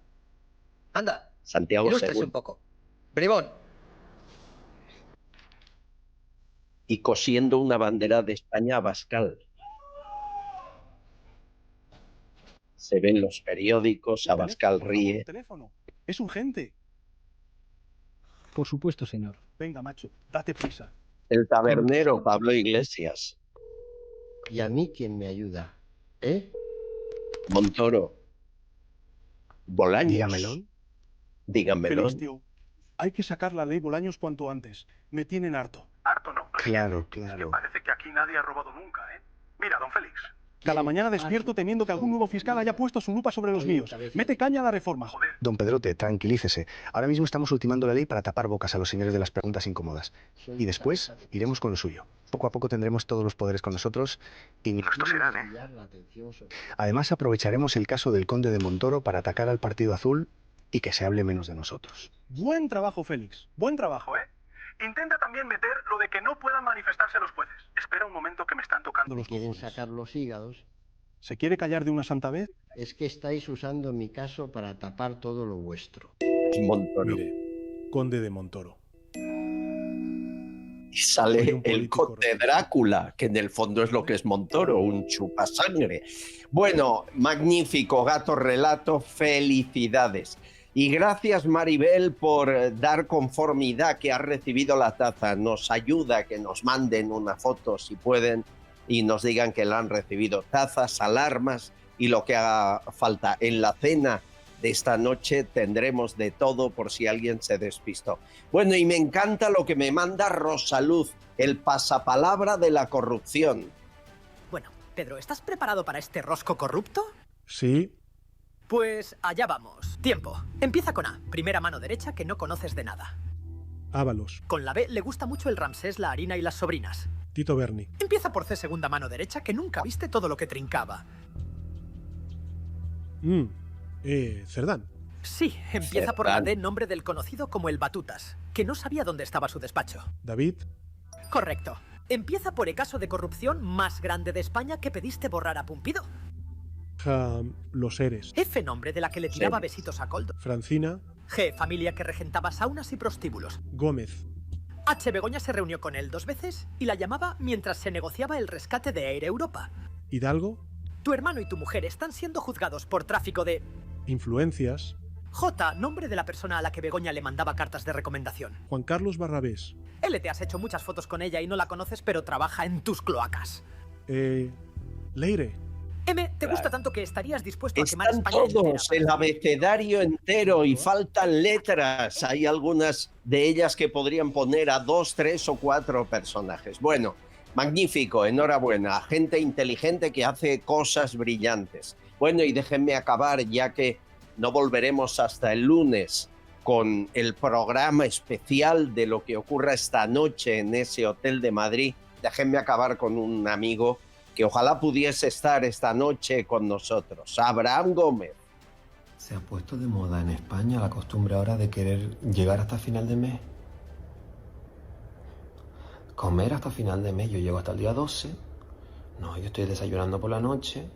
Anda, Santiago ilústrese Según. un poco. Bribón. Y cosiendo una bandera de España a Abascal. Se ven los periódicos, Abascal ríe. Teléfono. Es urgente. Por supuesto, señor. Venga, macho, date prisa. El tabernero Pablo Iglesias. ¿Y a mí quién me ayuda? Montoro. Bolaños. Dígamelo. Dígamelo. Félix, tío, hay que sacar la ley Bolaños cuanto antes. Me tienen harto. Harto no. Claro. Parece que aquí nadie ha robado nunca, ¿eh? Mira, don Félix. Cada mañana despierto temiendo que algún nuevo fiscal haya puesto su lupa sobre los míos. Mete caña a la reforma. Don Pedrote, tranquilícese. Ahora mismo estamos ultimando la ley para tapar bocas a los señores de las preguntas incómodas. Y después iremos con lo suyo. Poco a poco tendremos todos los poderes con nosotros y ni nos toserán, ¿eh? Además aprovecharemos el caso del conde de Montoro para atacar al Partido Azul y que se hable menos de nosotros. Buen trabajo, Félix. Buen trabajo, ¿eh? Intenta también meter lo de que no puedan manifestarse los jueces. Espera un momento que me están tocando los ¿Quieren sacar los hígados? ¿Se quiere callar de una santa vez? Es que estáis usando mi caso para tapar todo lo vuestro. Montoro. Mire, conde de Montoro. Y sale el conde Drácula, que en el fondo es lo que es Montoro, un chupasangre. Bueno, magnífico Gato Relato, felicidades. Y gracias, Maribel, por dar conformidad que has recibido la taza. Nos ayuda a que nos manden una foto, si pueden, y nos digan que la han recibido. Tazas, alarmas y lo que haga falta. En la cena de esta noche tendremos de todo por si alguien se despistó. Bueno, y me encanta lo que me manda Rosaluz, el pasapalabra de la corrupción. Bueno, Pedro, ¿estás preparado para este rosco corrupto? Sí. Pues allá vamos. Tiempo. Empieza con A, primera mano derecha que no conoces de nada. Ábalos. Con la B le gusta mucho el Ramsés, la harina y las sobrinas. Tito Berni. Empieza por C, segunda mano derecha que nunca viste todo lo que trincaba. Cerdán. Sí, empieza por la D, nombre del conocido como el Batutas, que no sabía dónde estaba su despacho. David. Correcto. Empieza por el caso de corrupción más grande de España que pediste borrar a Pumpido. Los Eres. F, nombre de la que le tiraba besitos a Coldo. Francina. G, familia que regentaba saunas y prostíbulos. Gómez. H. Begoña se reunió con él 2 veces y la llamaba mientras se negociaba el rescate de Air Europa. Hidalgo. Tu hermano y tu mujer están siendo juzgados por tráfico de... Influencias. J. Nombre de la persona a la que Begoña le mandaba cartas de recomendación. Juan Carlos Barrabés. L. Te has hecho muchas fotos con ella y no la conoces, pero trabaja en tus cloacas. Leire. M. Te gusta tanto que estarías dispuesto a quemar Están España todos, el abecedario entero, y faltan letras. Hay algunas de ellas que podrían poner a 2, 3 o 4 personajes. Bueno, magnífico, enhorabuena. Gente inteligente que hace cosas brillantes. Bueno, y déjenme acabar, ya que no volveremos hasta el lunes con el programa especial de lo que ocurra esta noche en ese hotel de Madrid. Déjenme acabar con un amigo que ojalá pudiese estar esta noche con nosotros, Abraham Gómez. Se ha puesto de moda en España la costumbre ahora de querer llegar hasta final de mes. Comer hasta final de mes, yo llego hasta el día 12. No, yo estoy desayunando por la noche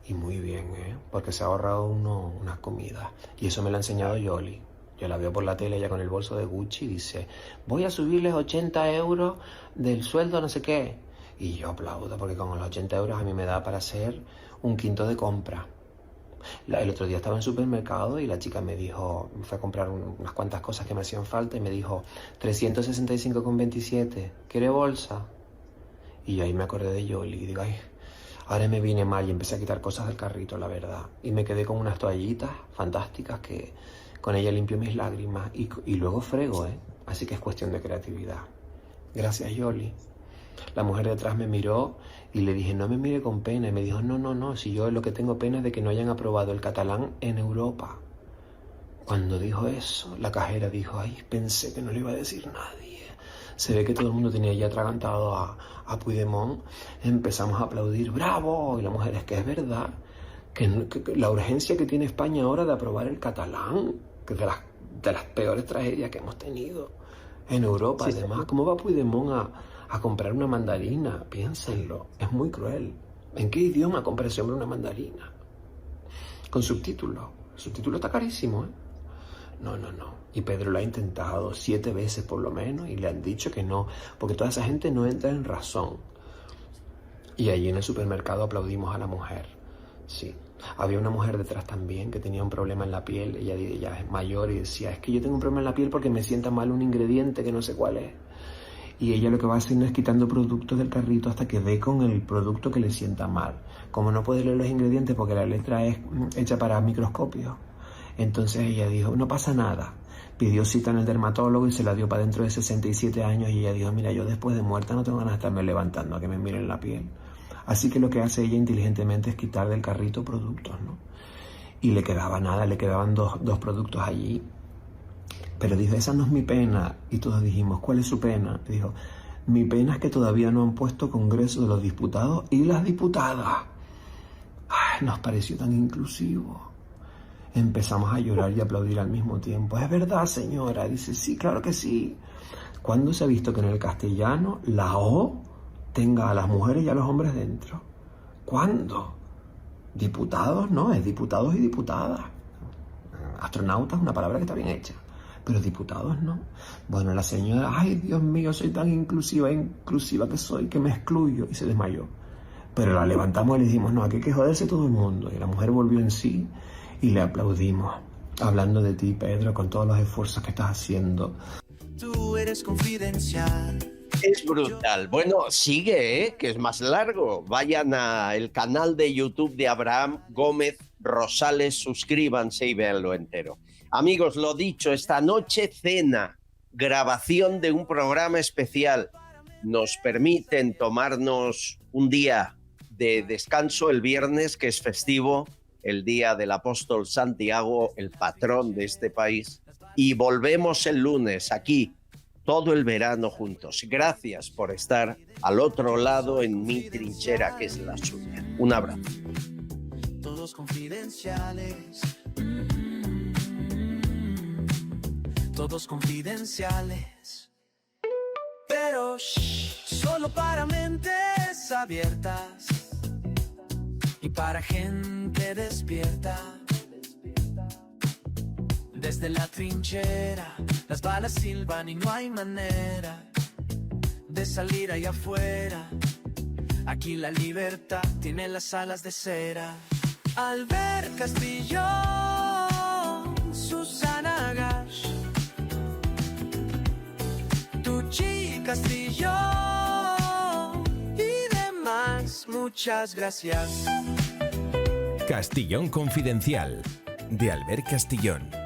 y muy bien, porque se ha ahorrado unas comidas. Y eso me lo ha enseñado Yoli. Yo la veo por la tele ya con el bolso de Gucci y dice, voy a subirles 80 euros del sueldo no sé qué. Y yo aplaudo porque con los 80 euros a mí me da para hacer un quinto de compra. El otro día estaba en el supermercado y la chica me dijo, me fue a comprar unas cuantas cosas que me hacían falta y me dijo 365,27, ¿quiere bolsa? Y yo ahí me acordé de Yoli y digo, ay, ahora me vine mal y empecé a quitar cosas del carrito, la verdad. Y me quedé con unas toallitas fantásticas que con ella limpio mis lágrimas y luego frego, Así que es cuestión de creatividad. Gracias, Yoli. La mujer detrás me miró y le dije, no me mire con pena. Y me dijo, no, si yo lo que tengo pena es de que no hayan aprobado el catalán en Europa. Cuando dijo eso, la cajera dijo, ay, pensé que no le iba a decir nadie. Se ve que todo el mundo tenía ya atragantado a Puigdemont. Empezamos a aplaudir, ¡bravo! Y la mujer, es que es verdad, que la urgencia que tiene España ahora de aprobar el catalán, que es de las peores tragedias que hemos tenido en Europa. Sí, además, ¿cómo va Puigdemont a comprar una mandarina? Piénsenlo, es muy cruel. ¿En qué idioma compra ese hombre una mandarina? Con subtítulos. El subtítulo está carísimo, No. Y Pedro lo ha intentado 7 veces por lo menos y le han dicho que no, porque toda esa gente no entra en razón. Y allí en el supermercado aplaudimos a la mujer. Sí. Había una mujer detrás también que tenía un problema en la piel. Ella es mayor y decía, es que yo tengo un problema en la piel porque me sienta mal un ingrediente que no sé cuál es. Y ella lo que va haciendo es quitando productos del carrito hasta que dé con el producto que le sienta mal. Como no puede leer los ingredientes porque la letra es hecha para microscopio, entonces ella dijo, no pasa nada. Pidió cita en el dermatólogo y se la dio para dentro de 67 años y ella dijo, mira, yo después de muerta no tengo ganas de estarme levantando a que me miren la piel. Así que lo que hace ella inteligentemente es quitar del carrito productos, Y le quedaba nada, le quedaban dos productos allí. Pero dijo, esa no es mi pena. Y todos dijimos, ¿cuál es su pena? Y dijo, mi pena es que todavía no han puesto Congreso de los Diputados y las diputadas. Ay, nos pareció tan inclusivo. Empezamos a llorar y aplaudir al mismo tiempo. Es verdad, señora. Dice, sí, claro que sí. ¿Cuándo se ha visto que en el castellano la O tenga a las mujeres y a los hombres dentro? ¿Cuándo? Diputados no, es diputados y diputadas. Astronauta es una palabra que está bien hecha, pero diputados no. Bueno, la señora, ay, Dios mío, soy tan inclusiva que soy, que me excluyo, y se desmayó. Pero la levantamos y le dijimos, no, aquí hay que joderse todo el mundo. Y la mujer volvió en sí y le aplaudimos, hablando de ti, Pedro, con todos los esfuerzos que estás haciendo. Tú eres confidencial. Es brutal. Bueno, sigue, que es más largo. Vayan al canal de YouTube de Abraham Gómez Rosales, suscríbanse y véanlo entero. Amigos, lo dicho, esta noche cena, grabación de un programa especial. Nos permiten tomarnos un día de descanso el viernes, que es festivo, el día del apóstol Santiago, el patrón de este país. Y volvemos el lunes aquí, todo el verano juntos. Gracias por estar al otro lado en mi trinchera, que es la suya. Un abrazo. Todos confidenciales. Todos confidenciales. Pero solo para mentes abiertas y para gente despierta. Desde la trinchera, las balas silban y no hay manera de salir allá afuera. Aquí la libertad tiene las alas de cera. Albert Castillón, Susana Gash, Tucci Castillón y demás. Muchas gracias. Castillón Confidencial, de Albert Castillón.